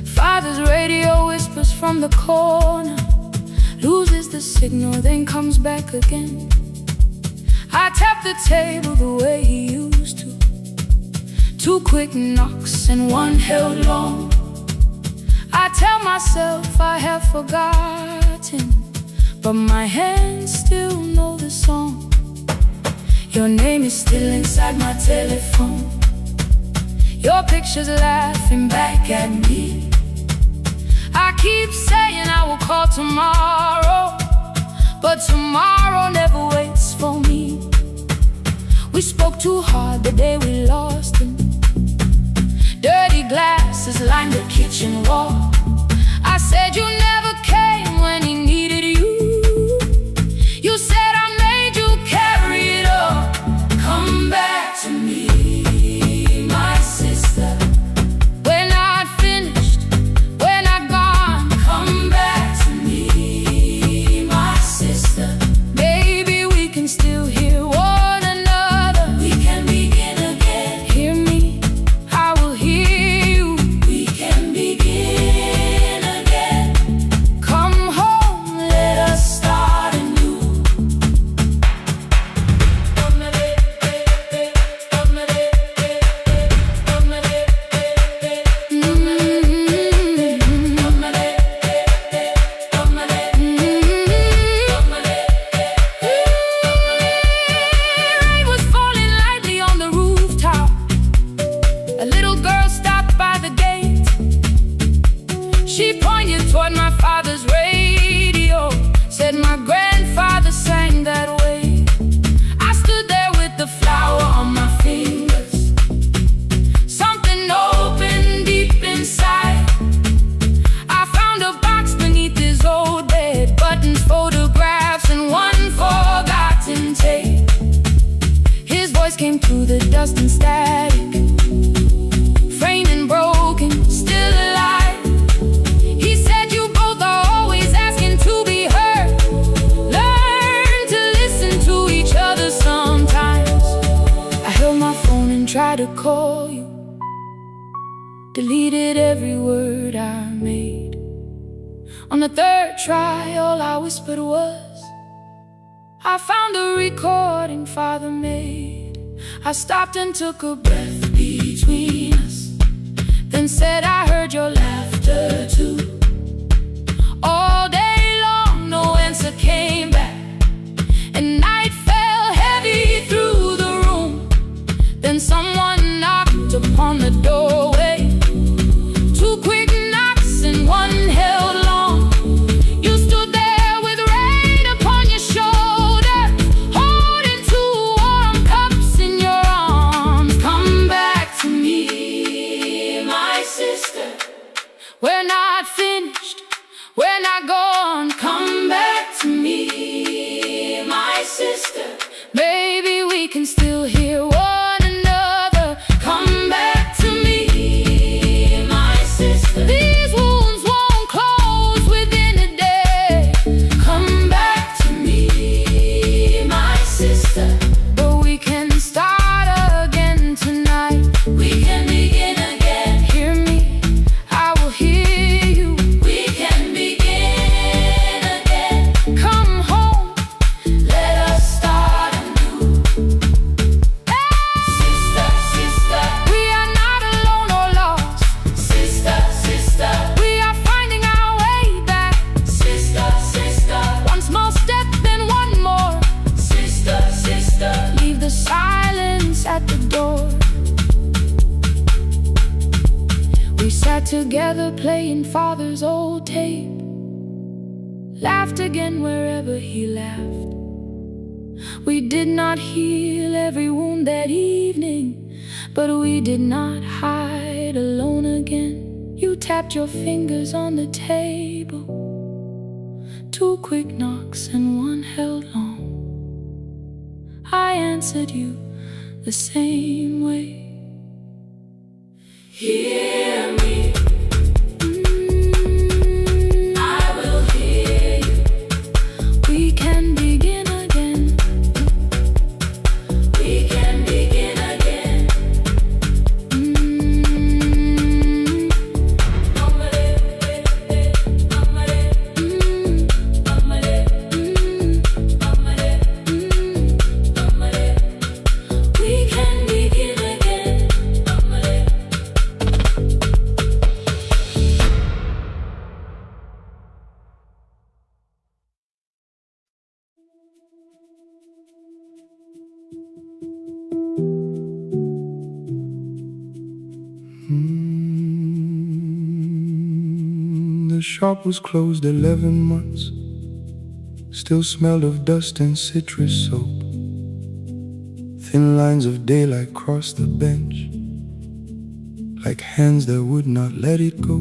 Father's radio whispers from the corner, loses the signal, then comes back again. I tap the table the way he used to. 2 quick knocks and 1 held long. I tell myself I have forgotten, but my hands still know the song. Your name is still inside my telephone. Your picture's laughing back at me. I keep saying I will call tomorrow, but tomorrow never waits for me. We spoke too hard the day we lost him. Dirty glasses lined the kitchen wall. I said you never came when he needed you. You said I made you carry it all. Come back to me, my sister. We're not finished, we're not gone. Come back to me, my sister. Baby, we can still hear one another. We can begin again. Hear me, I will hear you. We can begin again. Come home, let us start anew. Rain was falling lightly on the rooftop. A little girl stopped by the gate. She pointed toward my father's radio, said my grandfather sang that way. I stood there with the flower on my fingers. Something opened deep inside. I found a box beneath his old bed, buttons, photographs, and 1 forgotten tape. His voice came through the dust and static, framed and broken, still alive. He said you both are always asking to be heard. Learn to listen to each other sometimes. I held my phone and tried to call you, deleted every word I made. On the 3rd try, all I whispered was, I found a recording Father made. I stopped and took a breath between us, then said I heard your laughter too. All day long, no answer came back, and night fell heavy through the room. Then someone knocked upon the doorway. 2 quick knocks and 1 held long. You stood there with rain upon your shoulder, holding 2 warm cups in your arms. Come back to me, my sister. We're not finished, we're not gone. Come back to me, my sister. Baby, we can still hear one another. Come back to me, my sister. These wounds won't close within a day. Come back to me, my sister. But we can start again tonight. We can begin again. Hear me, I will hear you. We can begin again. Come home, let us start anew. Sister, sister, we are not alone or lost. Sister, sister, we are finding our way back. Sister, sister, 1 small step, then 1 more. Sister, sister, leave the silence at the door. We sat together playing Father's old tape, laughed again wherever he laughed. We did not heal every wound that evening, but we did not hide alone again. You tapped your fingers on the table, 2 quick knocks and 1 held long. I answered you the same way. Hear me. I will hear you. We can begin again. We can begin again. We can begin again. The shop was closed 11 months. Still smelled of dust and citrus soap. Thin lines of daylight crossed the bench, like hands that would not let it go.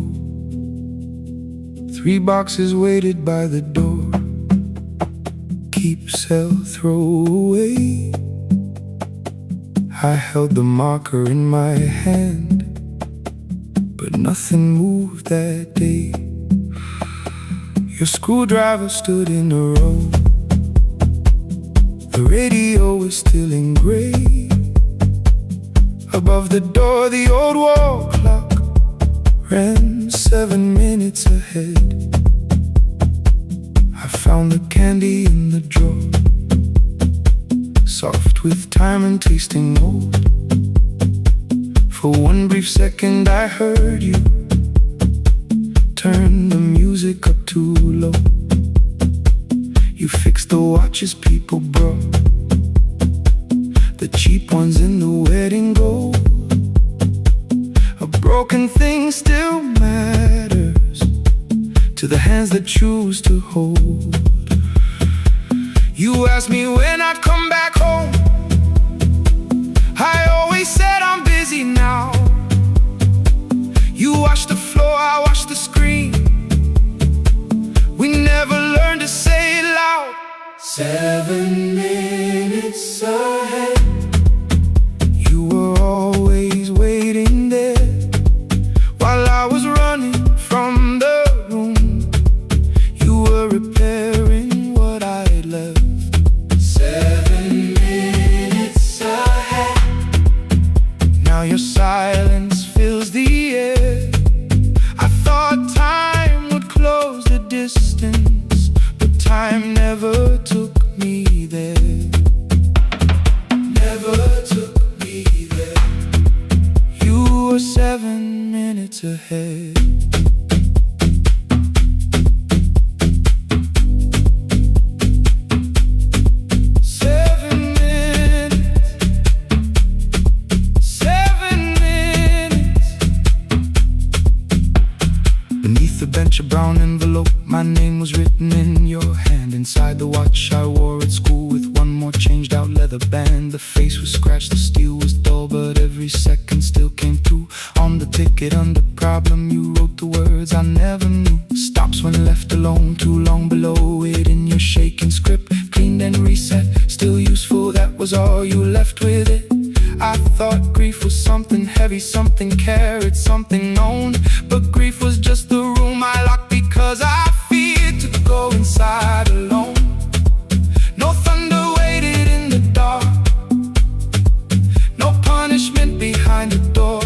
3 boxes waited by the door. Keep, sell, throw away. I held the marker in my hand, but nothing moved that day. Your screwdriver stood in a row. The radio was still in gray. Above the door, the old wall clock ran 7 minutes ahead. I found the candy in the drawer, soft with time and tasting old. For 1 brief second I heard you turn the music up too low. You fixed the watches people brought, the cheap ones in the wedding gold. A broken thing still matters to the hands that choose to hold. You asked me when I'd come back home. I always said I'm busy now. You washed the floor, I washed the screen. We never learned to say it loud. 7 minutes ahead. You were always waiting there while I was running from the room. You were repairing what I had left. 7 minutes ahead. Now your silence fills the air. I thought time would close the distance, but time never took me there. Never took me there. You were 7 minutes ahead. Beneath the bench, a brown envelope, my name was written in your hand. Inside the watch I wore at school with 1 more changed out leather band. The face was scratched, the steel was dull, but every second still came through. On the ticket under problem you wrote the words I never knew. Stops when left alone, too long below it in your shaking script. Cleaned and reset, still useful, that was all you left with it. I thought grief was something heavy, something carried, something known. But grief was just the room I locked because I feared to go inside alone. No thunder waited in the dark, no punishment behind the door.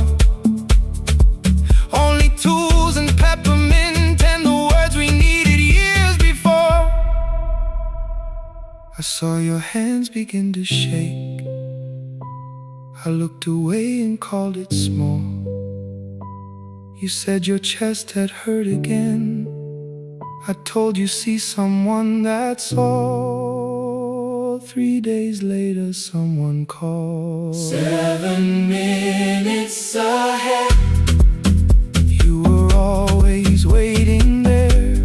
Only tools and peppermint and the words we needed years before. I saw your hands begin to shake. I looked away and called it small. You said your chest had hurt again. I told you see someone, that's all. 3 days later someone called. 7 minutes ahead. You were always waiting there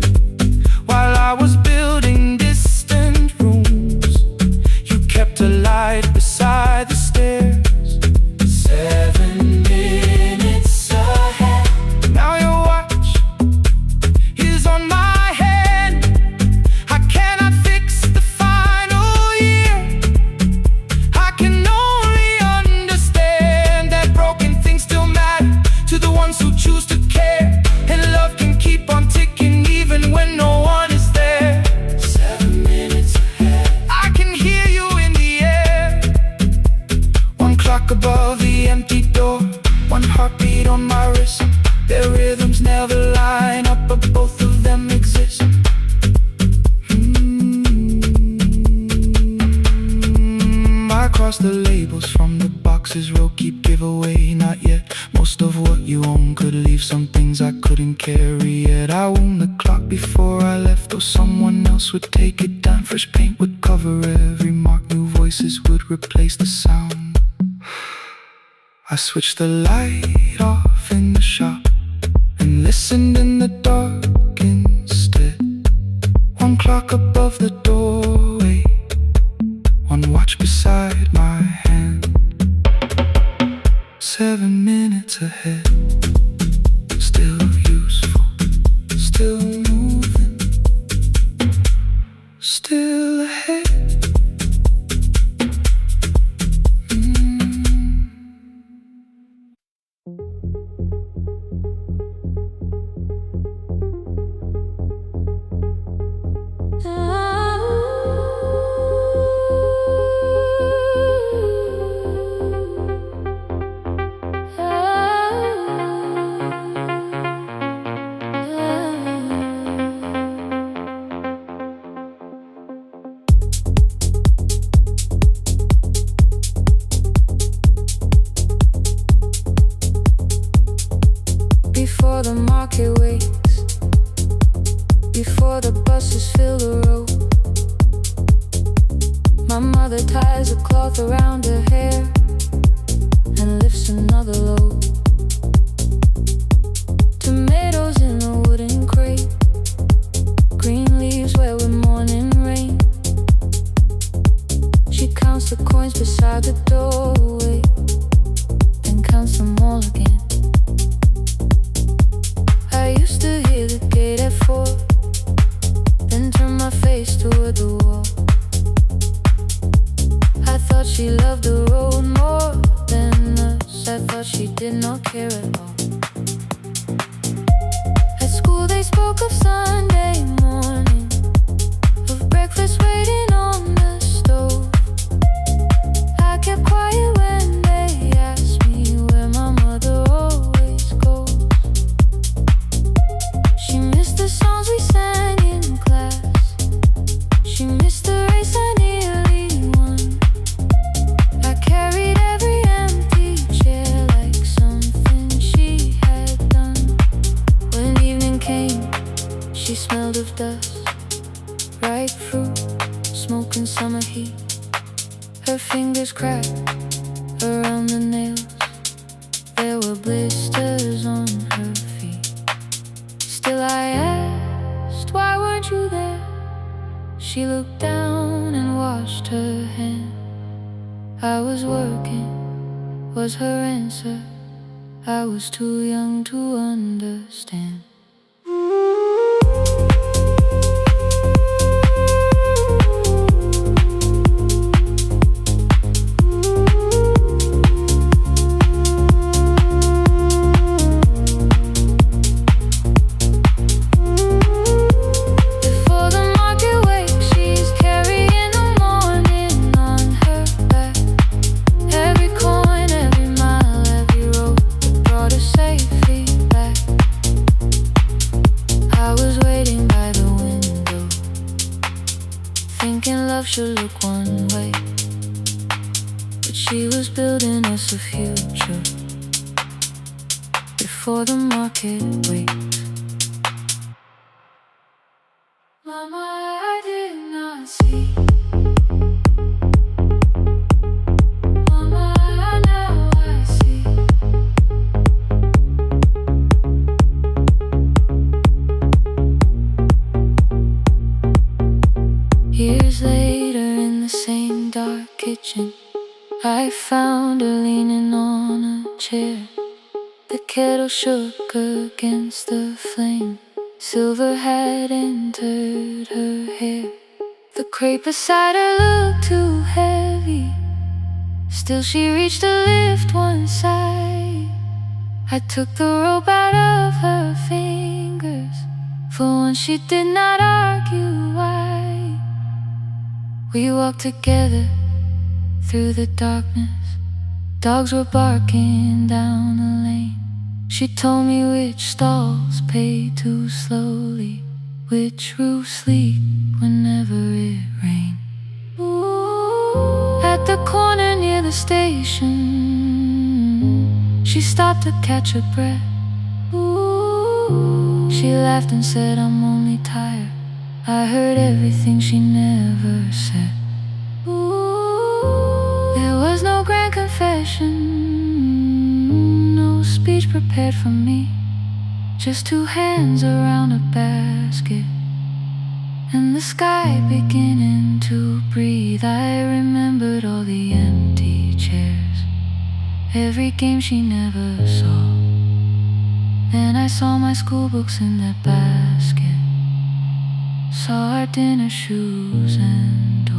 while I was building distant rooms. You kept a light beside the stairs. 7 I wound the clock before I left, or someone else would take it down. Fresh paint would cover every mark, new voices would replace the sound. I switched the light off in the shop and listened in the dark instead. One clock above the doorway, one watch beside my hand. 7 minutes ahead, still useful, still moving, still ahead. Before the market wakes, before the buses fill the road, my mother ties a cloth around her hair and lifts another load. Tomatoes in a wooden crate, green leaves where we're morning rain. She counts the coins beside the doorway, then counts them all again. I used to hear the gate at 4, then turn my face toward the wall. I thought she loved the road more than us. I thought she did not care at all. At school they spoke of Sunday morning, of breakfast waiting on the stove. I kept quiet when they asked me where my mother always goes. She missed the songs we sang in class, she missed the race I nearly won. I carried every empty chair like something she had done. When evening came, she smelled of dust, ripe fruit, smoke and summer heat. Her fingers cracked around the nails, there were blisters on her feet. Still I asked, why weren't you there? She looked down and washed her hand. I was working, was her answer. I was too young to understand. Before the market wakes, she's carrying the morning on her back. Every coin, every mile, every road that brought her safely back. I was waiting by the window, thinking love should look one way, but she was building us a future. Before the market wakes, Mama, I did not see. Mama, now I see. Years later in the same dark kitchen, I found her leaning on a chair. The kettle shook against the flame, silver had entered her hair. The crepe beside her looked too heavy, still she reached to lift one side. I took the rope out of her fingers, for once she did not argue why. We walked together through the darkness, dogs were barking down the lane. She told me which stalls pay too slowly, which roofs leak whenever it rains. At the corner near the station, she stopped to catch her breath. She laughed and said, I'm only tired. I heard everything she never said. Ooh, there was no grand confession, no speech prepared for me. Just two hands around a basket and the sky beginning to breathe. I remembered all the empty chairs, every game she never saw. Then I saw my school books in that basket, saw our dinner shoes and door.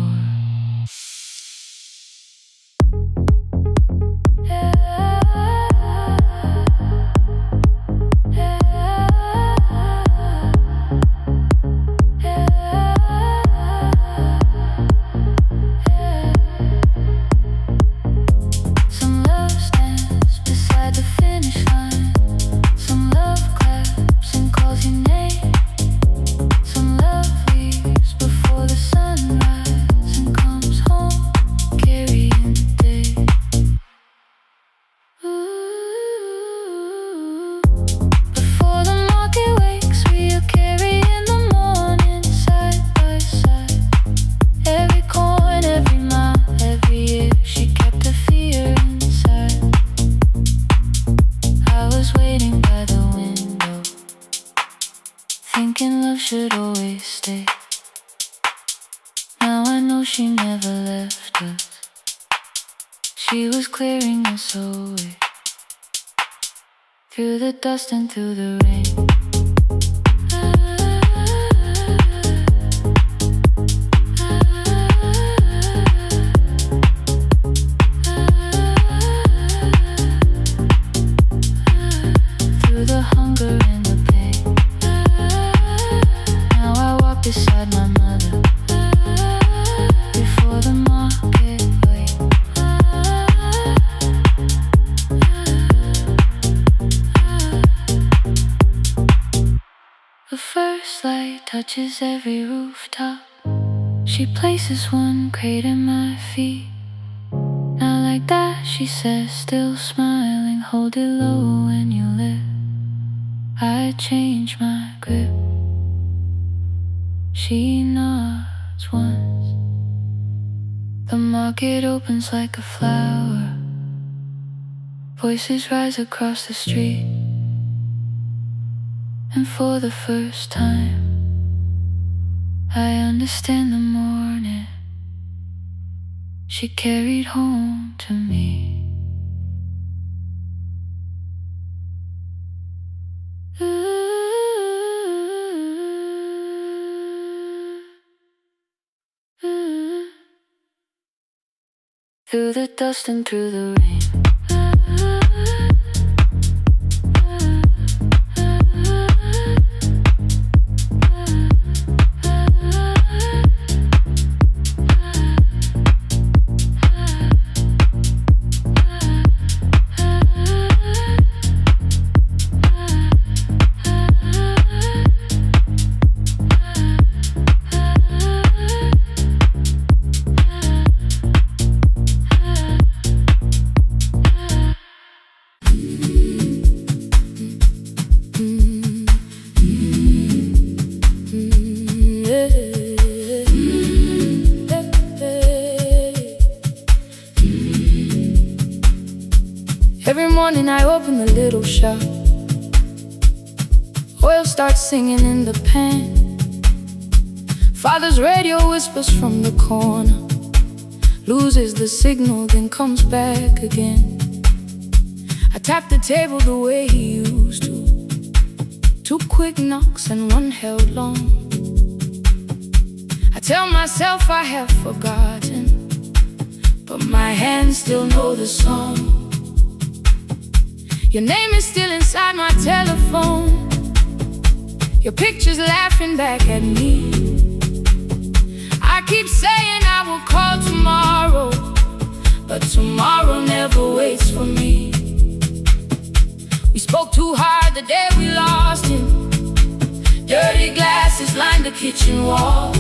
Thinking love should always stay. Now I know she never left us. She was clearing us away, through the dust and through the rain. Through the hunger and the pain. Now I walk beside my mother, before the market wait. The first light touches every rooftop. She places one crate at my feet. Now like that, she says, still smiling, hold it low when you live. I change my grip. She nods once. The market opens like a flower. Voices rise across the street. And for the first time, I understand the morning she carried home to me. Through the dust and through the rain. Every morning I open the little shop. Oil starts singing in the pan. Father's radio whispers from the corner, loses the signal, then comes back again. I tap the table the way he used to. 2 quick knocks and 1 held long. I tell myself I have forgotten, but my hands still know the song. Your name is still inside my telephone. Your picture's laughing back at me. I keep saying I will call tomorrow, but tomorrow never waits for me. We spoke too hard the day we lost him. Dirty glasses lined the kitchen wall.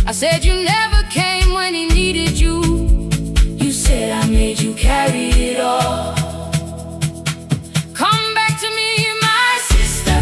I said you never came when he needed you. You said I made you carry it all. Come back to me, my sister.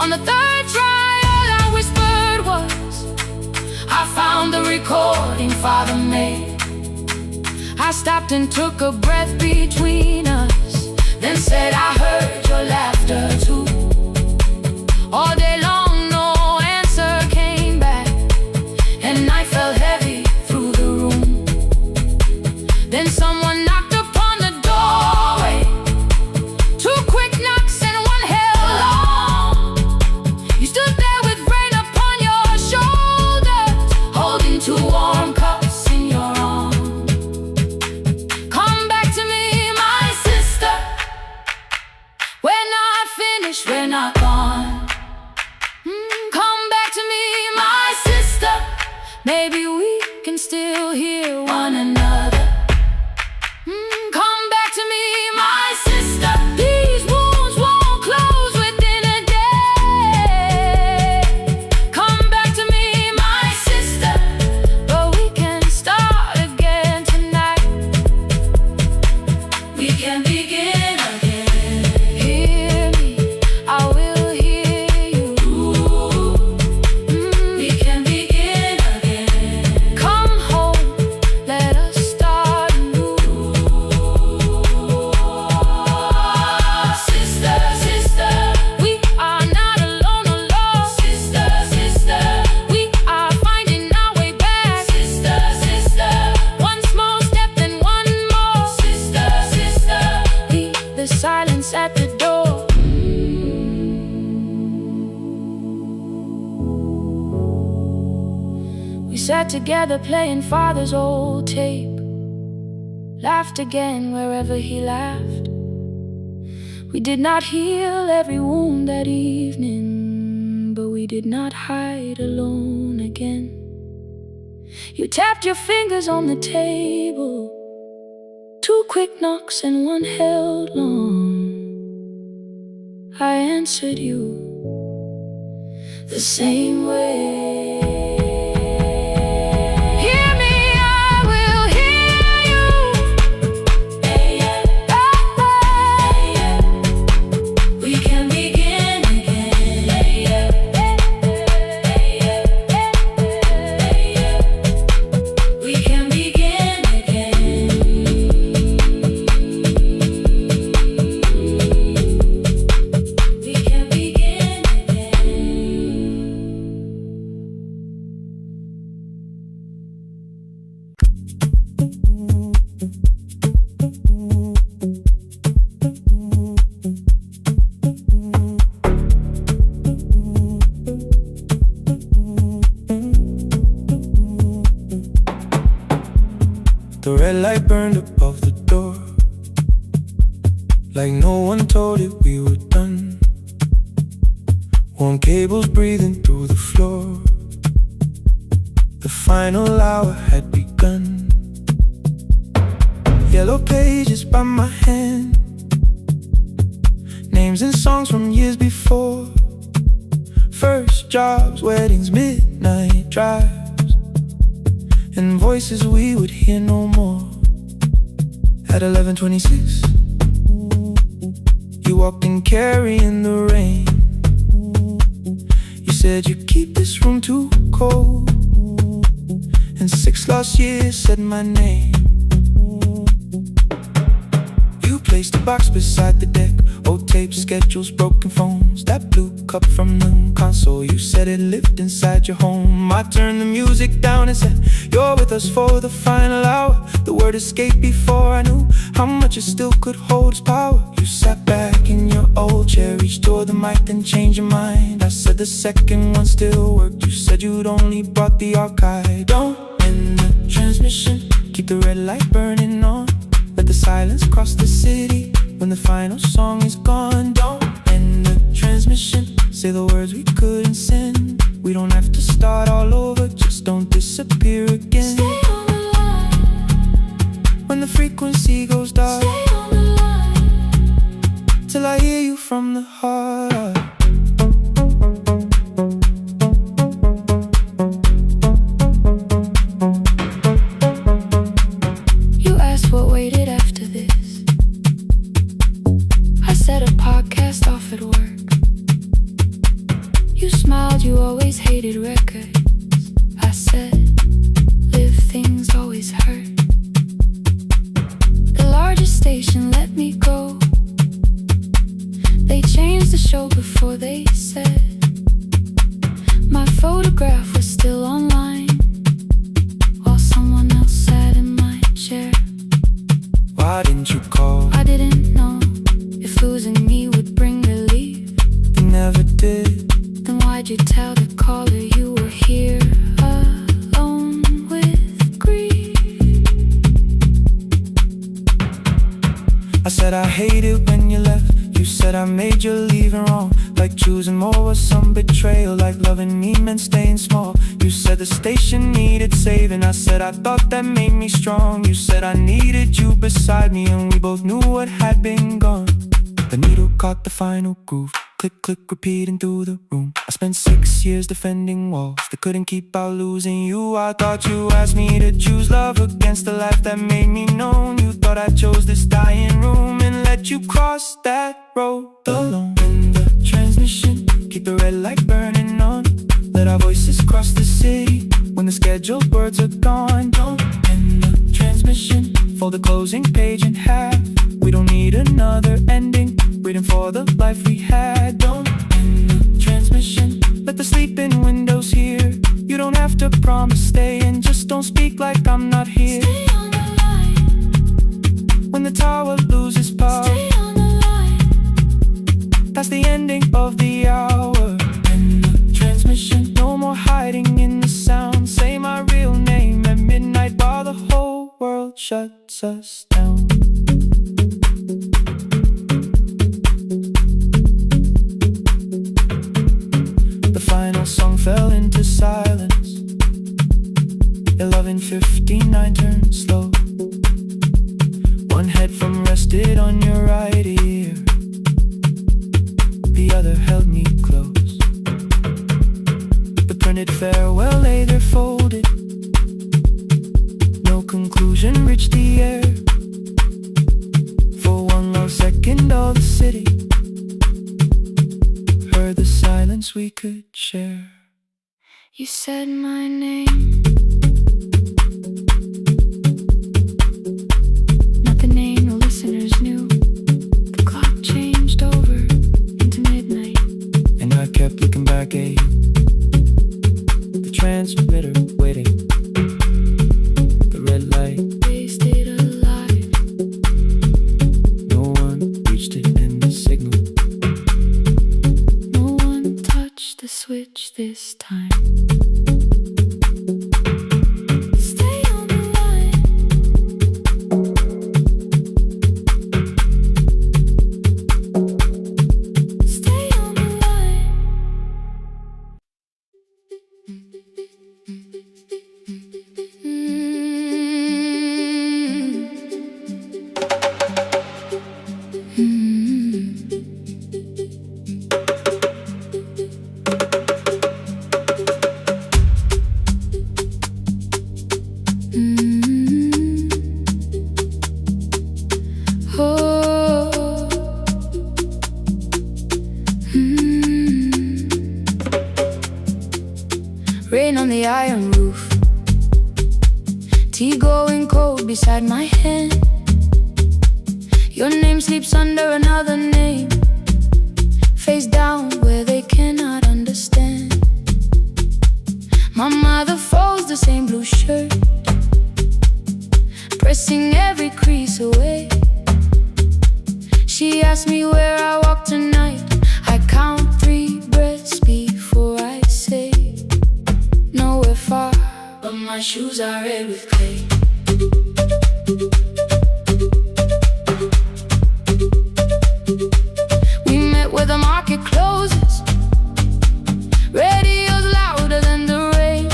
On the third try, all I whispered was, I found the recording Father made. I stopped and took a breath between us, then said, I heard your laughter too. All day long, no answer came back, and night fell heavy through the room. Then someone knocked upon the doorway. Two quick knocks and one held long. You stood there with rain upon your shoulders, holding two warm cups in your arms. Come back to me, my sister. We're not finished, we're not gone. Come back to me, my sister. Maybe we can still hear one another. Come back to me, my sister. These wounds won't close within a day. Come back to me, my sister. But we can start again tonight. We can begin again. Hear me, I will hear you. We can begin again. Come home, let us start anew. Sister, sister, we are not alone, alone. Sister, sister, we are finding our way back. Sister, sister, one small step then one more. Sister, sister, leave the silence at the door. We sat together playing Father's old tape, laughed again wherever he laughed. We did not heal every wound that evening, but we did not hide alone again. You tapped your fingers on the table, two quick knocks and one held long. I answered you the same way. Hear me, I will hear you. We can begin again. We can begin again. We can begin The red light burned above the door, like no one told it we were done. Warm cables breathing through the floor. The final hour had begun. Yellow pages by my hand, names and songs from years before. First jobs, weddings, midnight drives, and voices we would hear no more. At 11:26, you walked in carrying the rain. You said you keep this room too cold, and 6 lost years said my name. You placed a box beside the deck, old tapes, schedules, broken phones, that blue cup from the console. You said it lived inside your home. I turned the music down and said, you're with us for the final hour. The word escaped before I knew how much it still could hold its power. You sat back in your old chair, reached toward the mic, then changed your mind. I said the second one still worked. You said you'd only brought the archive. Don't end the transmission, keep the red light burning on. Let the silence cross the city when the final song is gone. Don't end the transmission, say the words we couldn't send. We don't have to start all over, just don't disappear again. Stay on the line. When the frequency goes dark, Stay on the line. till I hear you from the heart. You asked what waited after this. I said a podcast off at work. I said I hate it when you left. You said I made you leaving wrong, like choosing more was some betrayal, like loving me meant staying small. You said the station needed saving. I said I thought that made me strong. You said I needed you beside me, and we both knew what had been gone. The needle caught the final groove. Click, click, repeating through the room. I spent 6 years defending walls that couldn't keep out losing you. I thought you asked me to choose love against the life that made me known. You thought I chose this dying room and let you cross that road alone. In the transmission, keep the red light burning on. Let our voices cross the city when the scheduled words are gone. Don't end the transmission, fold the closing page in half. We don't need another ending, waiting for the life we had. Don't end the transmission, let the sleeping windows hear. You don't have to promise staying, just don't speak like I'm not here. Stay on the line. When the tower loses power, Stay on the line. that's the ending of the hour. End the transmission, no more hiding in the sound. Say my real name at midnight while the whole world shuts us down. Final song fell into silence. 11:59 turned slow. One headphone rested on your right ear, the other held me close. The printed farewell lay there folded. No conclusion reached the air. For one long second all the city heard the silence we could share. You said my name, not the name the listeners knew. The clock changed over into midnight, And I kept looking back at you, the transmitter waiting, the red light. they stayed alive. No one reached it in the signal. No one touched the switch this time. Stay on the line. Stay on the line. Oh. Rain on the iron roof, tea going cold beside my hand. Your name sleeps under another name, face down where they cannot understand. My mother folds the same blue shirt, pressing every crease away. She asked me where I walk tonight. I count 3 breaths before I say nowhere far, but my shoes are red with clay. We met where the market closes, radio's louder than the rain.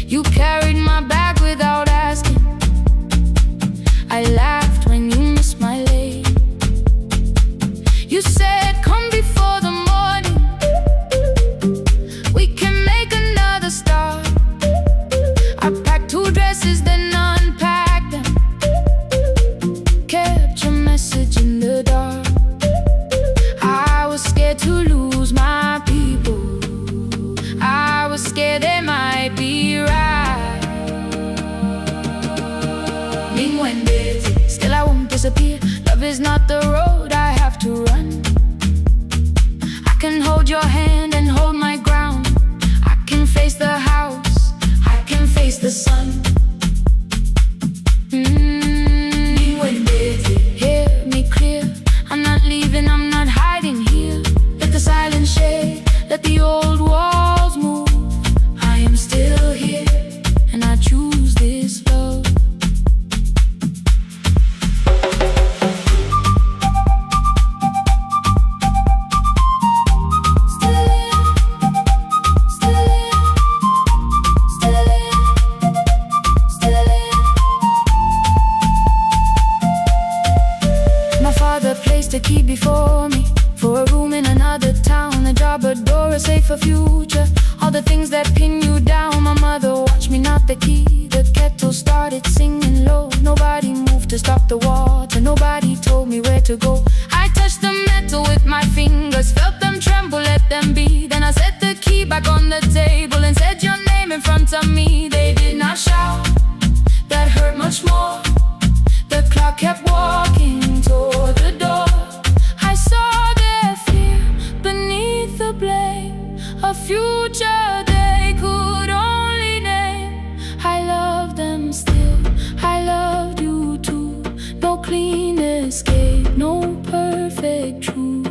You carried my bag without asking. I laughed when you missed my lane. You said, come before the morning, we can make another start. I packed 2 dresses, then unpacked them, kept your message in the dark. I was scared to lose my people, I was scared they might be right. Mean when busy, still I won't disappear. Love is not the road I have to run. I can hold your hand and hold my ground. I can face the house, I can face the sun. Mean when busy, hear me clear. I'm not leaving, I'm not hiding here. Let the silence shade, let the old walls move. I am still here, and I choose this love. started singing low. Nobody moved to stop the water, nobody told me where to go. I touched the metal with my fingers, felt them tremble, let them be. Then I set the key back on the table and said your name in front of me. They did not shout, that hurt much more. The clock kept walking toward the door. I saw their fear beneath the blame, a future they could only name. I love them still, I loved you too. No clean escape, no perfect truth.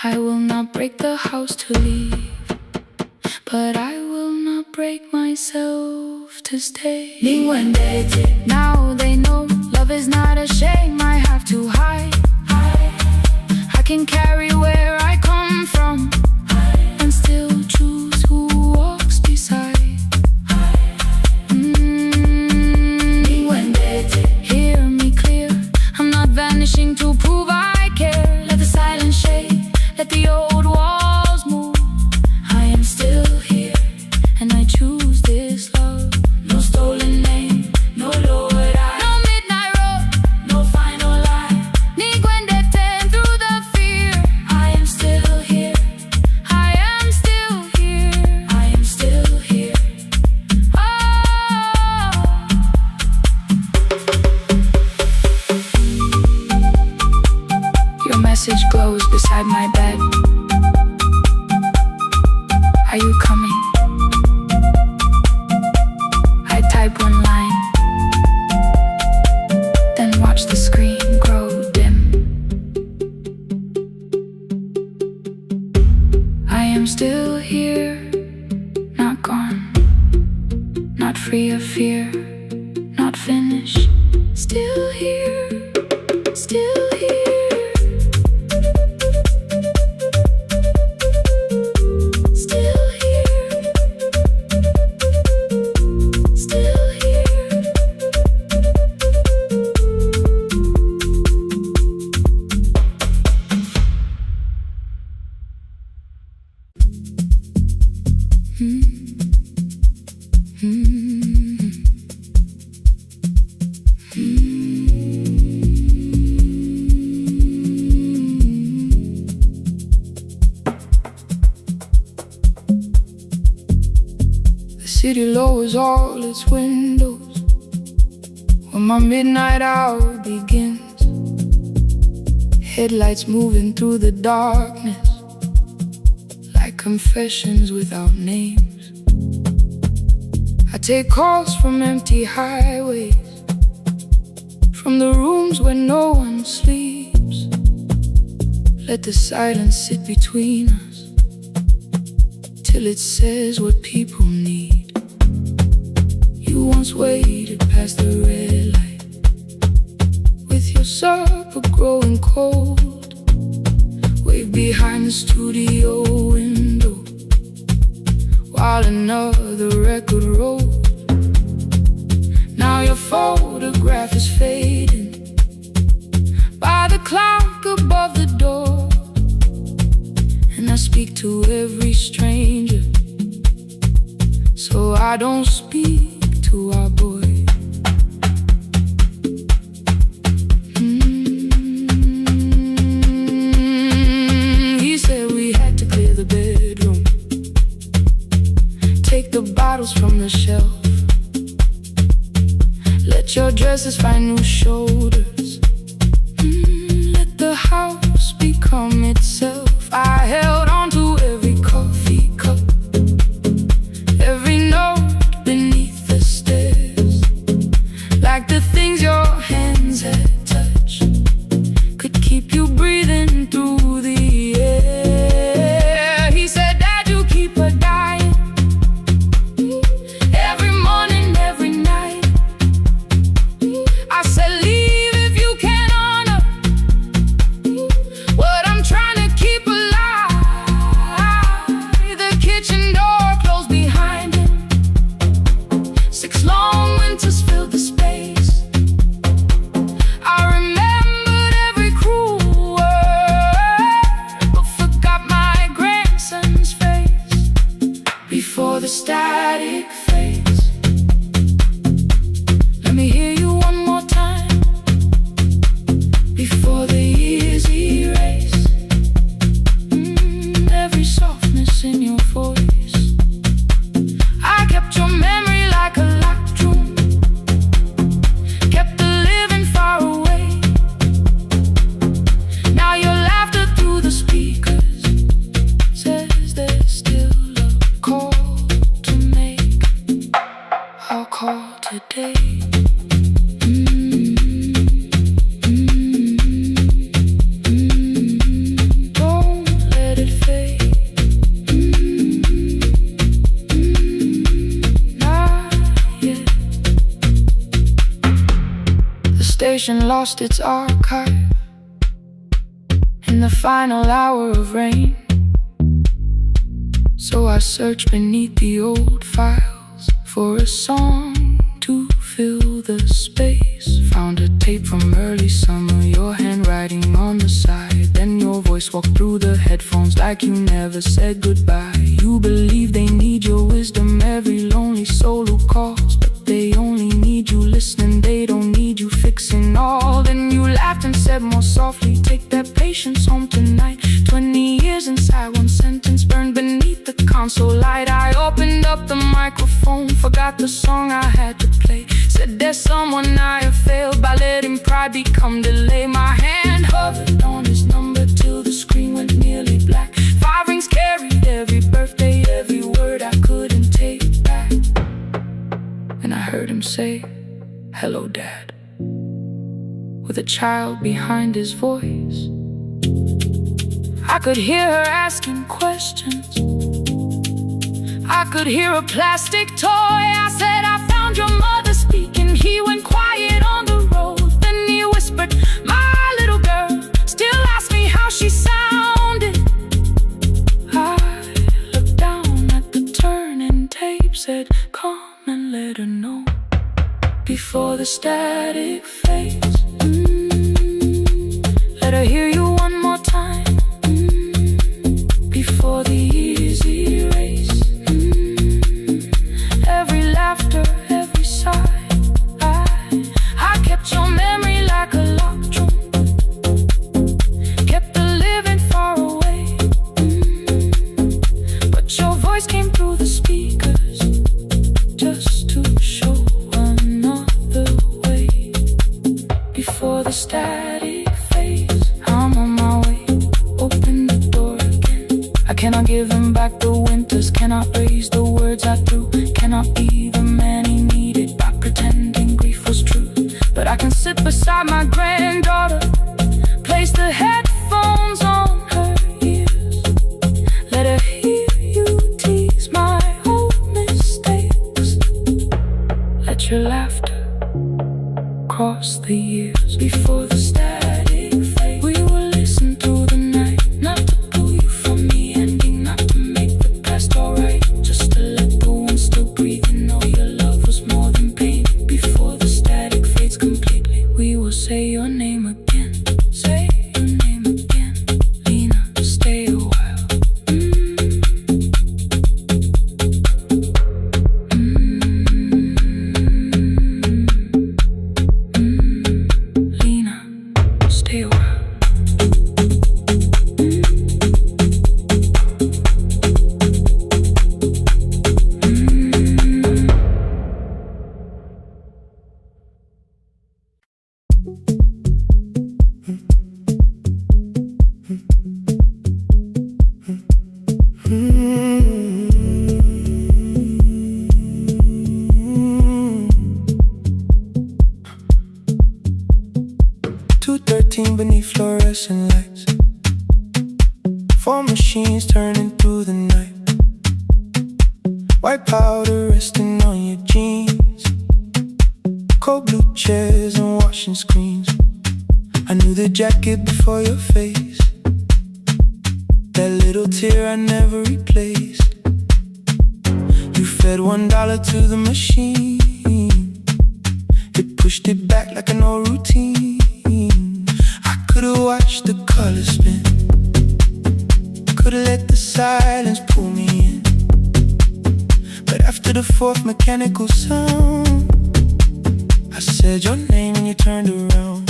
I will not break the house to leave, but I will not break myself to stay. Now they know love is not a shame I have to hide. I can carry where I come from and still choose who walks beside. Hear me clear, I'm not vanishing to prove I care. Let the silence shake, let the old walls move. I am still here, and I choose this love. No stolen name, no lowered eye, no midnight road, no final lie. Ni ten through the fear. I am still here, I am still here, I am still here. Oh, your message glows beside my bed. Are you coming? I type one line, then watch the screen grow dim. I am still here, not gone, not free of fear, not finished. Still here, still here. Still here, still here. The city lowers all its windows when my midnight hour begins. Headlights moving through the darkness like confessions without names. I take calls from empty highways, from the rooms where no one sleeps. Let the silence sit between us till it says what people need. You once waited past the red light with your supper growing cold, way behind the studio window while another record rolled. Now your photograph is fading by the clock above the door, and I speak to every stranger, so I don't speak to our boy. He said we had to clear the bedroom, take the bottles from the shelf, let your dresses find new shoulders, let the house become itself. I held on to every coffee cup, every note beneath the stairs, like the things your hands had touched could keep you breathing through the air. He said, Dad, you keep her dying, every morning, every night. I said, leave if you can honor what I'm trying to keep alive. static fades. Let me hear you one more time before the years erase every softness in your voice. I kept your memory like a locked room, kept the living far away. Now your laughter through the speakers says there's still a call to make. I'll call today. Don't let it fade. Not yet. The station lost its archive in the final hour of rain. So I searched beneath the old files for a song to fill the space. Found a tape from early summer, your handwriting on the side. Then your voice walked through the headphones like you never said goodbye. You believe they need your wisdom, every lonely soul who calls, but they only need you listening, they don't need you fixing all. Then you laughed and said more softly, take that patience home tonight. 20 years inside one sentence burned beneath the console light. I opened up the microphone, forgot the song I had to play. Said there's someone I have failed by letting pride become delay. My hand hovered on his number till the screen went nearly black. 5 rings carried every birthday, every word I couldn't take back. And I heard him say, hello dad, with a child behind his voice. I could hear her asking questions, I could hear a plastic toy. I said, I found your mother speaking. He went quiet on the road. Then he whispered, my little girl still asks me how she sounded. I looked down at the turning tape, said, come and let her know before the static fades. Let her hear you one more time before the years erase every laughter, every sigh. I kept your memory like a locked room, kept the living far away. But your voice came through the speakers just to show another way before the static fades. I'm on my way, open the door again. I cannot give him back the winters, cannot raise the words I threw, cannot be the man he needed by pretending grief was true. But I can sit beside my granddaughter, place the headphones on her ears, let her hear you tease my old mistakes. Let your laughter cross the years before the static fades. We will listen through the night, not to pull you from the ending, not to make the past alright, just to let the one still breathe and know your love was more than pain. Before the static fades completely, we will say your name again, say your name again. Lena, stay a while. Lena, stay a while. 2:13 beneath fluorescent lights, 4 machines turning through the night. White powder resting on your jeans, cold blue chairs and washing screens. I knew the jacket before your face, that little tear I never replaced. You fed $1 to the machine, it pushed it back like an old routine. I could've watched the colors spin, could've let the silence pull me in, but after to the fourth mechanical sound. I said your name and you turned around.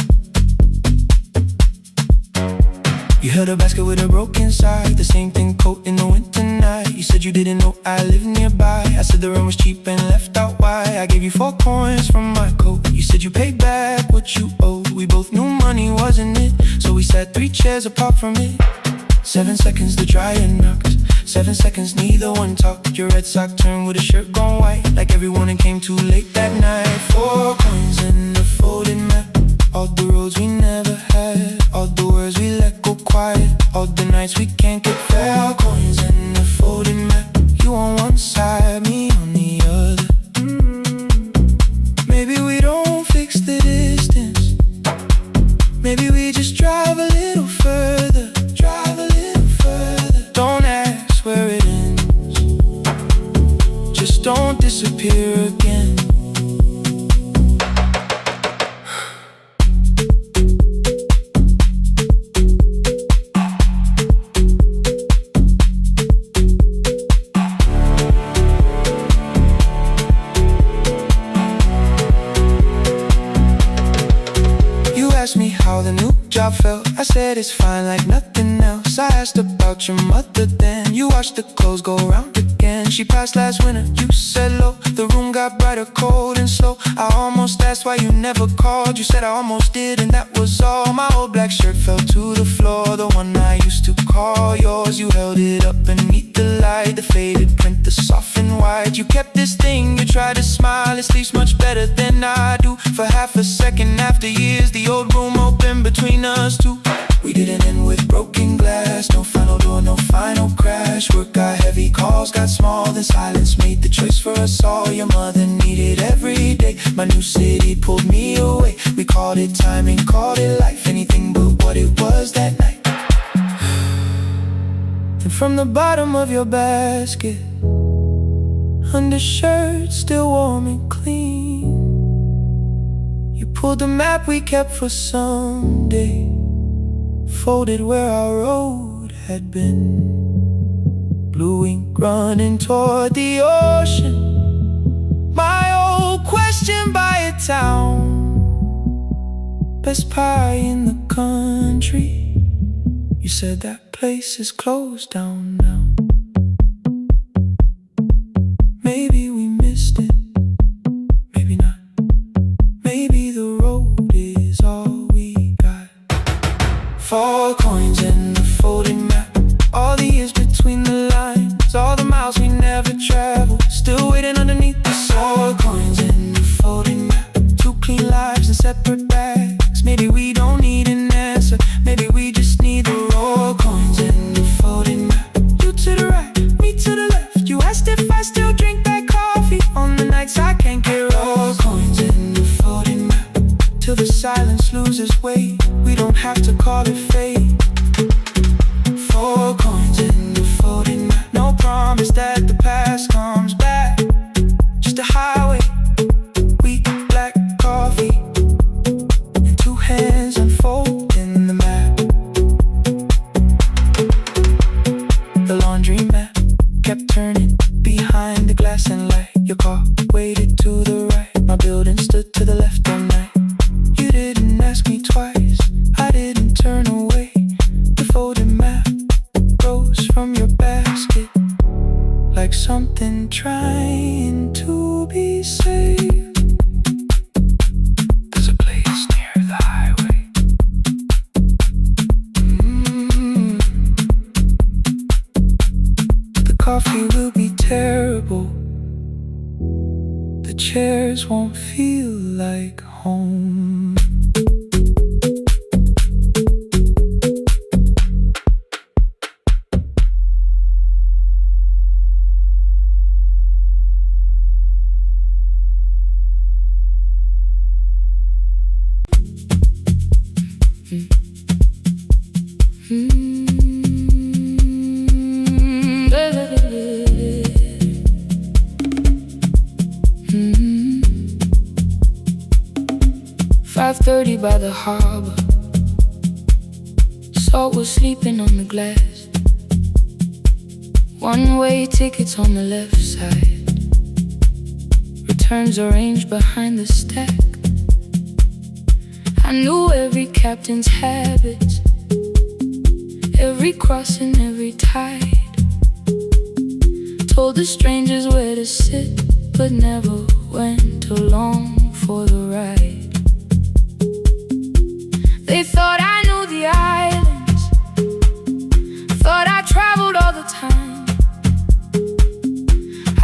You held a basket with a broken side, the same thing coat in the winter night. You said you didn't know I lived nearby. I said the rent was cheap and left out why. I gave you 4 coins from my coat. You said you paid back what you owed. We both knew money wasn't it, so we sat 3 chairs apart from it. 7 seconds the dryer knocked, 7 seconds neither one talked. Your red sock turned with a shirt gone white, like everyone and came too late that night. 4 coins in the folded map, all the roads we never had, all the words we let go quiet, all the nights we can't get fair. Coins in the folded map, you on one side, me on the other. Maybe we don't fix the distance, maybe we just drive a little further, drive a little further. Don't ask where it ends, just don't disappear again. Asked me how the new job felt. I said it's fine like nothing else. I asked about your mother then. You watched the clothes go round again. She passed last winter, you said low. The room got brighter, cold and slow. I almost asked why you never called. You said I almost did and that was all. My old black shirt fell to the floor, the one I used to call yours. You held it up beneath the light, the faded print, the soft and white. You kept this thing, you tried to smile. It sleeps much better than I do. For half a second after years, the old room open between us two. We didn't end with broken glass, no final door, no final crash. Work got heavy, calls got small, then silence made the choice for us all. Your mother needed every day, my new city pulled me away. We called it timing, called it life, anything but what it was that night. And from the bottom of your basket, undershirt still warm and clean, you pulled the map we kept for someday, folded where our road had been. Blue ink running toward the ocean, my old question by a town. Best pie in the country, you said that place is closed down now. Maybe we missed it, maybe not. Maybe the road is all we got. 4 coins in the folded map, all the years between the lines, all the miles we never traveled, still waiting underneath the sun. 4 coins in the folded map, 2 clean lives in separate bags. Maybe we don't need an answer, maybe we just need the raw. Coins in the folded map, you to the right, me to the left. You asked if I still drink that coffee on the nights I can't get raw. Coins in the folded map, till the silence loses weight. We don't have to call it fate. 4 coins in the folded map, no promise that the past comes back, just a highway, weak black coffee, and 2 hands unfolding the map. The laundry mat kept turning behind the glass and light. Your car waited to the right, my building stood to the left all night. You didn't ask me twice, I didn't turn away. The folded map rose from your basket, like something trying to be saved. There's a place near the highway. The coffee will be terrible, the chairs won't feel like home. Mm-hmm. 5:30 by the harbor, salt was sleeping on the glass. One-way tickets on the left side. turns arranged behind the stack. I knew every captain's habits, every crossing, every tide. Told the strangers where to sit, but never went along for the ride. They thought I knew the islands, thought I traveled all the time.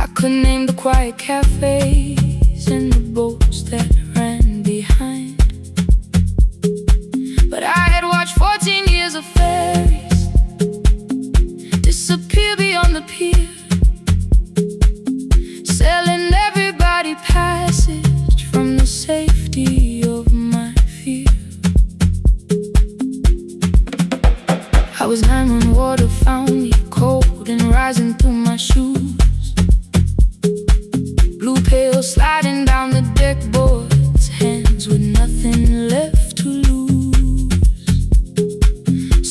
I could name the quiet cafes and the boats that ran behind. But I had watched 14 years of ferries disappear beyond the pier, selling everybody passage from the safety of my fear. I was nine when water found me, cold and rising through my shoes. Blue pail sliding down the deck boards, hands with nothing left to lose.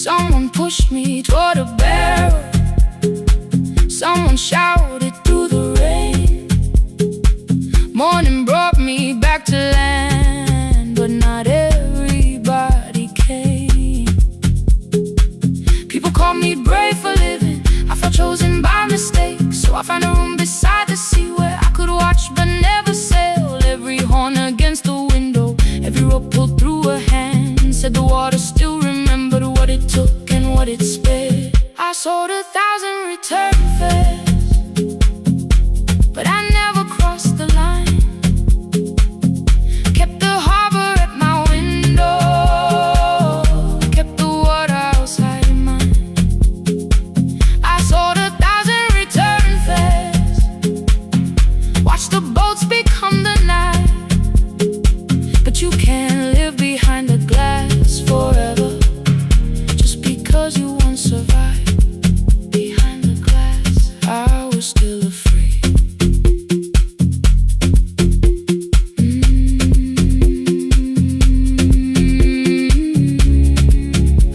Someone pushed me toward a barrel, someone shouted through the rain. Morning brought me back to land, but not everybody came. People call me brave for living, I felt chosen by mistake. So I found a room beside the sea where I could watch but never sail. Every horn against the window, every rope pulled through a hand, said the water still remembered what it took and what it spared. I sold 1,000 return fares, but I never crossed the line. Kept the harbor at my window, kept the water outside of mine. I sold 1,000 return fares, watched the boats become the night. But you can't live behind the glass forever, just because you once survived. Behind the glass, I was still afraid.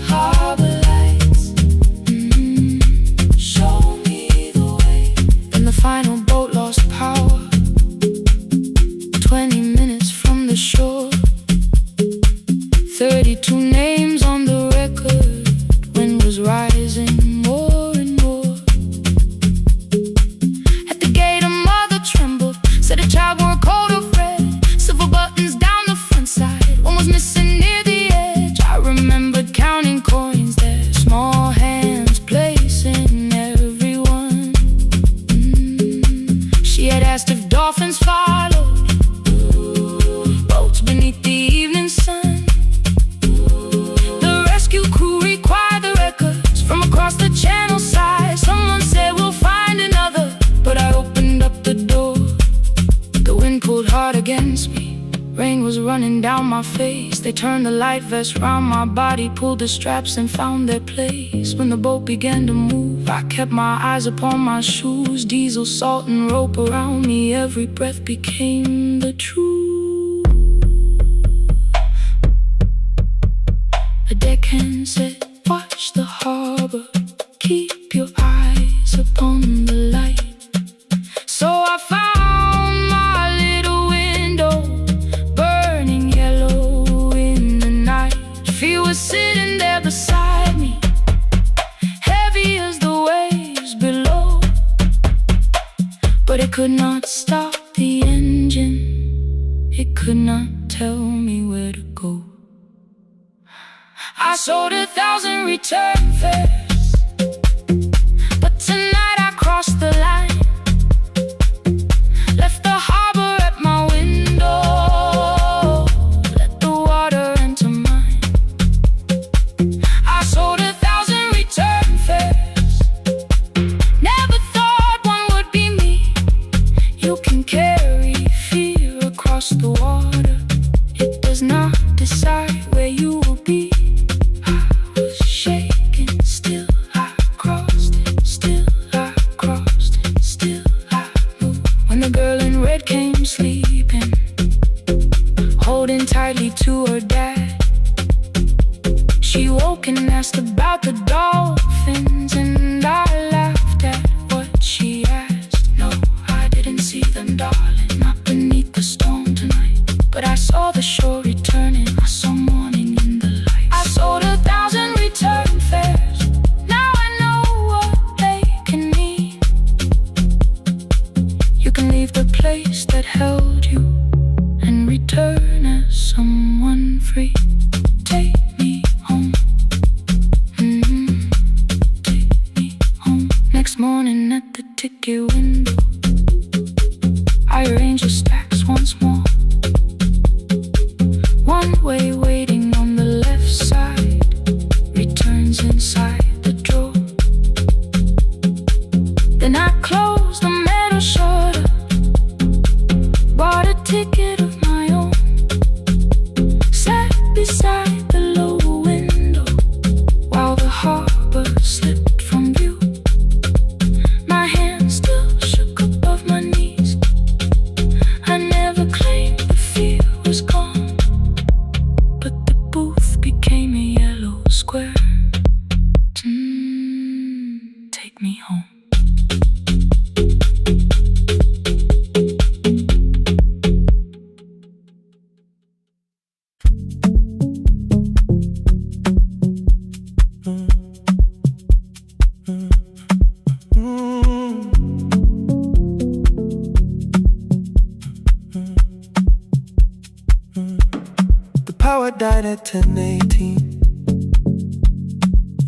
Harbor lights, show me the way. Then the final boat lost power, 20 minutes from the shore. 32 names on the record, wind was rising more and more. At the gate a mother trembled, said a child wore a coat of red, silver buttons down the front side, one was missing near the edge. I remembered counting coins there, small hands placing everyone. She had asked if dolphins followed, boats beneath the evening sun. The rescue crew required the records from across the channel side. Someone said we'll find another, but I opened up the door. The wind pulled hard against me, rain was running down my face. They turned the light vest round my body, pulled the straps and found their place. When the boat began to move, I kept my eyes upon my shoes. Diesel, salt and rope around me, every breath became the truth. A deckhand said, watch the harbor, keep your eyes upon the light. So I found my little window, burning yellow in the night. She was sitting there beside me, heavy as the waves below, but it could not stop the engine, it could not tell me where to go. I sold 1,000 return fares, but tonight I crossed the line. Left the harbor at my window, let the water enter mine. I sold 1,000 return fares, never thought one would be me. You can carry fear across the water, it does not decide where you will be. Shaking, still I crossed it, still I crossed it, still I moved. When the girl in red came sleeping, holding tightly to her dad, she woke and asked about the dolphins, and I laughed at what she asked. No, I didn't see them, darling, not beneath held you and return as someone free. Take me home. Take me home. Next morning at the ticket window, I arrange the stacks once more. One way waiting on the left side, returns inside the drawer. Then I close the metal shutter, bought a ticket of my own, sat beside the low window while the harbor slipped from view. My hands still shook above my knees. I never claimed the fear was gone, but the booth became a yellow square. Take me home. The power died at 10:18.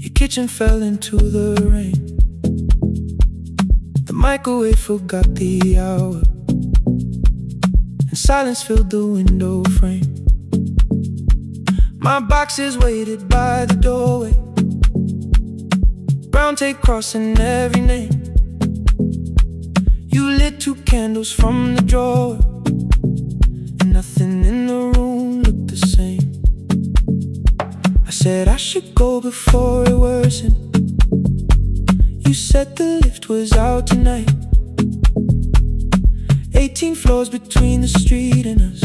Your kitchen fell into the rain. The microwave forgot the hour, and silence filled the window frame. My boxes waited by the doorway, brown tape crossing every name. You lit 2 candles from the drawer, and nothing in the room looked the same. I said I should go before it worsened. You said the lift was out tonight. 18 floors between the street and us,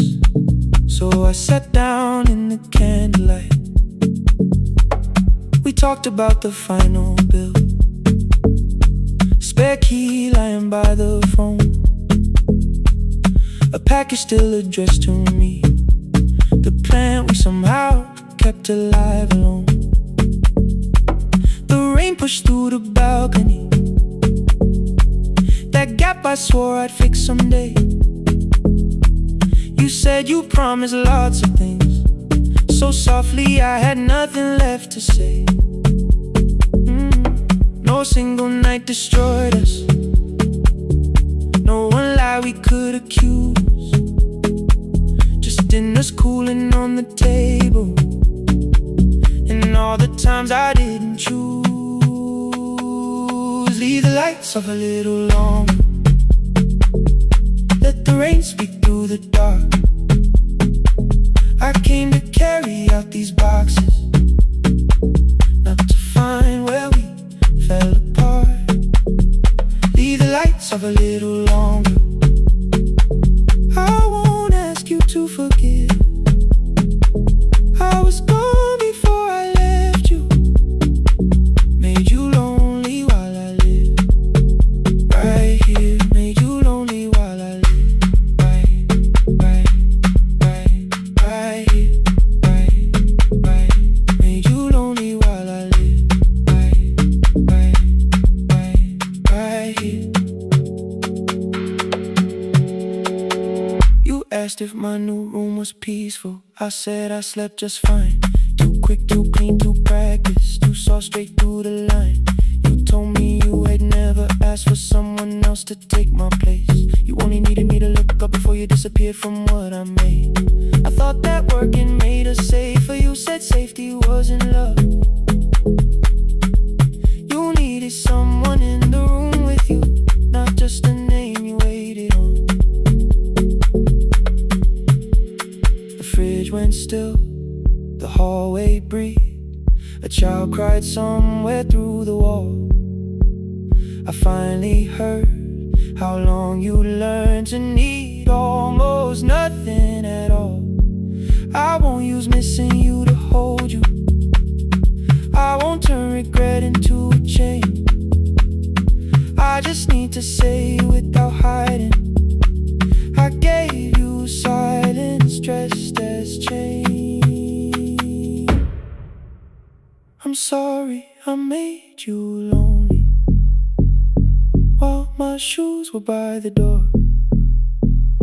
so I sat down in the candlelight. We talked about the final bill, spare key lying by the phone, a package still addressed to me, the plant we somehow kept alive alone. The rain pushed through the balcony, that gap I swore I'd fix someday. You said you promised lots of things, so softly I had nothing left to say. No single night destroyed us, no one lie we could accuse, just dinners cooling on the table, and all the times I didn't choose. Leave the lights off a little longer, let the rain speak through the dark. I came to carry out these boxes, not to find where we fell apart. Leave the lights off a little longer, I won't ask you to forgive. I was gone before I left you, made you lonely while I lived right here, made you lonely while I lived right here, right, made you lonely while I lived right here. You asked if my new room was peaceful, I said I slept just fine. Too quick, too clean, too practiced, you saw straight through the line. You told me you had never asked for someone else to take my place. You only needed me to look up before you disappeared from what I made. I thought that working made us safer, you said safety was in love. You needed someone in the room with you, not just a name you waited on. The fridge went still, the hallway breathed, a child cried somewhere through the wall. I finally heard how long you learned to need almost nothing at all. I won't use missing you to hold you, I won't turn regret into a chain. I just need to say without hiding, I gave you silence dressed as change. I'm sorry I made you lonely while my shoes were by the door.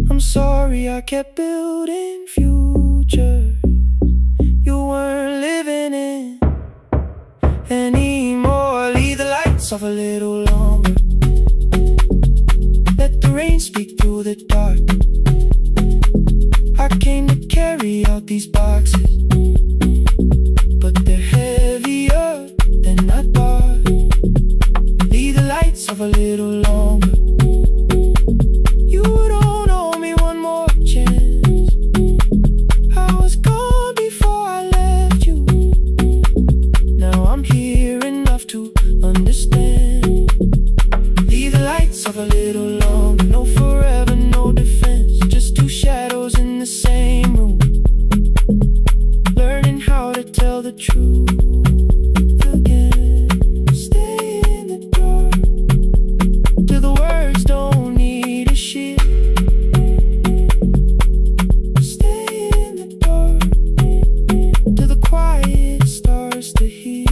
I'm sorry sorry I kept building futures you weren't living in anymore. Leave the lights off a little longer. Let the rain speak through the dark. I came to carry out these boxes, but they're heavier than I thought. Leave the lights off a little longer. You don't owe me one more chance. I was gone before I left you. Now I'm here enough to understand. Leave the lights off a little longer. No forever, no defense. Just two shadows in the same room, learning how to tell the truth again. Stay in the dark till the words don't need a shield. Stay in the dark till the quiet starts to heal.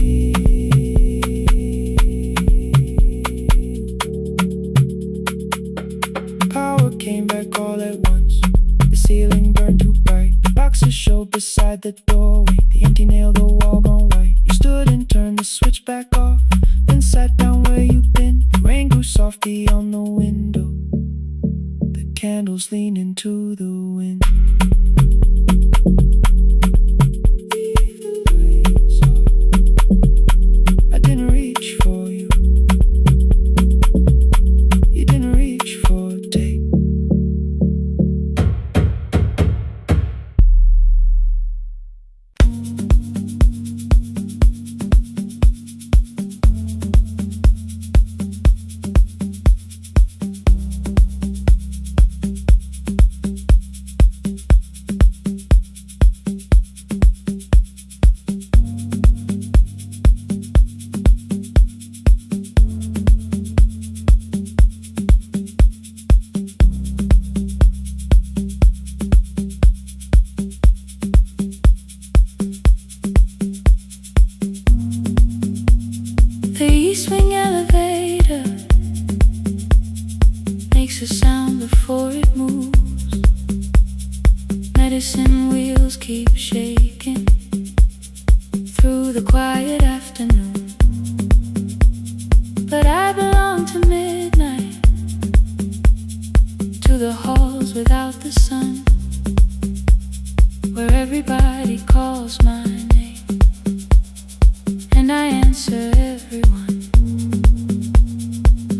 Power came back all at once. The ceiling burned too bright. The boxes showed beside the doorway. The empty nail, the wall gone white. You stood and turned the switch back off, then sat down where you'd been. The rain grew soft beyond the window. The candles leaned into the wind. Leave the lights off. I didn't reach for you. You didn't reach for a take. The east wing elevator makes a sound before it moves. Medicine wheels keep shaking through the quiet afternoon. But I belong to midnight, to the halls without the sun, where everybody calls my name and I answer everyone.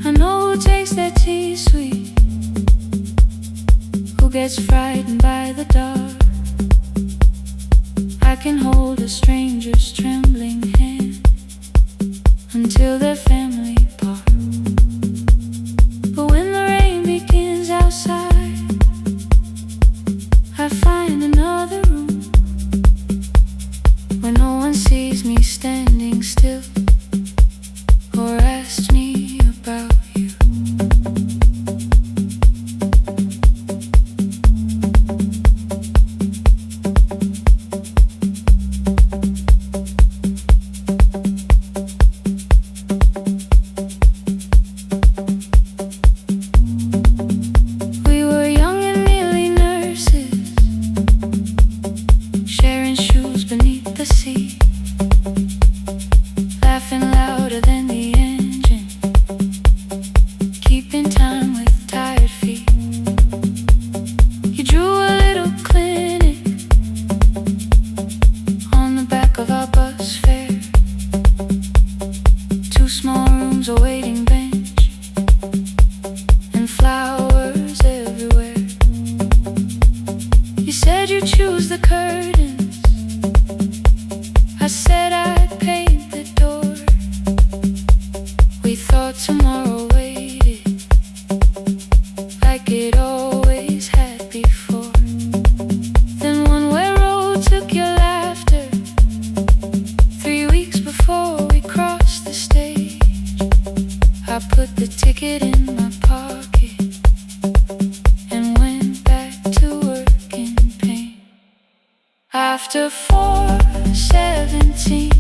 I know who takes their tea sweet, who gets frightened by the dark. I can hold a stranger's trembling hand until their family part. But when the rain begins outside, I find another room where no one sees me standing still or asks me about you. We were young and nearly nurses, sharing shoes beneath the sea, laughing louder than the engine, keeping time with tired feet. You drew a little clinic on the back of our bus fare, 2 small rooms, a waiting bench, and flowers everywhere. You said you'd choose the curtains, I said I'd paint the door. We thought tomorrow waited like it always had before. Then one-way road took your laughter, 3 weeks before we crossed the stage. I put the ticket in my pocket and went back to work in pain. After 4:17,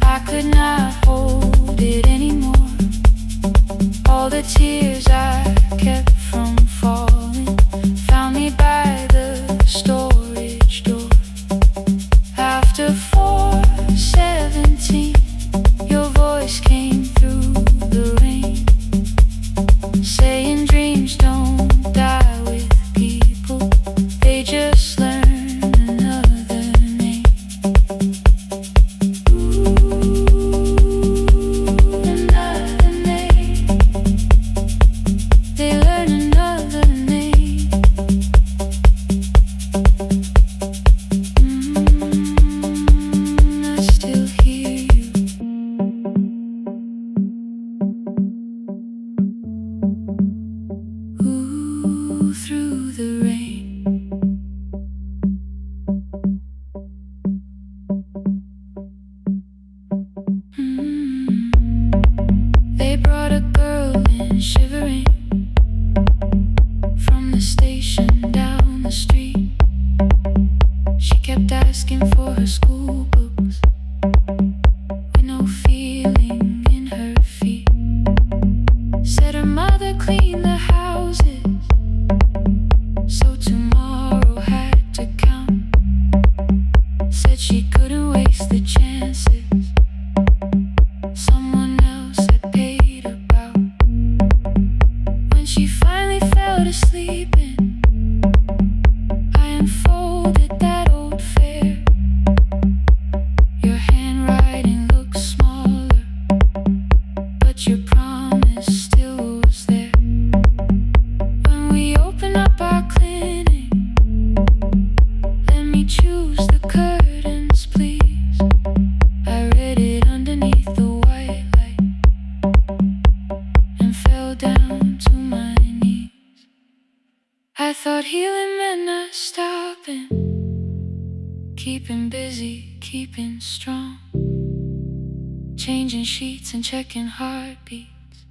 I could not hold it anymore. All the tears I kept from falling found rain. They brought a girl in shivering from the station down the street. She kept asking for her school books with no feeling in her feet. Said her mother cleaned the houses, so tomorrow had to count. Said she couldn't waste the chances someone else had paid about. When she finally fell to sleeping, I unfolded that old fare. Your handwriting looks smaller, but your promise still was there. When we open up our clinic, let me choose the curtains, please. I read it underneath the white light and fell down to my knees. I thought healing meant not stopping, keeping busy, keeping strong, changing sheets and checking heartbeats,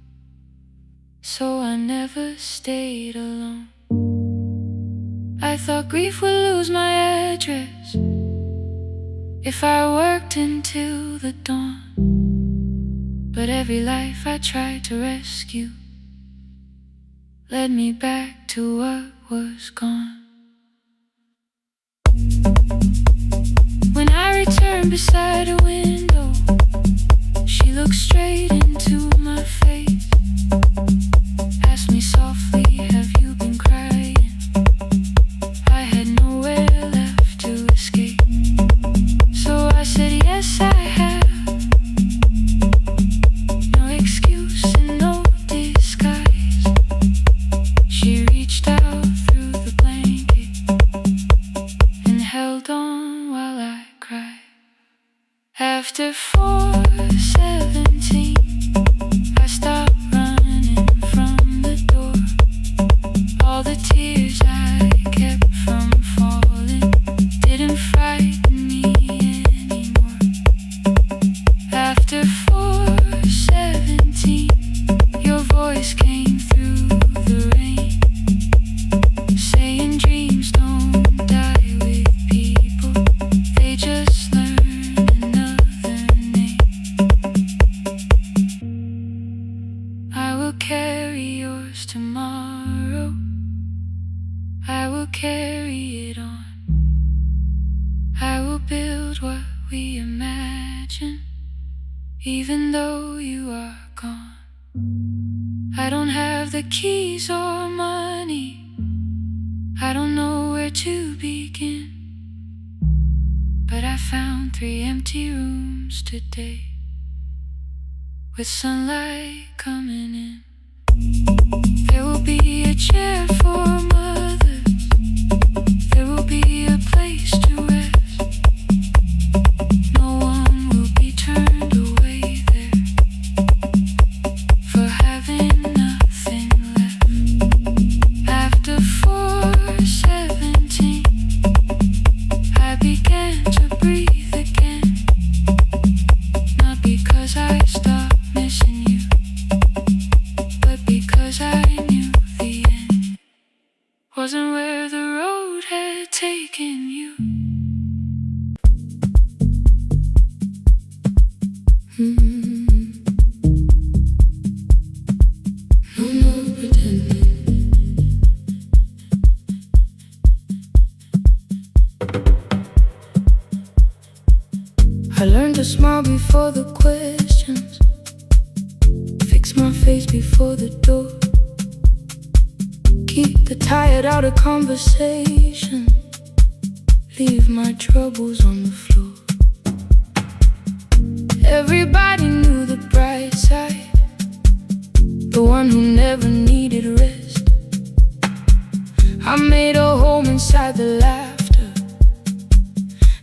so I never stayed alone. I thought grief would lose my address if I worked until the dawn. But every life I tried to rescue led me back to what was gone. When I returned beside a window, she looked straight into my face, asked me softly, have you been crying? I had nowhere left to escape, so I said yes I have. No excuse and no disguise. She reached out through the blanket and held on while I cried. After 4:17, I stopped running from the door. All the tears I kept from falling didn't frighten me anymore. After 4:17, your voice came through the rain, saying dreams don't die with people, they just learn another name. I will carry yours tomorrow, I will carry it on. I will build what we imagine, even though you are gone. I don't have the keys or money, I don't know where to begin, but I found 3 empty rooms today, with sunlight coming in. There will be a chair for mothers, there will be a place to rest. No one will be turned away there for having nothing left. After 4:17, I began to breathe again, not because I stopped missing you, but because I knew the end wasn't where the road had taken you. No more pretending. I learned to smile before the questions, fix my face before the door, keep the tired out of conversation, leave my troubles on the floor. Everybody knew the bright side, the one who never needed rest. I made a home inside the laughter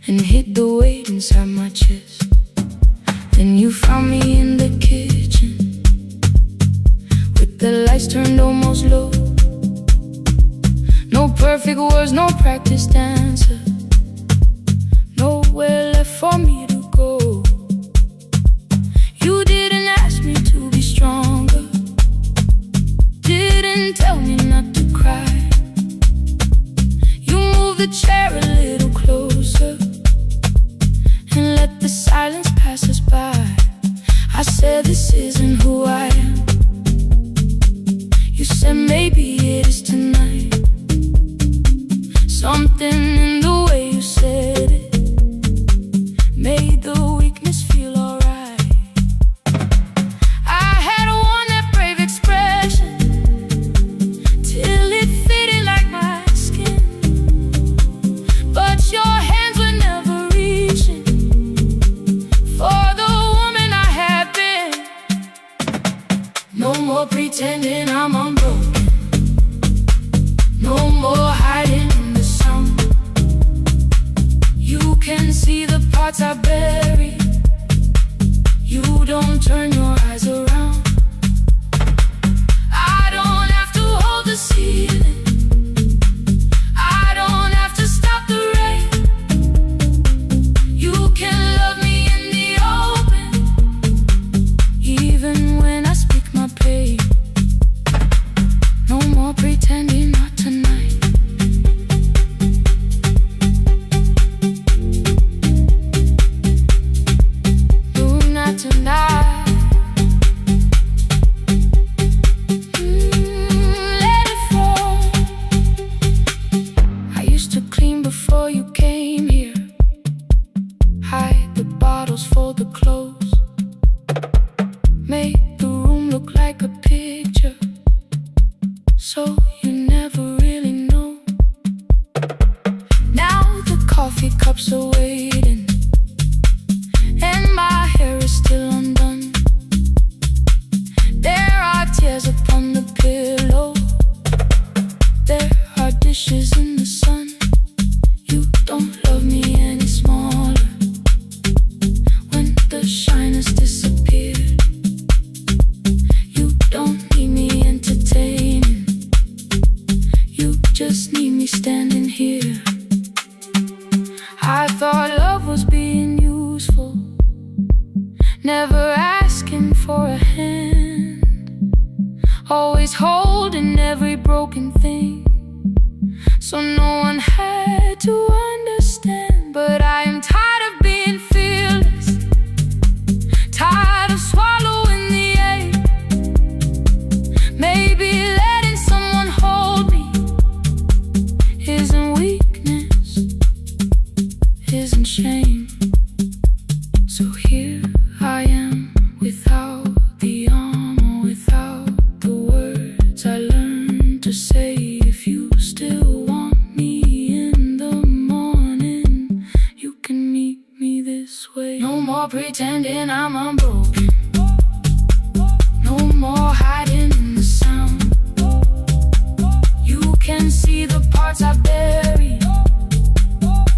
and hid the weight inside my chest. Then you found me in the kitchen with the lights turned almost low. No perfect words, no practice dancer. Nowhere left for me to go. You didn't ask me to be stronger, didn't tell me not to cry. You moved the chair a little closer and let the silence pass us by. I said, this isn't who I am. You said, maybe it is tonight. Something in the way you said it made the weakness feel alright. I had worn that brave expression till it fitted like my skin, but your hands were never reaching for the woman I had been. No more pretending I'm unbroken, no more hiding in the sound. You can see the parts I bury. You don't turn your eyes around. I don't have to hold the ceiling, I don't have to stop the rain. You can love me in the open, even when I speak my pain. No more pretending, not tonight. No, not tonight. Let it fall. I used to clean before you came here, hide the bottles, fold the clothes, make the room look like a picture, so you never really know. Now the coffee cups are waiting and my hair is still undone. There are tears upon the pillow, there are dishes in the sun. You don't love me any smaller when the shine has disappeared. You don't need me entertaining, you just need me standing here. I thought love was being useful, never asking for a hand, always holding every broken thing, so no one had to understand. But I am tired of being fearless, tired of swallowing the ache. Maybe letting someone hold me isn't weakness, isn't shame. So here I am, without the armor, without the words I learned to say. If you still want me in the morning, you can meet me this way. No more pretending I'm unbroken, no more hiding in the sound. You can see the parts I bury.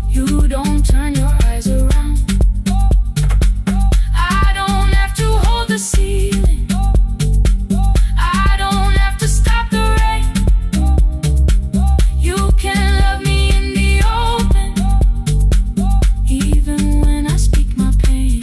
You don't turn your eyes around. I don't have to hold the ceiling, I don't have to stop the rain. You can love me in the open, even when I speak my pain.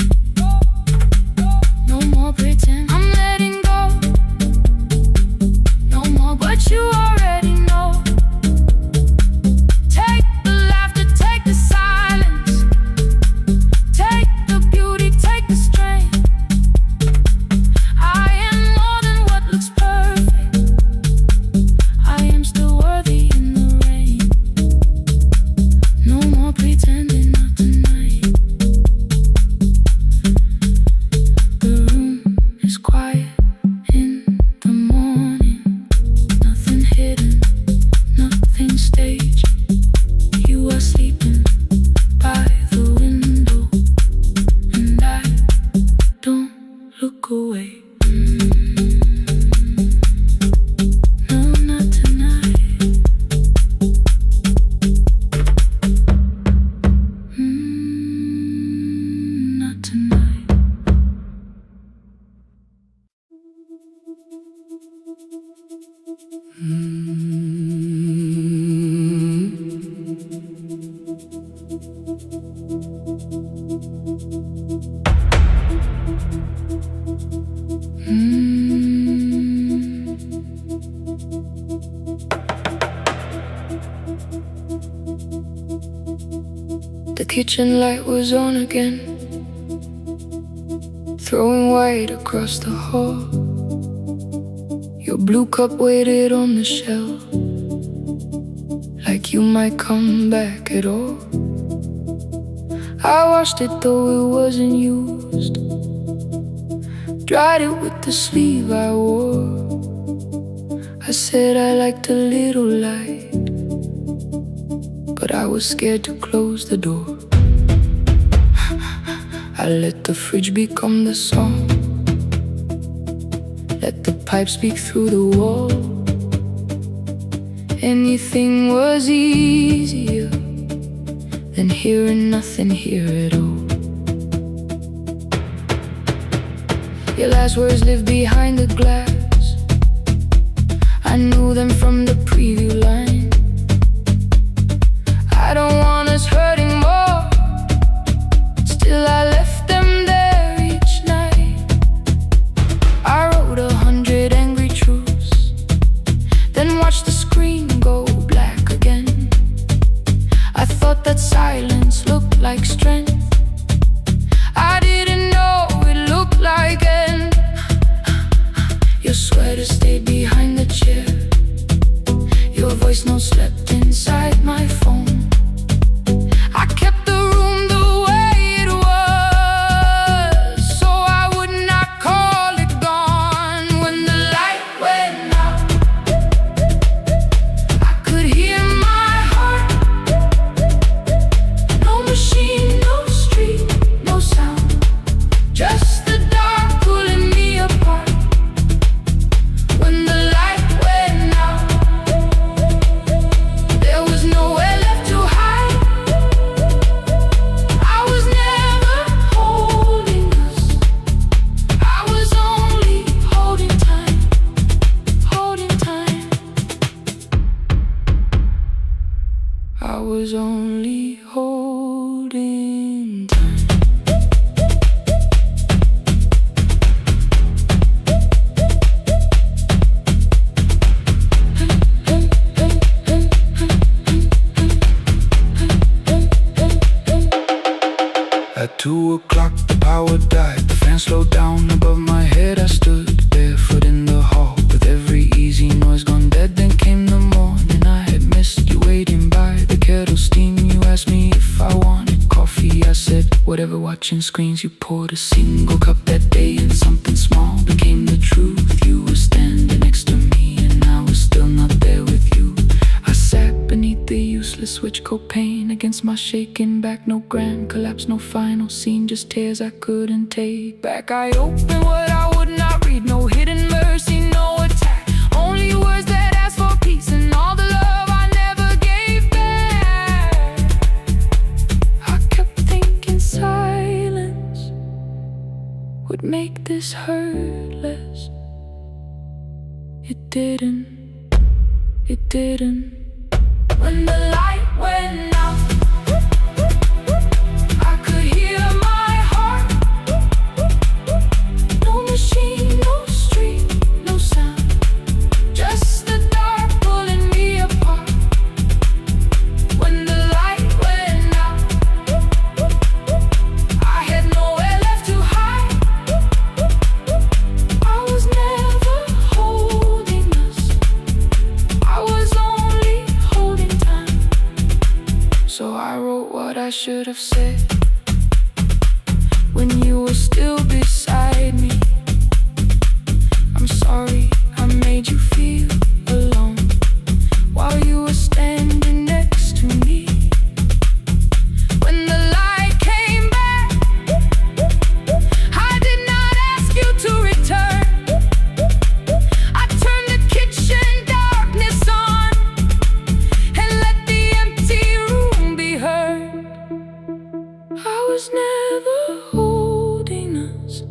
The kitchen light was on again, throwing white across the hall. Your blue cup waited on the shelf, like you might come back at all. I washed it though it wasn't used, dried it with the sleeve I wore. I said I liked a little light, but I was scared to close the door. I let the fridge become the song, let the pipe speak through the wall. Anything was easier than hearing nothing here at all. Your last words live behind the glass, I knew them from the preview line. I don't want us hurting more, still I left them there each night. I wrote 100 angry truths, then watched the screen go black again. I thought that silence looked like strength, I didn't know it looked like end. Your sweater stayed behind the chair, your voice note slept inside my phone. I kept the room the way it was, so I would not call it gone. When the light went out, I could hear my heart. No machine, no street, no sound, just the dark pulling me apart. When the light went out, there was nowhere left to hide. I was never holding us, I was only holding time, holding time. I was only holding time. At 2 o'clock the power died, the fan slowed down above my head. I stood barefoot in the hall with every easy noise gone dead. Then came the morning, I had missed you waiting by the kettle steam. You asked me if I wanted coffee, I said whatever. Watching screens, you poured a single cup that day, and something small became the truth. You were standing next to me and I was still not there with you. I sat beneath the useless switch copain against my shaking back. No grand collapse, no final scene, just tears I couldn't take back. I opened what I would not read, no hidden mercy, no attack, only words that ask for peace and all the love I never gave back. I kept thinking silence would make this hurt less. It didn't, it didn't. When the light went out, I could hear my heart. No machine, no street, no sound, just the dark pulling me apart. When the light went out, I had nowhere left to hide. I was never holding us, I was only holding time. So I wrote what I should have said when you were still beside me. I'm sorry I made you feel alone while you were standing next to me. When the light came back, I did not ask you to return. I turned the kitchen darkness on and let the empty room be heard. I was never holding us,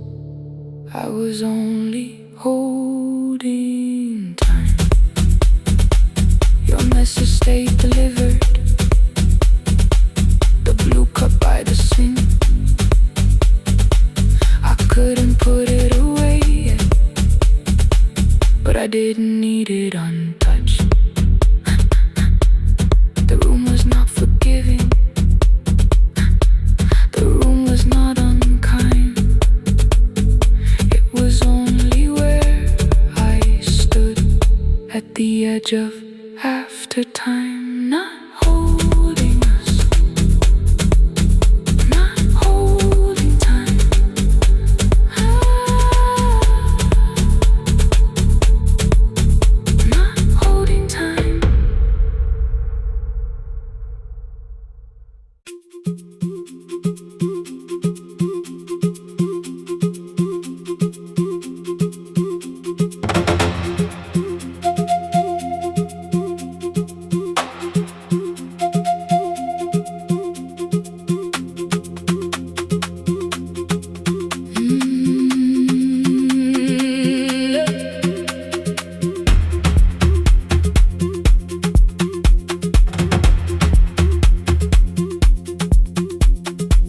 I was only holding time. Your message stayed delivered, the blue cup by the sink. I couldn't put it away yet, but I didn't need it untouched. The room was not forgiving, edge of after time, not holding us, not holding time. Not holding time.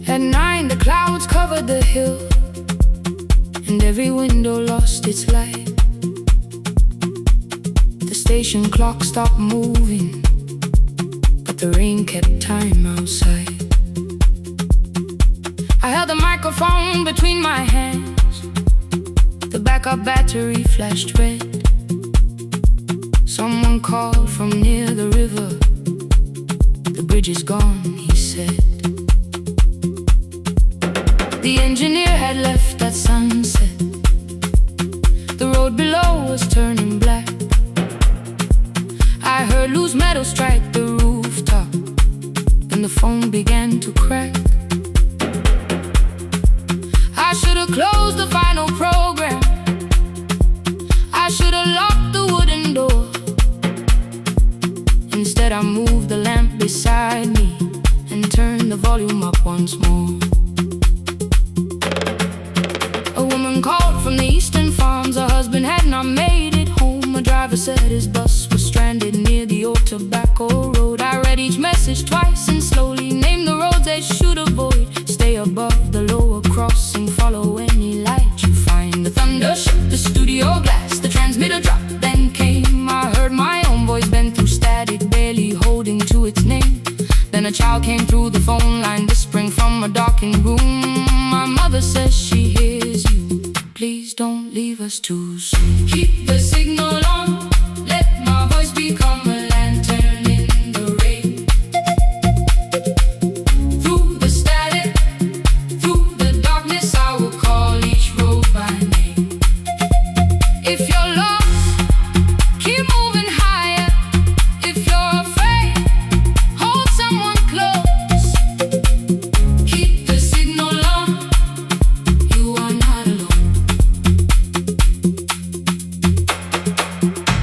At 9, the clouds covered the hill, and every window lost its light. The station clock stopped moving, but the rain kept time outside. I held the microphone between my hands. The backup battery flashed red. Someone called from near the river. The bridge is gone, he said. The engineer had left at sunset. The road below was turning black. I heard loose metal strike the rooftop, and the phone began to crack. I should have closed the final program. I should have locked the wooden door. Instead I moved the lamp beside me and turned the volume up once more. Called from the eastern farms. Her husband had not made it home. A driver said his bus was stranded near the old tobacco road. I read each message twice and slowly named the roads they should avoid. Stay above the lower crossing, follow any light you find. The thunder shook the studio glass, the transmitter dropped, then came. I heard my own voice bend through static, barely holding to its name. Then a child came through the phone line, whispering from a darkened room. My mother says she hears you. Please don't leave us too soon. Keep the signal on. Let my voice become a lantern in the rain. Through the static, through the darkness, I will call each road by name. If you're lost, keep moving higher. If you're afraid, hold someone close. Keep the signal on. You are not alone.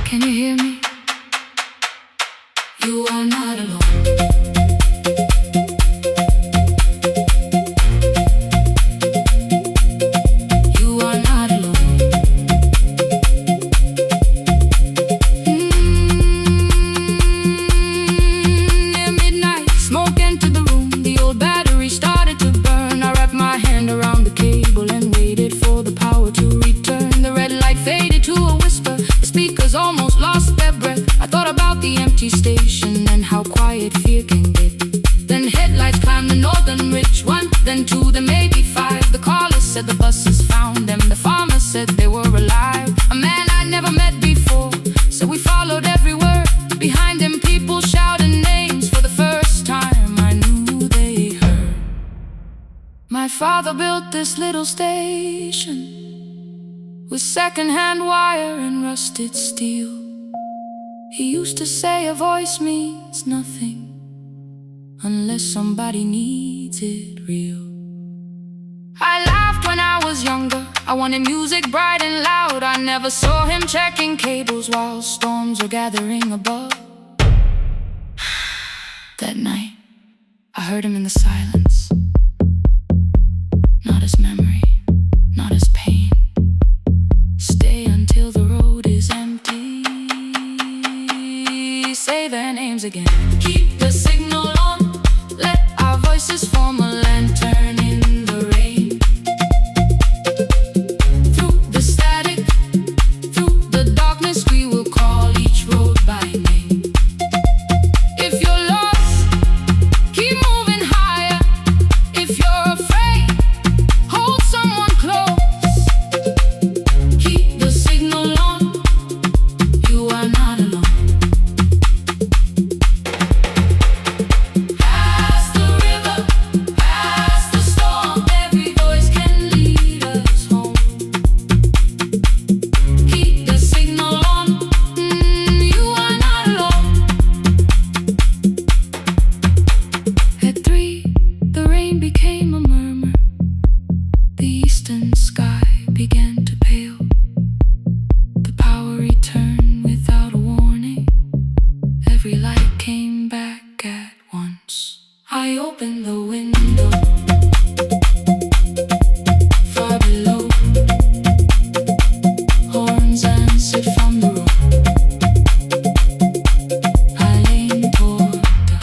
Can you hear me? You are not alone. You are not alone. Near midnight, smoke entered the room. The old battery started to burn. I wrapped my hand around the cable and waited for the power to return. The red light faded to a whisper. The speakers almost lost their breath. I thought about the empty station and how quiet fear can get. Then headlights climbed the northern ridge. 1, then 2, then maybe 5. The caller said the buses found them. The farmer said they were alive. A man I'd never met before, so we followed every word. Behind him people shouted names. For the first time I knew they heard. My father built this little station with second-hand wire and rusted steel. He used to say a voice means nothing unless somebody needs it real. I laughed when I was younger. I wanted music bright and loud. I never saw him checking cables while storms were gathering above. That night, I heard him in the silence. Not as memory, not as pain. Stay until the road is empty. Say their names again. Keep the signal on. Let our voices form a lantern in the rain. Through the static, through the darkness, we will call each road by name. If you're lost, keep moving higher. I open the window. Far below, horns answered from the road. I lean toward the